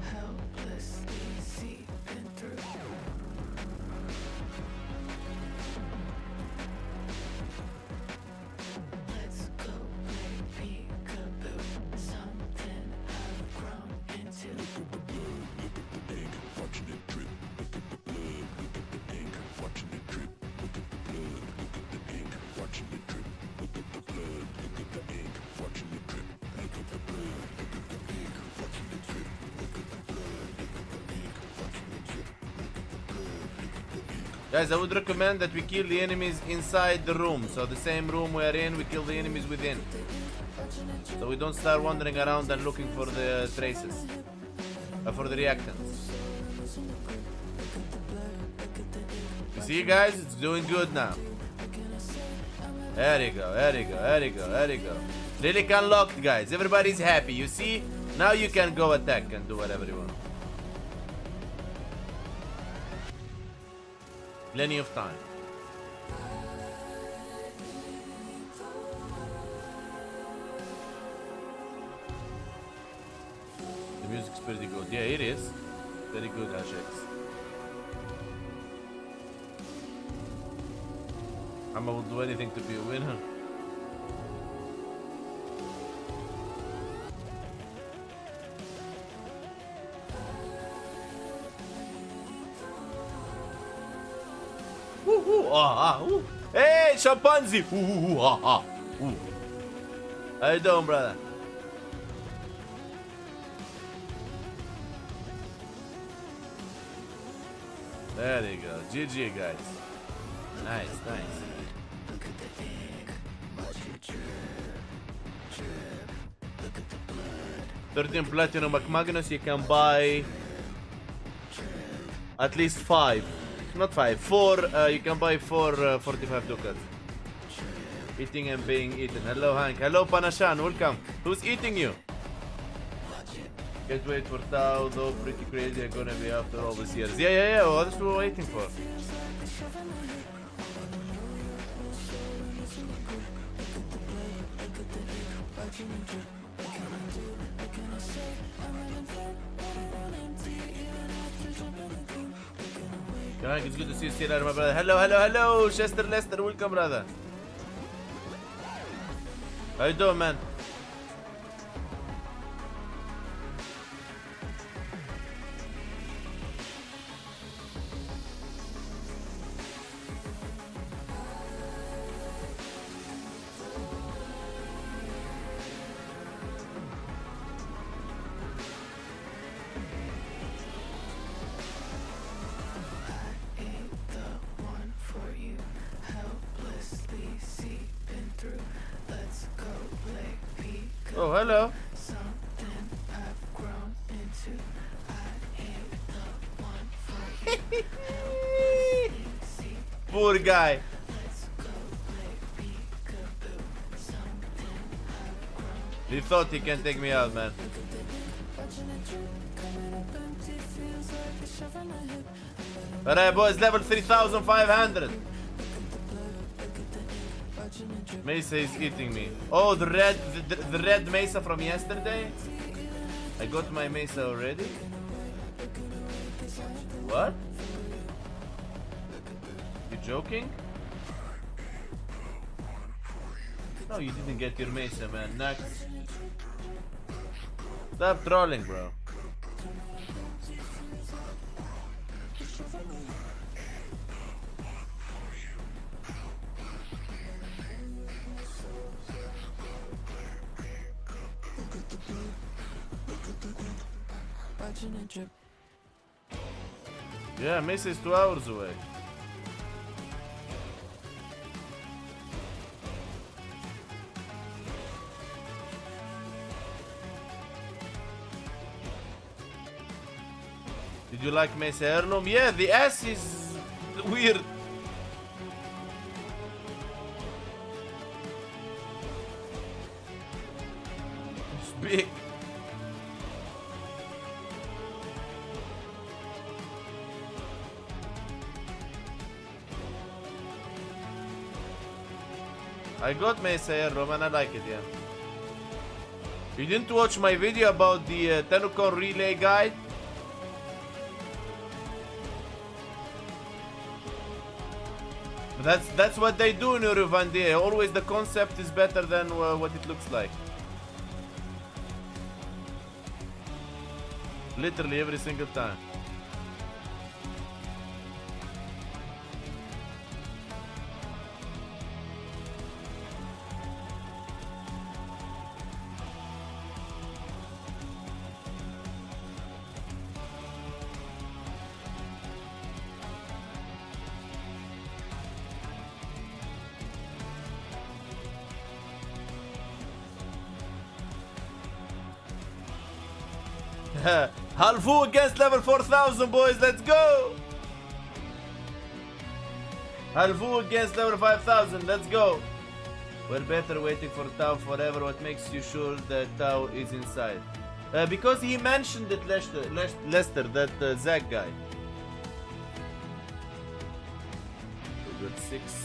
Guys, I would recommend that we kill the enemies inside the room. So the same room we are in, we kill the enemies within. So we don't start wandering around and looking for the traces. For the reactants. You see, guys? It's doing good now. There you go, there you go, there you go, there you go. Relic unlocked, guys. Everybody's happy. You see? Now you can go attack and do whatever you want. Plenty of time. The music's pretty good. Yeah, it is. Very good, Ashex. Amma will do anything to be a winner. Hey, chimpanzee! How you doing, brother? There you go. GG, guys. Nice, nice. $13 platinum Magnus, you can buy at least 5. Not 5, 4. You can buy 4 45 ducats. Eating and being eaten. Hello, Hank. Hello, Panashan. Welcome. Who's eating you? Can't wait for Tao, though. Pretty crazy. I'm gonna be after all these years. Yeah. Well, that's what we're waiting for. It's good to see you still, my brother. Hello, Chester Lester, welcome, brother. How you doing, man? Oh, hello. Poor guy. He thought he can take me out, man. Alright, boys, level 3,500. Mesa is eating me. Oh, the red Mesa from yesterday? I got my Mesa already? What? You joking? No, you didn't get your Mesa, man. Next. Stop trolling, bro. Yeah, Mesa is 2 hours away. Did you like Mesa Heirloom? Yeah, the ass is weird. It's big. I got Mesa Heirloom and I like it, yeah. You didn't watch my video about the TennoCon relay guide? That's what they do in Uruvandi. Always the concept is better than what it looks like. Literally every single time. Halfu against level 4,000, boys. Let's go. Halfu against level 5,000. Let's go. We're better waiting for Tau forever. What makes you sure that Tau is inside? Because he mentioned it, Lester, that Zach guy. We got 6.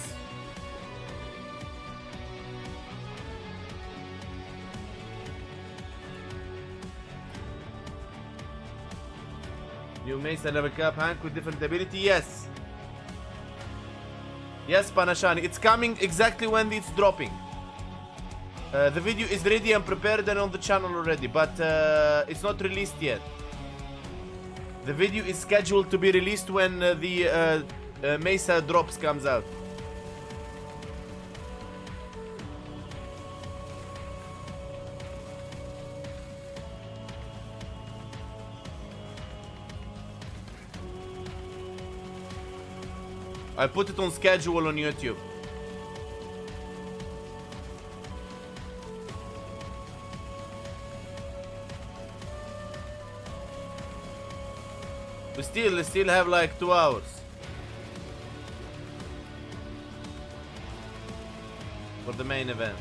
New Mesa level cap Hank with different ability? Yes. Yes, Panashani. It's coming exactly when it's dropping. The video is ready and prepared and on the channel already, but it's not released yet. The video is scheduled to be released when the Mesa drops comes out. I put it on schedule on YouTube. We still have like 2 hours for the main event.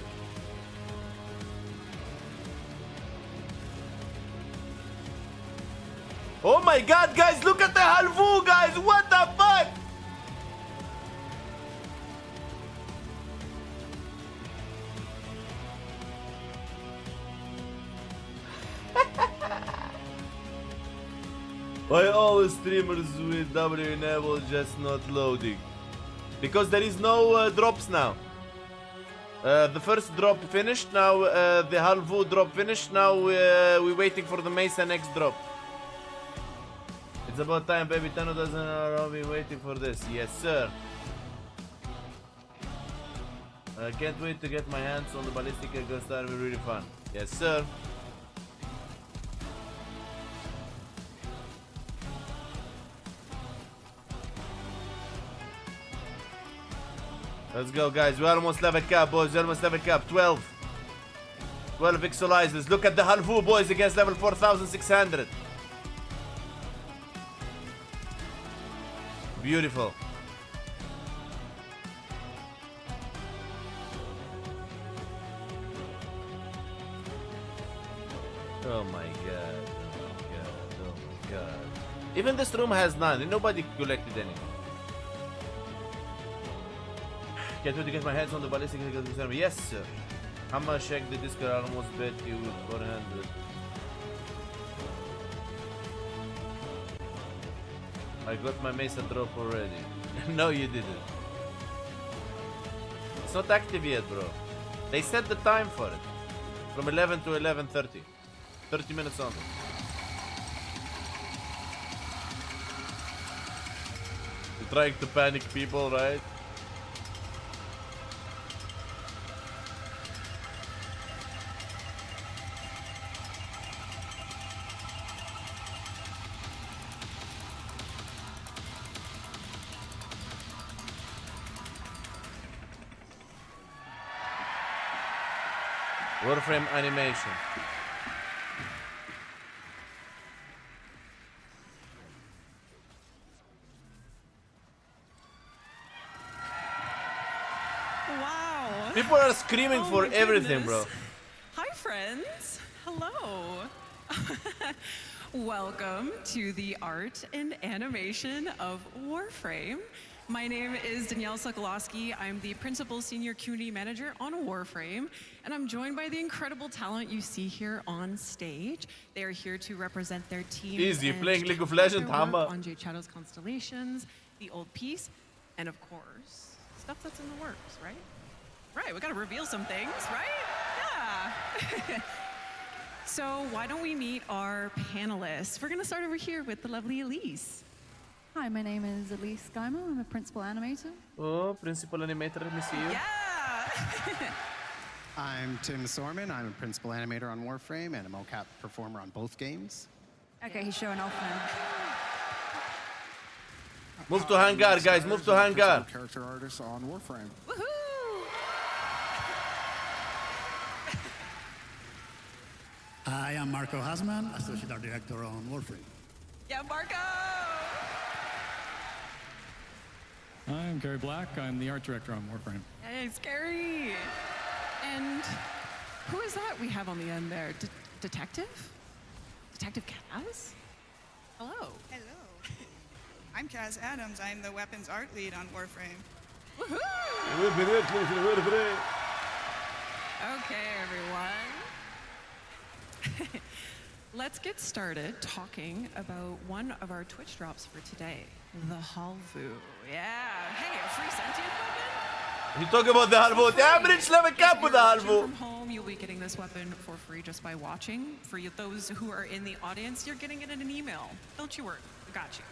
Oh my god, guys, look at the Halvu, guys. What the fuck? Why all streamers with W enabled just not loading? Because there is no drops now. The first drop finished, now the Halvu drop finished, now we're waiting for the Mesa next drop. It's about time, baby. Tenno doesn't know, I'll be waiting for this. Yes, sir. I can't wait to get my hands on the Ballistica Ghost. That'll be really fun. Yes, sir. Let's go, guys. We're almost level cap, boys. We're almost level cap. 12 vixelizers. Look at the Halvu, boys, against level 4,600. Beautiful. Oh my god. Oh my god. Oh god. Even this room has none. Nobody collected any. Can't wait to get my hands on the ballistic. Yes, sir. Hammer check the disc. I almost bet you with 400. I got my Mesa drop already. No, you didn't. It's not active yet, bro. They set the time for it. From 11 to 11:30. 30 minutes only. You're trying to panic people, right? Warframe animation. Wow. People are screaming for my everything, bro. goodness. Hi, friends. Hello. Welcome to the art and animation of Warframe. My name is Danielle Sokolowski. I'm the Principal Senior Community Manager on Warframe, and I'm joined by the incredible talent you see here on stage. They are here to represent their team. Easy, playing League of Legends, Hammer. On Jade Shadow's Constellations, the old piece, and of course, stuff that's in the works, right? Right, we gotta reveal some things, right? Yeah. So why don't we meet our panelists? We're gonna start over here with the lovely Elise. Hi, my name is Elise Geimer. I'm a principal animator. Oh, principal animator, let me see you. Yeah! I'm Tim Sorman. I'm a principal animator on Warframe and a mocap performer on both games. Okay, he's showing off now. Move to hangar, guys. Move to hangar. Character artist on Warframe. Woohoo! Hi, I'm Marco Hasman, Associate Art Director on Warframe. Yeah, Marco! I'm Gary Black. I'm the art director on Warframe. Hey, scary! And who is that we have on the end there? Detective? Detective Kaz? Hello. Hello. I'm Kaz Adams. I'm the weapons art lead on Warframe. Okay, everyone. Let's get started talking about one of our Twitch drops for today, the Halvu. Yeah, hey, a free sentient weapon? You talk about the Halvu. Average level cap with the Halvu. From home, you'll be getting this weapon for free just by watching. For those who are in the audience, you're getting it in an email. Don't you worry, I got you.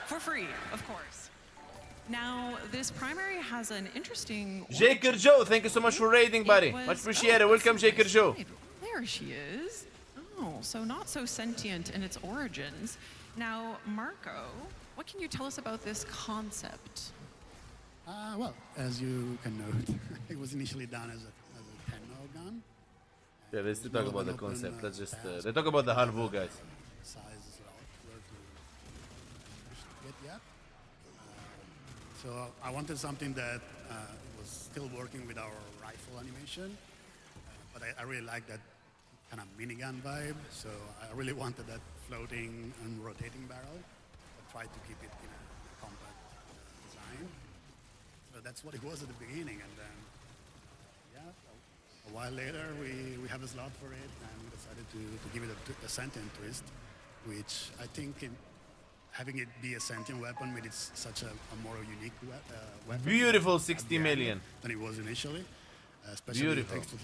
For free, of course. Now, this primary has an interesting... Jaker Joe, thank you so much for raiding, buddy. Much appreciated. Welcome, Jaker Joe. There she is. Oh, so not so sentient in its origins. Now, Marco, what can you tell us about this concept? Well, as you can note, it was initially done as a Tenno gun. Yeah, let's talk about the concept. Let's just let's talk about the Halvu, guys. Size is where to get yet. So I wanted something that was still working with our rifle animation, but I really like that kind of minigun vibe. So I really wanted that floating and rotating barrel, but tried to keep it in a compact design. So that's what it was at the beginning, and then a while later we have a slot for it, and we decided to give it a sentient twist, which I think having it be a sentient weapon made it such a more unique weapon. Beautiful 60 million. Than it was initially. Especially thanks to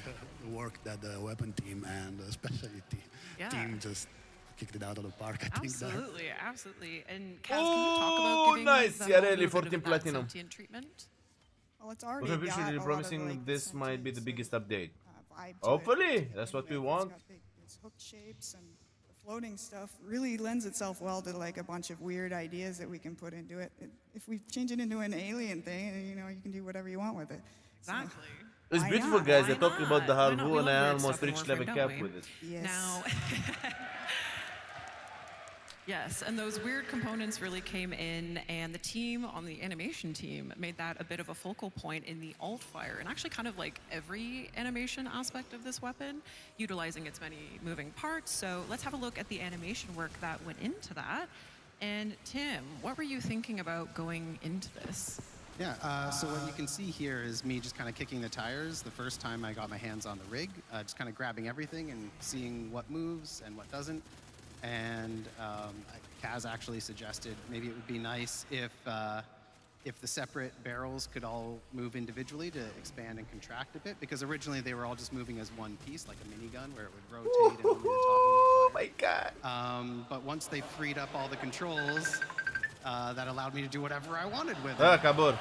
the work that the weapon team and the specialty team just kicked it out of the park. I think. Absolutely, absolutely. And Kaz, can you talk about giving nice. the Yareli, Halvu 14 platinum. sentient treatment? Well, it's already I'm got a lot promising of, this might be the biggest update. vibe to Hopefully, it. that's what we want. It's got its hook shapes, and the floating stuff really lends itself well to like a bunch of weird ideas that we can put into it. If we change it into an alien thing, you know, you can do whatever you want with it. Exactly. It's Why beautiful, not? guys. Why They're talking about the Why not? Halvu, We and love I weird almost stuff in reached Warframe, level don't cap we? with it. Yes. Now, Yes, and those weird components really came in, and the team on the animation team made that a bit of a focal point in the alt fire, and actually kind of like every animation aspect of this weapon, utilizing its many moving parts. So let's have a look at the animation work that went into that. And Tim, what were you thinking about going into this? Yeah, so what you can see here is me just kind of kicking the tires the first time I got my hands on the rig, just kind of grabbing everything and seeing what moves and what doesn't. And Kaz actually suggested maybe it would be nice if the separate barrels could all move individually to expand and contract a bit, because originally they were all just moving as one piece, like a minigun, where it would rotate and only the top one would fire. Oh my god! But once they freed up all the controls, that allowed me to do whatever I wanted with it. Kabur.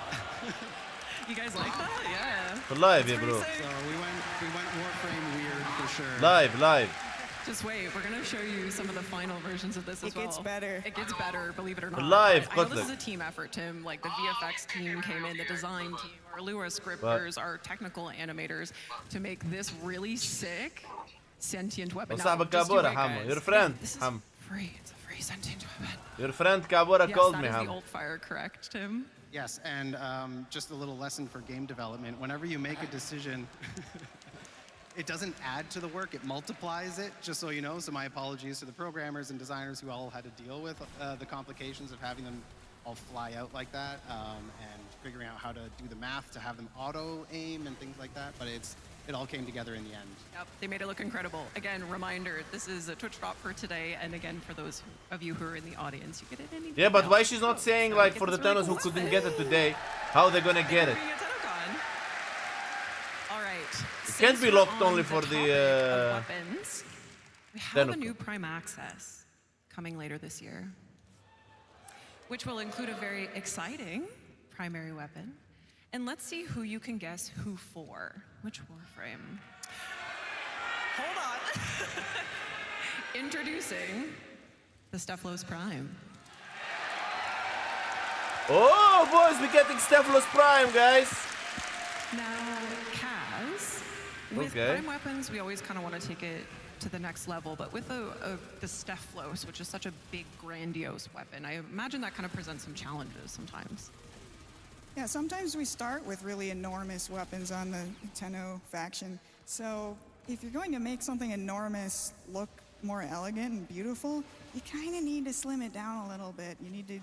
You guys like that? Yeah. For live, yeah, bro. So we went Warframe weird for sure. Live. Just wait, we're gonna show you some of the final versions of this as well. It gets better. It gets better, believe it or not. Live, I know this is a team effort, Tim. Like the VFX team came in, the design team, our Lua scripters, our technical animators to make this really sick sentient weapon. You're a friend. This is free. It's a free sentient weapon. Your friend Kabura called me, Yes, that is the alt fire, correct, Tim? Yes, and just a little lesson for game development. Whenever you make a decision, it doesn't add to the work, it multiplies it, just so you know. So my apologies to the programmers and designers who all had to deal with the complications of having them all fly out like that, and figuring out how to do the math to have them auto-aim and things like that. But it all came together in the end. Yep, they made it look incredible. Again, reminder, this is a Twitch drop for today, and again, for those of you who are in the audience, you get it any Yeah, but why she's not saying, like, for the Tennos who couldn't get it today, how they're gonna get it? It can't be locked only for the weapons. We have a new Prime Access coming later this year, which will include a very exciting primary weapon. And let's see who you can guess who for. Which Warframe? Hold on. Introducing the Stephalos Prime. Oh, boys, we're getting Stephalos Prime, guys. Now, Kaz, with Prime weapons, we always kind of want to take it to the next level, but with the Stephalos, which is such a big, grandiose weapon, I imagine that kind of presents some challenges sometimes. Yeah, sometimes we start with really enormous weapons on the Tenno faction. So if you're going to make something enormous look more elegant and beautiful, you kind of need to slim it down a little bit. You need to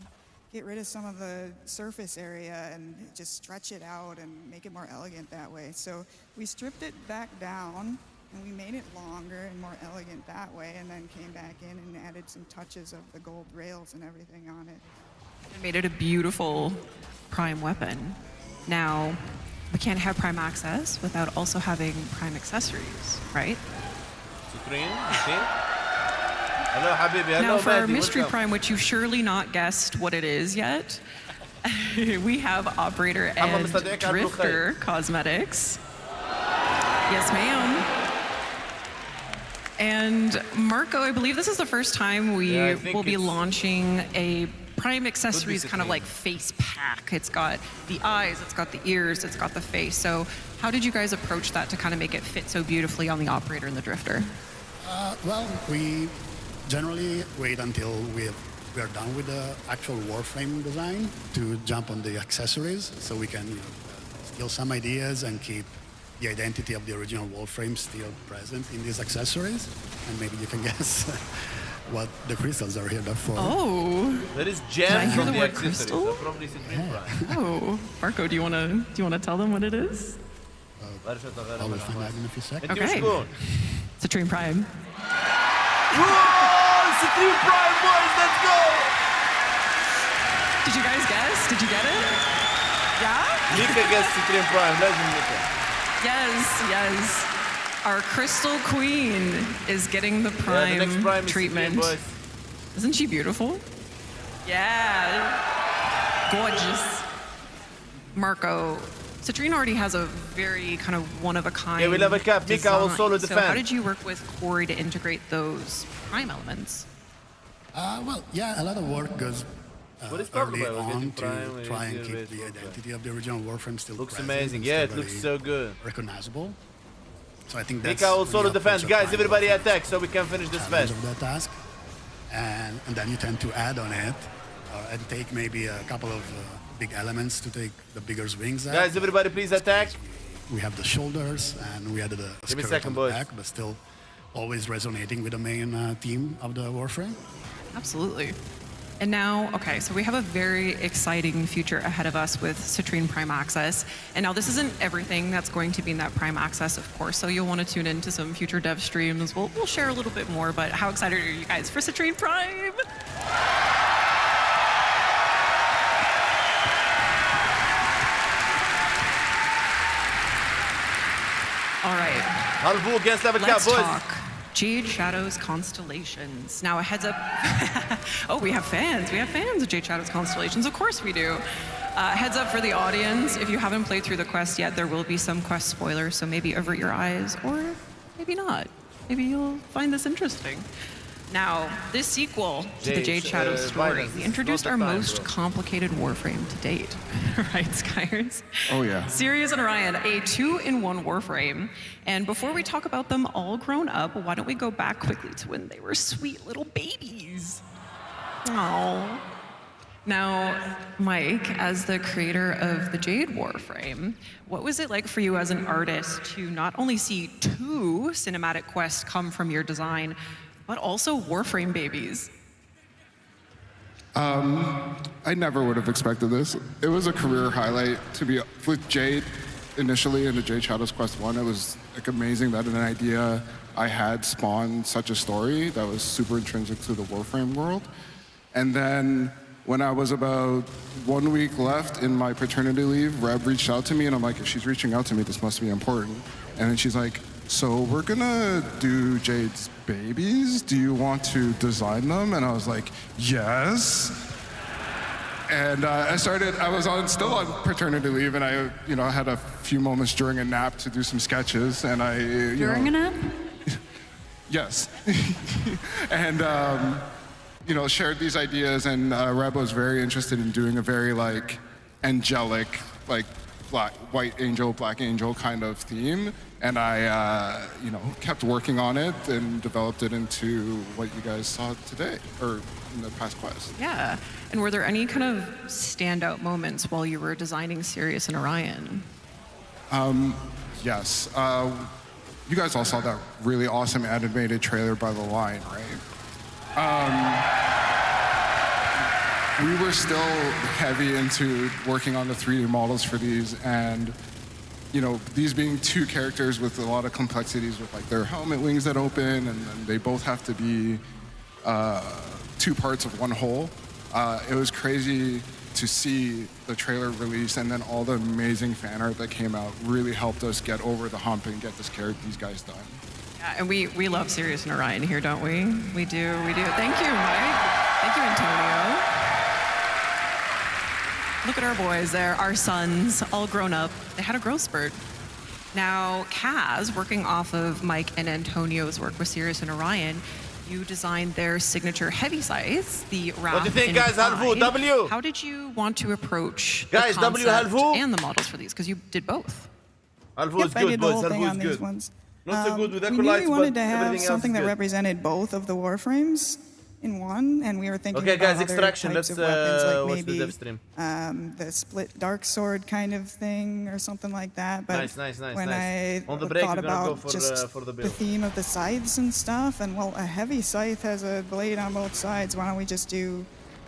get rid of some of the surface area and just stretch it out and make it more elegant that way. So we stripped it back down and we made it longer and more elegant that way, and then came back in and added some touches of the gold rails and everything on it. It made it a beautiful Prime weapon. Now, we can't have Prime Access without also having Prime accessories, right? Hello, Habibi. Hello, now, for our Mystery welcome. Prime, which you've surely not guessed what it is yet, we have Operator and Drifter Cosmetics. Yes, ma'am. And Marco, I believe this is the first time we will be launching a Prime accessories kind of like face pack. It's got the eyes, it's got the ears, it's got the face. So how did you guys approach that to kind of make it fit so beautifully on the Operator and the Drifter? Well, we generally wait until we are done with the actual Warframe design to jump on the accessories, so we can steal some ideas and keep the identity of the original Warframe still present in these accessories. And maybe you can guess what the crystals are here for. Oh, that is gems from the accessories. Crystal? So probably Citrine Prime. Oh, Marco, do you wanna tell them what it is? I'll find out in a few seconds. Okay. Citrine Prime. Whoa! Citrine Prime, boys, let's go! Did you guys guess? Did you get it? Yeah? Mika guessed Citrine Prime. Legend Mika. Yes. Our Crystal Queen is getting the Prime, the next Prime treatment. Is Citrine, boys. Isn't she beautiful? Yeah. Gorgeous. Marco, Citrine already has a very kind of one-of-a-kind Yeah, we level cap. Mika will solo So defend. how did you work with Corey to integrate those Prime elements? Well, yeah, a lot of work goes early on to Prime, try and keep the identity of the original Warframe still looks present. amazing. Yeah, it looks so good. Recognizable. So I think that's Mika will solo really defense. approach of Guys, Prime everybody was attack so we can finish this challenge fest. of that task. and then you tend to add on it and take maybe a couple of big elements to take the bigger wings out. Guys, everybody please attack. We have the shoulders and we added a skirt on the back, but still always resonating with the main theme of the Warframe. Absolutely. And now, okay, so we have a very exciting future ahead of us with Citrine Prime Access. And now this isn't everything that's going to be in that Prime Access, of course, so you'll want to tune into some future dev streams. We'll share a little bit more, but how excited are you guys for Citrine Prime? All right. Halvor against level Let's boys. talk Jade Shadow's Constellations. Now a heads up. Oh, we have fans. We have fans of Jade Shadow's Constellations. Of course we do. Heads up for the audience. If you haven't played through the quest yet, there will be some quest spoilers, so maybe avert your eyes, or maybe not. Maybe you'll find this interesting. Now, this sequel to the Jade Shadow story, we introduced our most complicated Warframe to date. Right, Skyers? Oh, yeah. Sirius and Orion, a 2-in-1 Warframe. And before we talk about them all grown up, why don't we go back quickly to when they were sweet little babies? Oh. Now, Mike, as the creator of the Jade Warframe, what was it like for you as an artist to not only see 2 cinematic quests come from your design, but also Warframe babies? I never would have expected this. It was a career highlight to be with Jade initially in the Jade Shadows Quest 1. It was like amazing that an idea I had spawned such a story that was super intrinsic to the Warframe world. And then when I was about 1 week left in my paternity leave, Reb reached out to me and I'm like, if she's reaching out to me, this must be important. And then she's like, so we're gonna do Jade's babies. Do you want to design them? And I was like, yes. And I was still on paternity leave, and I had a few moments during a nap to do some sketches, and During a nap? Yes. And, shared these ideas, and Reb was very interested in doing a very, angelic, white angel, black angel kind of theme. And I, kept working on it and developed it into what you guys saw today, or in the past quest. Yeah. And were there any kind of standout moments while you were designing Sirius and Orion? Yes. You guys all saw that really awesome animated trailer by The Line, right? We were still heavy into working on the 3D models for these, and these being 2 characters with a lot of complexities with their helmet wings that open, and then they both have to be 2 parts of one whole. It was crazy to see the trailer release, and then all the amazing fan art that came out really helped us get over the hump and get these guys done. Yeah, and we love Sirius and Orion here, don't we? We do. Thank you, Mike. Thank you, Antonio. Look at our boys there, our sons, all grown up. They had a growth spurt. Now, Kaz, working off of Mike and Antonio's work with Sirius and Orion, you designed their signature heavy size, the Wrath. What do you think, guys? Halvor, W. How did you want to approach guys, the W, concept Halvor? and the models for these? Because you did both. Halvor is I good, did the boys. whole thing Halvor on is these good. ones. Not so good with We knew acolytes, we wanted but to have everything else something is that good. represented both of the Warframes in one, and we were thinking Okay, about guys, other extraction. types Let's of weapons, like watch the maybe dev stream. The split dark sword kind of thing or something like that. But Nice. when I On the break, thought we're gonna go about just for the the build. theme of the scythes and stuff, and well, a heavy scythe has a blade on both sides. Why don't we just do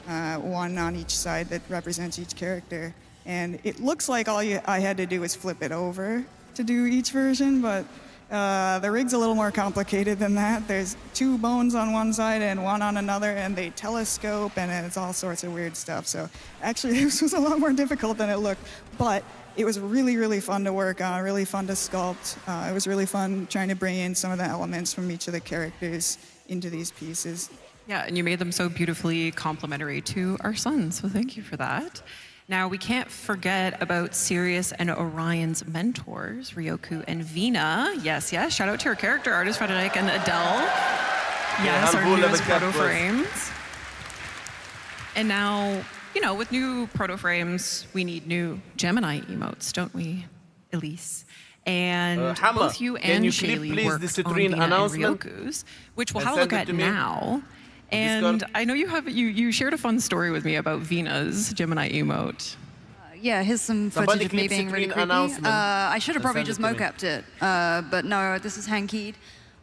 one on each side that represents each character? And it looks like I had to do was flip it over to do each version, but the rig's a little more complicated than that. There's 2 bones on one side and 1 on another, and they telescope, and it's all sorts of weird stuff. So actually, this was a lot more difficult than it looked, but it was really, really fun to work on, really fun to sculpt. It was really fun trying to bring in some of the elements from each of the characters into these pieces. Yeah, and you made them so beautifully complementary to our sons, so thank you for that. Now, we can't forget about Sirius and Orion's mentors, Ryoku and Vina. Yes, shout out to our character artist, Frederick and Adele. Yes, our newest proto frames. And now, with new proto frames, we need new Gemini emotes, don't we, Elise? And both you and Shaylee worked on Vina and Ryoku's, which we'll have a look at now. And I know you shared a fun story with me about Vina's Gemini emote. Yeah, here's some footage of me being really creepy. I should have probably just mocapped it, but no, this is hand-keyed.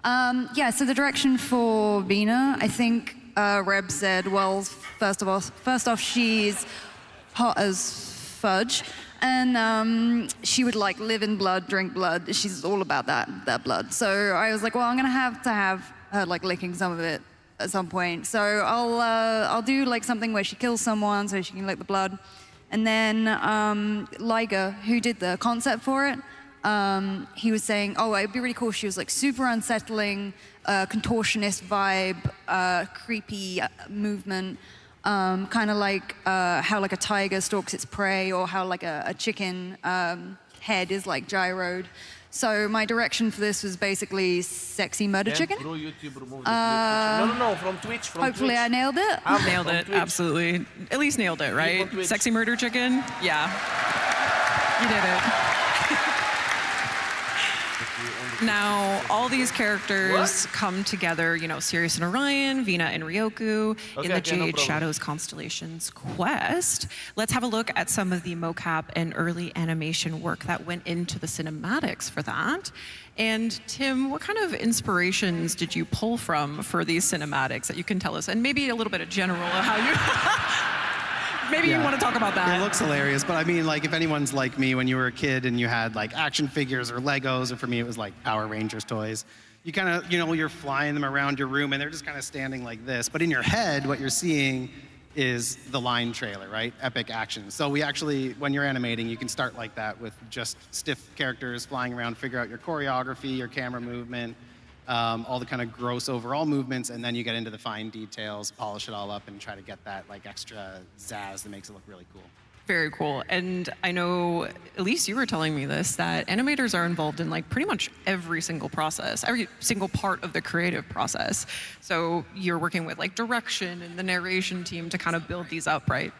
Yeah, so the direction for Vina, I think Reb said, well, first off, she's hot as fudge, and she would like live in blood, drink blood. She's all about that blood. So I was like, well, I'm gonna have to have her like licking some of it at some point. So I'll do like something where she kills someone so she can lick the blood. And then Liger, who did the concept for it, he was saying, oh, it'd be really cool. She was like super unsettling, contortionist vibe, creepy movement, kind of like how like a tiger stalks its prey, or how like a chicken head is like gyroed. So my direction for this was basically sexy murder chicken. No, from Twitch. Hopefully I nailed it. Nailed it, absolutely. At least nailed it, right? Sexy murder chicken? Yeah. You did it. Now, all these characters come together, you know, Sirius and Orion, Vina and Ryoku, in the Jade Shadows Constellations quest. Let's have a look at some of the mocap and early animation work that went into the cinematics for that. And Tim, what kind of inspirations did you pull from for these cinematics that you can tell us? And maybe a little bit of general of how you... Maybe you want to talk about that. It looks hilarious, but I mean, like, if anyone's like me when you were a kid and you had like action figures or Legos, or for me it was like Power Rangers toys, you kind of, you know, you're flying them around your room and they're just kind of standing like this. But in your head, what you're seeing is the line trailer, right? Epic action. So we actually, when you're animating, you can start like that with just stiff characters flying around, figure out your choreography, your camera movement, all the kind of gross overall movements, and then you get into the fine details, polish it all up, and try to get that like extra zazz that makes it look really cool. Very cool. And I know, Elise, you were telling me this, that animators are involved in like pretty much every single process, every single part of the creative process. So you're working with like direction and the narration team to kind of build these up, right?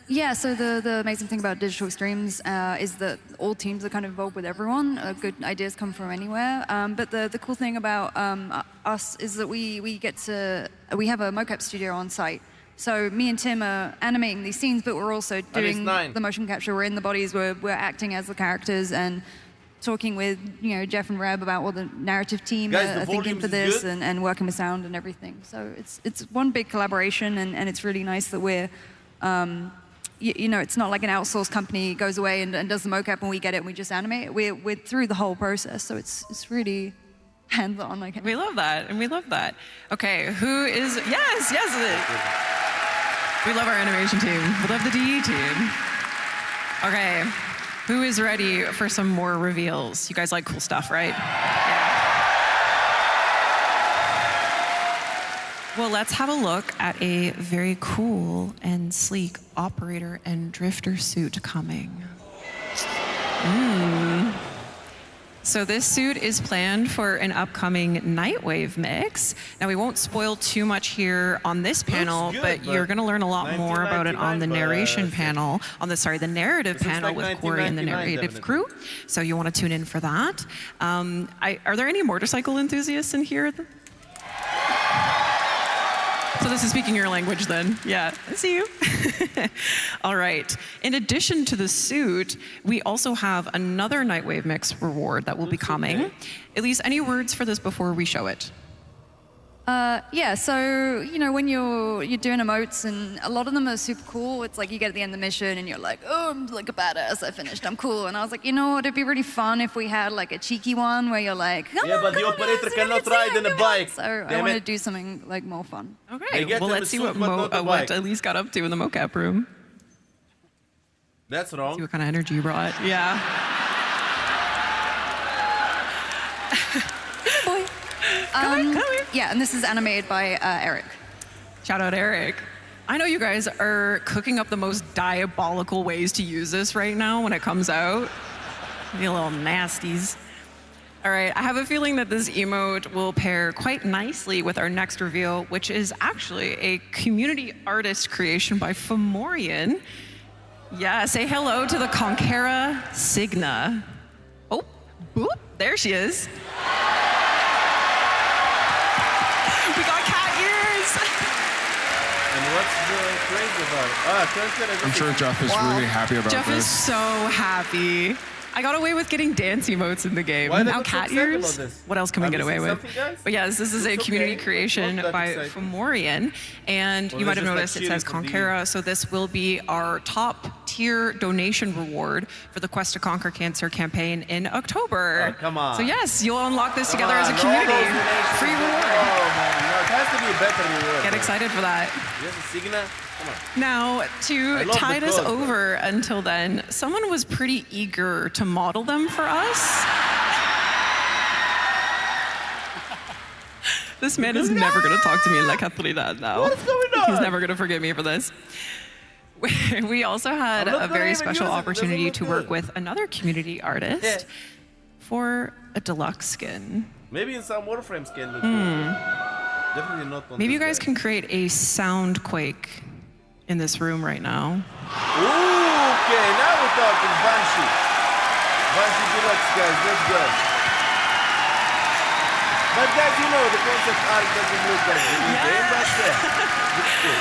Yeah, so the amazing thing about Digital Extremes is that all teams are kind of involved with everyone. Good ideas come from anywhere. But the cool thing about us is that we have a mocap studio on site. So me and Tim are animating these scenes, but we're also doing the motion capture. We're in the bodies, we're acting as the characters, and talking with, you know, Jeff and Reb about what the narrative team are thinking for this, and working with sound and everything. So it's one big collaboration, and it's really nice that we're you know, it's not like an outsourced company goes away and does the mocap and we get it and we just animate it. We're through the whole process, so it's really hands-on. We love that, and we love that. Okay, who is, yes. We love our animation team. We love the DE team. Okay, who is ready for some more reveals? You guys like cool stuff, right? Yeah. Well, let's have a look at a very cool and sleek operator and drifter suit coming. So this suit is planned for an upcoming Nightwave mix. Now, we won't spoil too much here on this panel, but you're going to learn a lot more about it on the narration panel, on the narrative panel with Corey and the narrative crew. So you want to tune in for that. Are there any motorcycle enthusiasts in here? So this is speaking your language then. Yeah, I see you. All right. In addition to the suit, we also have another Nightwave Mix reward that will be coming. Elise, any words for this before we show it? Yeah, so, you know, when you're doing emotes, and a lot of them are super cool, it's like you get at the end of the mission and you're like, oh, I'm like a badass, I finished, I'm cool. And I was like, you know what, it'd be really fun if we had like a cheeky one where you're like, but the operator cannot ride in a bike. So I want to do something like more fun. Okay, well, let's see what Elise got up to in the mocap room. That's wrong. See what kind of energy you brought. Yeah. Yeah, and this is animated by Eric. Shout out Eric. I know you guys are cooking up the most diabolical ways to use this right now when it comes out. You little nasties. All right, I have a feeling that this emote will pair quite nicely with our next reveal, which is actually a community artist creation by Fomorian. Yeah, say hello to the Conquera Signa. Oh, boop, there she is. We got cat ears. crazy about it? I'm sure Jeff is really happy about Jeff this. is so happy. I got away with getting dance emotes in the game. Why Now they cat so excited ears. about this? What else can we I'm get away missing with? something, guys? But yes, this is a It's community okay. creation Not that by exciting. Fomorian, and Well, you might they're have just, like, noticed it says cheering for Conquera. So this will be our top tier donation reward for the Quest to Conquer Cancer campaign in October. Oh, come on. So yes, you'll unlock this Come together as a on, all community. those donations Free go- reward. Oh, man. No, it has to be a better reward. Get man. excited for that. Yes, a Signa. Come on. Now, I to love the tide us code, bro. over until then, someone was pretty eager to model them for us. This man is never going to talk to me in La Catridad now. What is going on? He's never going to forgive me for this. We also had I'm not a gonna very even special use it. It doesn't opportunity look to work good. with another community artist for a deluxe skin. Maybe in some Warframe skin look good. Definitely not on Maybe you this guys guy. can create a sound quake in this room right now. Ooh, okay, now we're talking Banshee. Banshee Deluxe, guys, let's go. But guys, you know, the concept art doesn't look like the game, but looks good.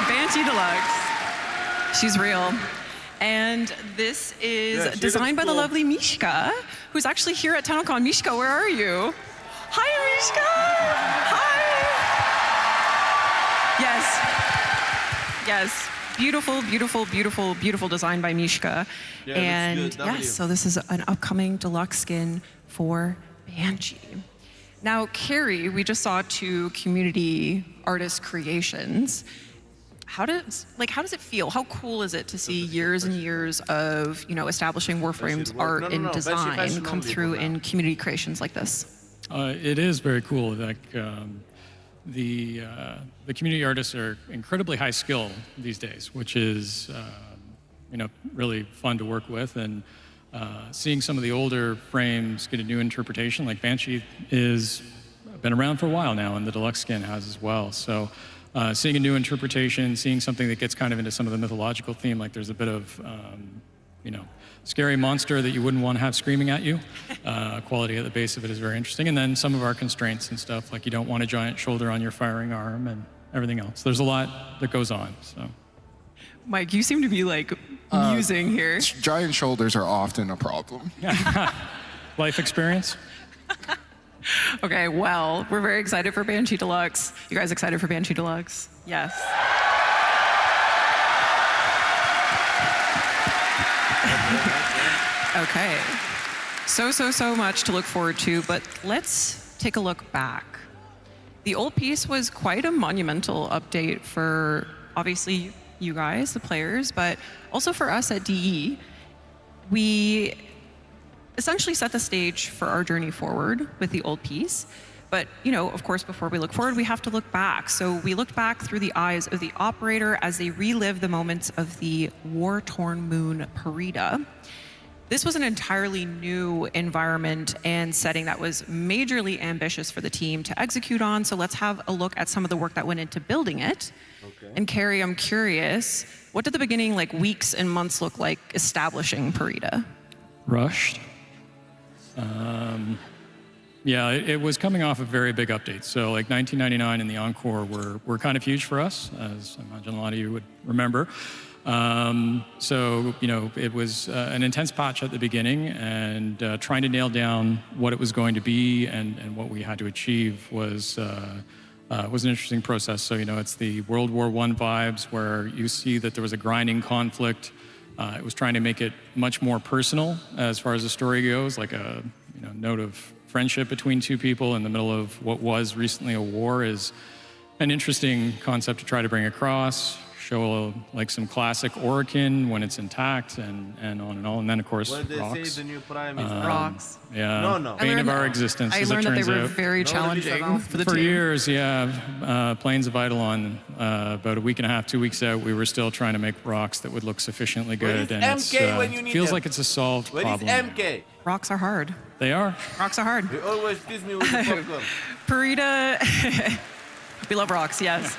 Banshee Deluxe. She's real. And this is Yeah, she designed by looks the cool. lovely Mishka, who's actually here at TennoCon. Mishka, where are you? Hi, Mishka! Hi! Yes. Yes. Beautiful, beautiful, beautiful, beautiful design by Mishka. Yeah, looks and good, W. yes, so this is an upcoming deluxe skin for Banshee. Now, Carrie, we just saw 2 community artist creations. How does it feel? How cool is it to see years and years of, establishing Warframe's work. art No, and Banshee design fashion come only through for now. in community creations like this? It is very cool. The community artists are incredibly high skill these days, which is really fun to work with. And seeing some of the older frames get a new interpretation, like Banshee is been around for a while now, and the deluxe skin has as well. So seeing a new interpretation, seeing something that gets kind of into some of the mythological theme, like there's a bit of scary monster that you wouldn't want to have screaming at you. Quality at the base of it is very interesting. And then some of our constraints and stuff, like you don't want a giant shoulder on your firing arm and everything else. There's a lot that goes on. So, Mike, you seem to be musing here. Giant shoulders are often a problem. life experience. Okay, well, we're very excited for Banshee Deluxe. You guys excited for Banshee Deluxe? Yes. Okay. So much to look forward to, but let's take a look back. The old piece was quite a monumental update for, obviously, you guys, the players, but also for us at DE. We essentially set the stage for our journey forward with the old piece. But, of course, before we look forward, we have to look back. So we looked back through the eyes of the operator as they relived the moments of the war-torn moon Parida. This was an entirely new environment and setting that was majorly ambitious for the team to execute on. So let's have a look at some of the work that went into building it. Okay. And Carrie, I'm curious, what did the beginning, weeks and months look like establishing Parida? Rushed. Yeah, it was coming off a very big update. So 1999 and the Encore were kind of huge for us, as I imagine a lot of you would remember. It was an intense patch at the beginning, and trying to nail down what it was going to be and what we had to achieve was an interesting process. So, it's the World War I vibes where you see that there was a grinding conflict. It was trying to make it much more personal as far as the story goes, like a note of friendship between two people in the middle of what was recently a war is an interesting concept to try to bring across. Show some classic Orokin when it's intact and on and on. And then, of course, What did they rocks. say the new prime is? Rocks. Yeah. No. Bane of our existence, I as it learned that turns they were out. very challenging for the For team. years, yeah. Plains of Eidolon, about a week and a half, 2 weeks out, we were still trying to make rocks that would look sufficiently Where good. is And MK when you need feels them? like it's a solved Where is problem. MK? Rocks are hard. They are. Rocks are hard. You always tease me with the popcorn. Parida, we love rocks, yes.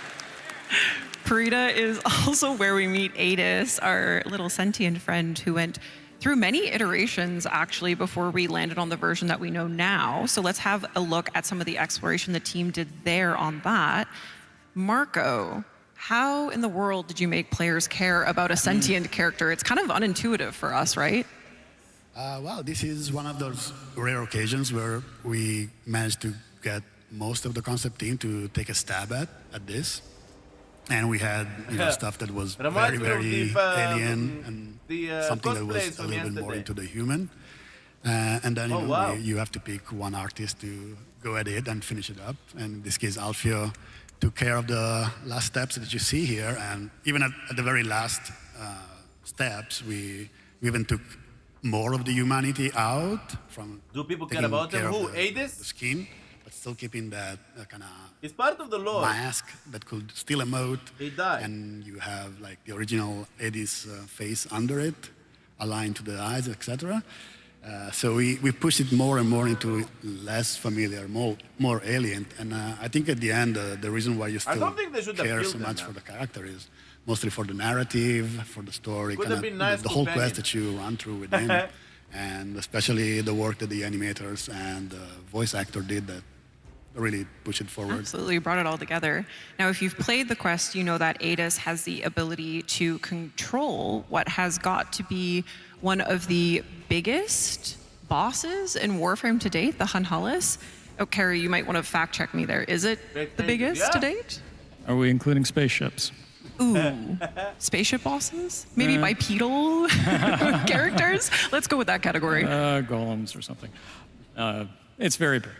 Parida is also where we meet Adis, our little sentient friend who went through many iterations actually before we landed on the version that we know now. So let's have a look at some of the exploration the team did there on that. Marco, how in the world did you make players care about a sentient character? It's kind of unintuitive for us, right? Well, this is one of those rare occasions where we managed to get most of the concept team to take a stab at this. And we had stuff that was very, very alien and something that was a little bit more into the human. And then you have to pick one artist to go at it and finish it up. And in this case, Alfio took care of the last steps that you see here. And even at the very last steps, we even took more of the humanity out from. Do people care about them? Who? Adis? The skin, but still keeping that kind of. It's part of the lore. Mask that could still emote. He died. And you have like the original Adis face under it, aligned to the eyes, etc. So we push it more and more into less familiar, more alien. And I think at the end, the reason why you still care so much for the character is mostly for the narrative, for the story, the whole quest that you run through with him, and especially the work that the animators and the voice actor did that really push it forward. Absolutely, you brought it all together. Now, if you've played the quest, you know that Adis has the ability to control what has got to be one of the biggest bosses in Warframe to date, the Hunhullus. Oh, Carrie, you might want to fact check me there. Is it the biggest to date? Are we including spaceships? Ooh, spaceship bosses? Maybe bipedal characters? Let's go with that category. Golems or something. It's very big.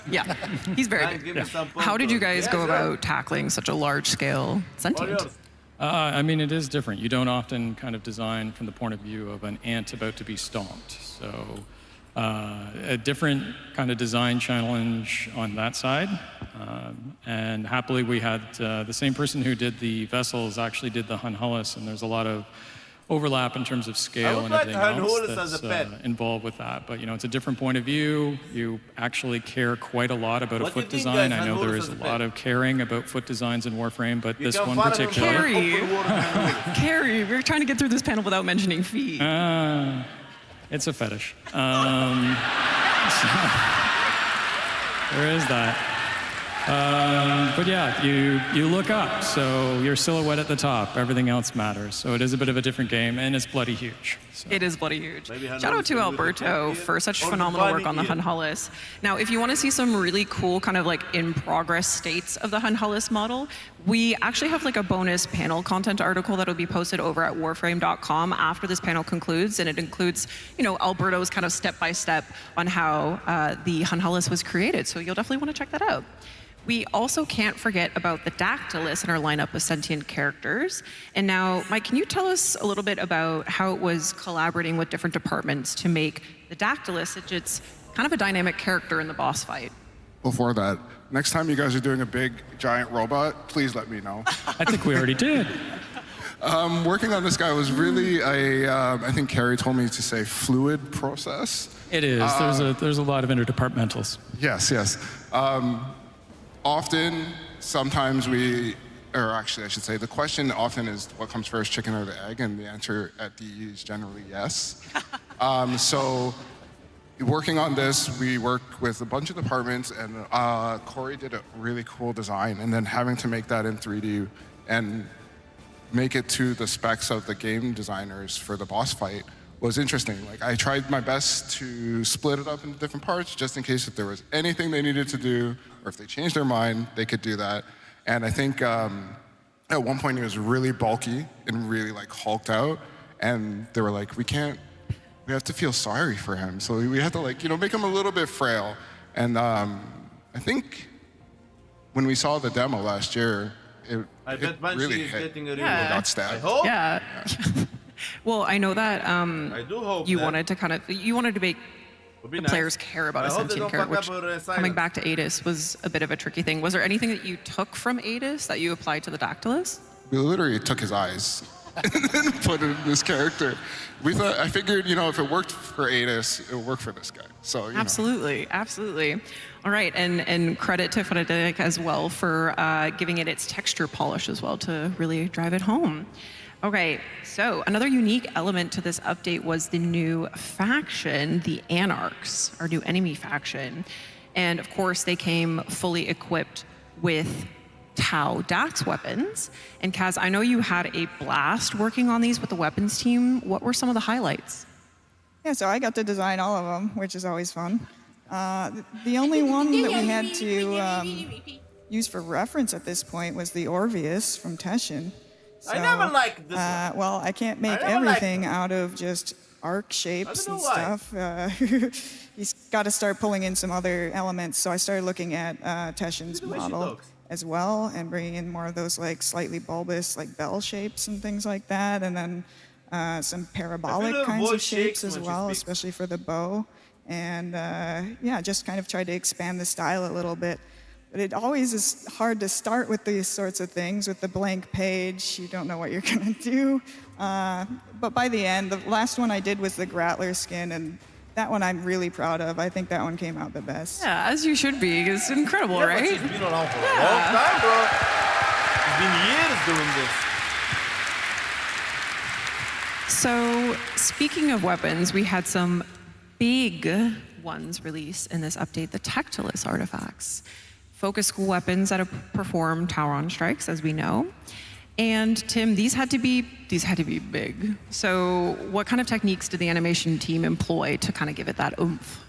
Yeah, he's very big. How did you guys go about tackling such a large-scale sentient? I mean, it is different. You don't often kind of design from the point of view of an ant about to be stomped. So a different kind of design challenge on that side. And happily, we had the same person who did the vessels actually did the Hunhullus, and there's a lot of overlap in terms of scale and everything else that's involved with that. But, you know, it's a different point of view. You actually care quite a lot about a foot design. I know there is a lot of caring about foot designs in Warframe, but this one particularly... Carrie, we're trying to get through this panel without mentioning feet. It's a fetish. So, there is that. But yeah, you look up, so your silhouette at the top, everything else matters. So it is a bit of a different game, and it's bloody huge. So. It is bloody huge. Shout out to Alberto for such phenomenal work on the Hunhullus. Now, if you want to see some really cool kind of like in-progress states of the Hunhullus model, we actually have like a bonus panel content article that will be posted over at warframe.com after this panel concludes, and it includes, you know, Alberto's kind of step-by-step on how the Hunhullus was created. So you'll definitely want to check that out. We also can't forget about the Dactylus in our lineup of sentient characters. And now, Mike, can you tell us a little bit about how it was collaborating with different departments to make the Dactylus? It's kind of a dynamic character in the boss fight. Before that, next time you guys are doing a big, giant robot, please let me know. I think we already did. Working on this guy was really I think Carrie told me to say fluid process. It is. There's a lot of interdepartmentals. Yes, yes. Often, sometimes or actually I should say, the question often is what comes first, chicken or the egg, and the answer at DE is generally yes. So working on this, we worked with a bunch of departments, and Corey did a really cool design, and then having to make that in 3D and make it to the specs of the game designers for the boss fight was interesting. Like, I tried my best to split it up into different parts just in case if there was anything they needed to do, or if they changed their mind, they could do that. And I think at one point he was really bulky and really like hulked out, and they were like, we have to feel sorry for him. So we had to like, you know, make him a little bit frail. And I think when we saw the demo last year, it really hit. We got stabbed. I hope. Yeah. Well, I know that you wanted to make the players care about a sentient character, which coming back to Adis was a bit of a tricky thing. Was there anything that you took from Adis that you applied to the Dactylus? We literally took his eyes and then put it in this character. I figured, you know, if it worked for Adis, it would work for this guy. So, you Absolutely. All right, and credit to Frederic as well for giving it its texture polish as well to really drive it home. Okay, so another unique element to this update was the new faction, the Anarchs, our new enemy faction. And of course, they came fully equipped with Tau Dax weapons. And Kaz, I know you had a blast working on these with the weapons team. What were some of the highlights? Yeah, so I got to design all of them, which is always fun. The only one that we had to use for reference at this point was the Orpheus from Teshin. So, I never liked this one. well, I can't make everything out of just arc shapes and stuff. He's got to start pulling in some other elements. So I started looking at Teshin's model as well and bringing in more of those like slightly bulbous like bell shapes and things like that. And then some parabolic kinds of shapes as well, especially for the bow. And yeah, just kind of tried to expand the style a little bit. But it always is hard to start with these sorts of things. With the blank page, you don't know what you're going to do. But by the end, the last one I did was the Grattler skin, and that one I'm really proud of. I think that one came out the best. Yeah, as you should be. It's incredible, Yeah, right? but she's been around for a long time, bro. She's been years doing this. So, speaking of weapons, we had some big ones released in this update, the Tectilus artifacts. Focus school weapons that have performed Tauron strikes, as we know. And Tim, these had to be big. So what kind of techniques did the animation team employ to kind of give it that oomph?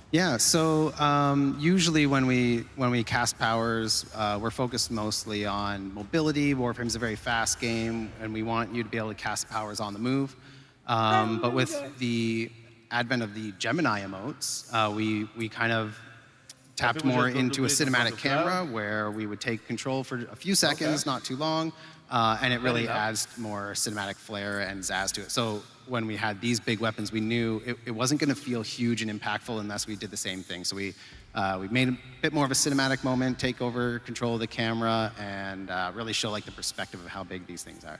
Yeah, so usually when we cast powers, we're focused mostly on mobility. Warframe's a very fast game, and we want you to be able to cast powers on the move. But with the advent of the Gemini emotes, we kind of tapped more into a cinematic camera where we would take control for a few seconds, not too long, and it really adds more cinematic flair and zazz to it. So when we had these big weapons, we knew it wasn't going to feel huge and impactful unless we did the same thing. So we made a bit more of a cinematic moment, take over control of the camera, and really show like the perspective of how big these things are.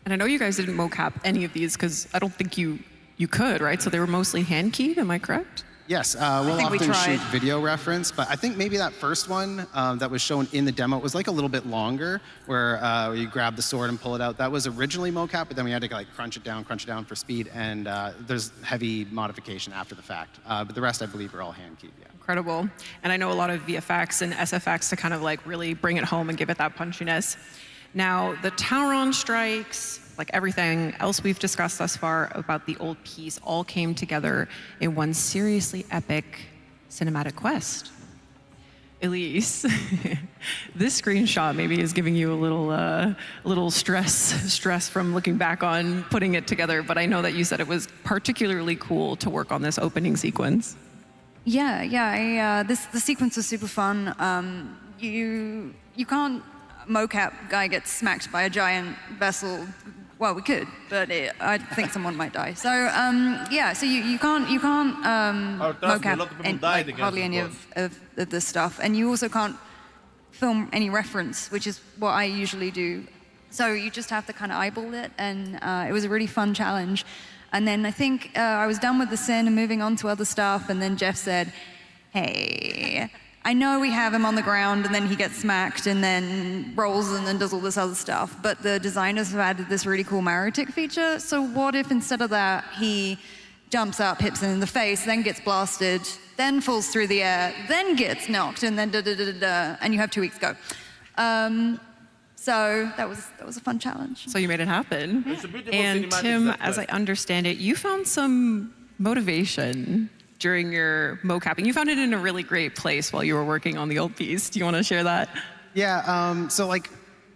And I know you guys didn't mocap any of these because I don't think you could, right? So they were mostly hand-keyed, am I correct? Yes, we'll often shoot video reference, but I think maybe that first one that was shown in the demo was like a little bit longer, where you grab the sword and pull it out. That was originally mocap, but then we had to like crunch it down for speed, and there's heavy modification after the fact. But the rest, I believe, are all hand-keyed, yeah. Incredible. And I know a lot of VFX and SFX to kind of like really bring it home and give it that punchiness. Now, the Tauron strikes, like everything else we've discussed thus far about the old piece, all came together in one seriously epic cinematic quest. Elise, this screenshot maybe is giving you a little stress from looking back on putting it together, but I know that you said it was particularly cool to work on this opening sequence. Yeah. The sequence was super fun. You can't mocap guy gets smacked by a giant vessel. Well, we could, but I think someone might die. So yeah, so you can't mocap hardly any of this stuff, and you also can't film any reference, which is what I usually do. So you just have to kind of eyeball it, and it was a really fun challenge. And then I think I was done with the sin and moving on to other stuff, and then Jeff said, "Hey, I know we have him on the ground and then he gets smacked and then rolls and then does all this other stuff, but the designers have added this really cool Maritic feature. So what if instead of that, he jumps up, hits him in the face, then gets blasted, then falls through the air, then gets knocked, and then da-da-da-da-da, and you have 2 weeks to go." So that was a fun challenge. So you made it happen. It's a beautiful and cinematic Tim, set as I quest. understand it, you found some motivation during your mocapping. You found it in a really great place while you were working on the old piece. Do you want to share that? Yeah, so like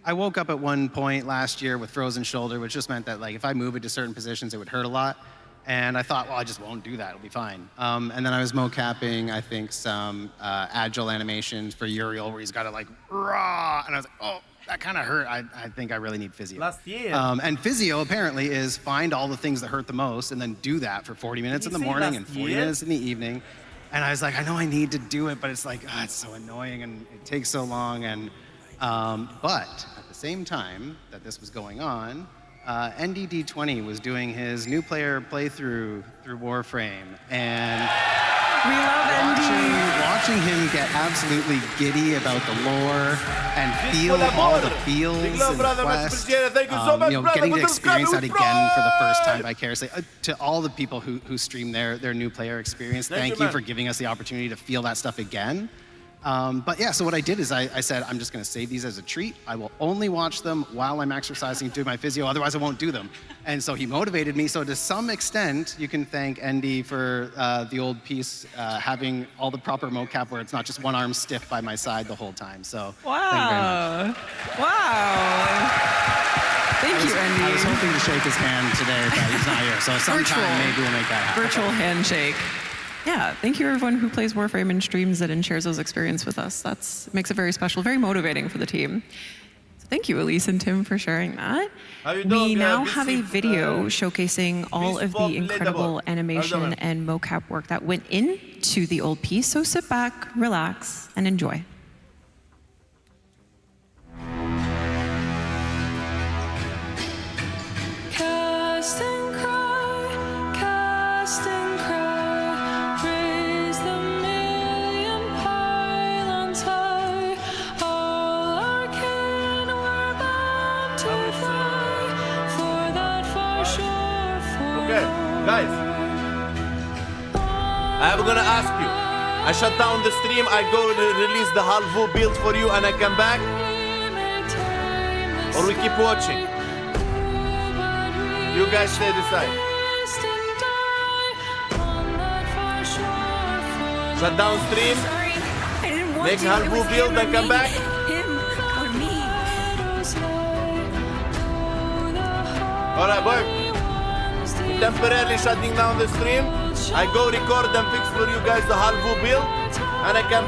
I woke up at one point last year with frozen shoulder, which just meant that like if I move into certain positions, it would hurt a lot. And I thought, well, I just won't do that. It'll be fine. And then I was mocapping, I think, some agile animations for Uriel where he's got to like, raw. And I was like, oh, that kind of hurt. I think I really need physio. Last year. And physio apparently is find all the things that hurt the most and then do that for 40 minutes in the morning and 40 minutes in the evening. And I was like, I know I need to do it, but it's like, it's so annoying and it takes so long. And but at the same time that this was going on, NDD20 was doing his new player playthrough through Warframe, and we love watching him get absolutely giddy about the lore and feel all the feels in the quest. Getting to experience that again for the first time vicariously. To all the people who stream their new player experience, thank you for giving us the opportunity to feel that stuff again. But yeah, so what I did is I said, I'm just going to save these as a treat. I will only watch them while I'm exercising, doing my physio, otherwise I won't do them. And so he motivated me. So to some extent, you can thank Andy for the old piece having all the proper mocap where it's not just one arm stiff by my side the whole time. So wow. Thank you very much. Wow. Thank you, Andy. I was hoping to shake his hand today, but he's not here. So sometime maybe we'll make that happen. Virtual handshake. Yeah, thank you everyone who plays Warframe and streams it and shares those experiences with us. That makes it very special, very motivating for the team. So thank you, Elise and Tim, for sharing that. We now have a video showcasing all of the incredible animation and mocap work that went into the old piece. So sit back, relax, and enjoy. Cast and cry, cast and cry. Guys, I'm gonna ask you. I shut down the stream, I go release the Halvu build for you and I come back? Or we keep watching? You guys stay decide. Shut down stream, make Halvu build and come back? Alright, boy. Temporarily shutting down the stream. I go record and fix for you guys the Halvu build and I can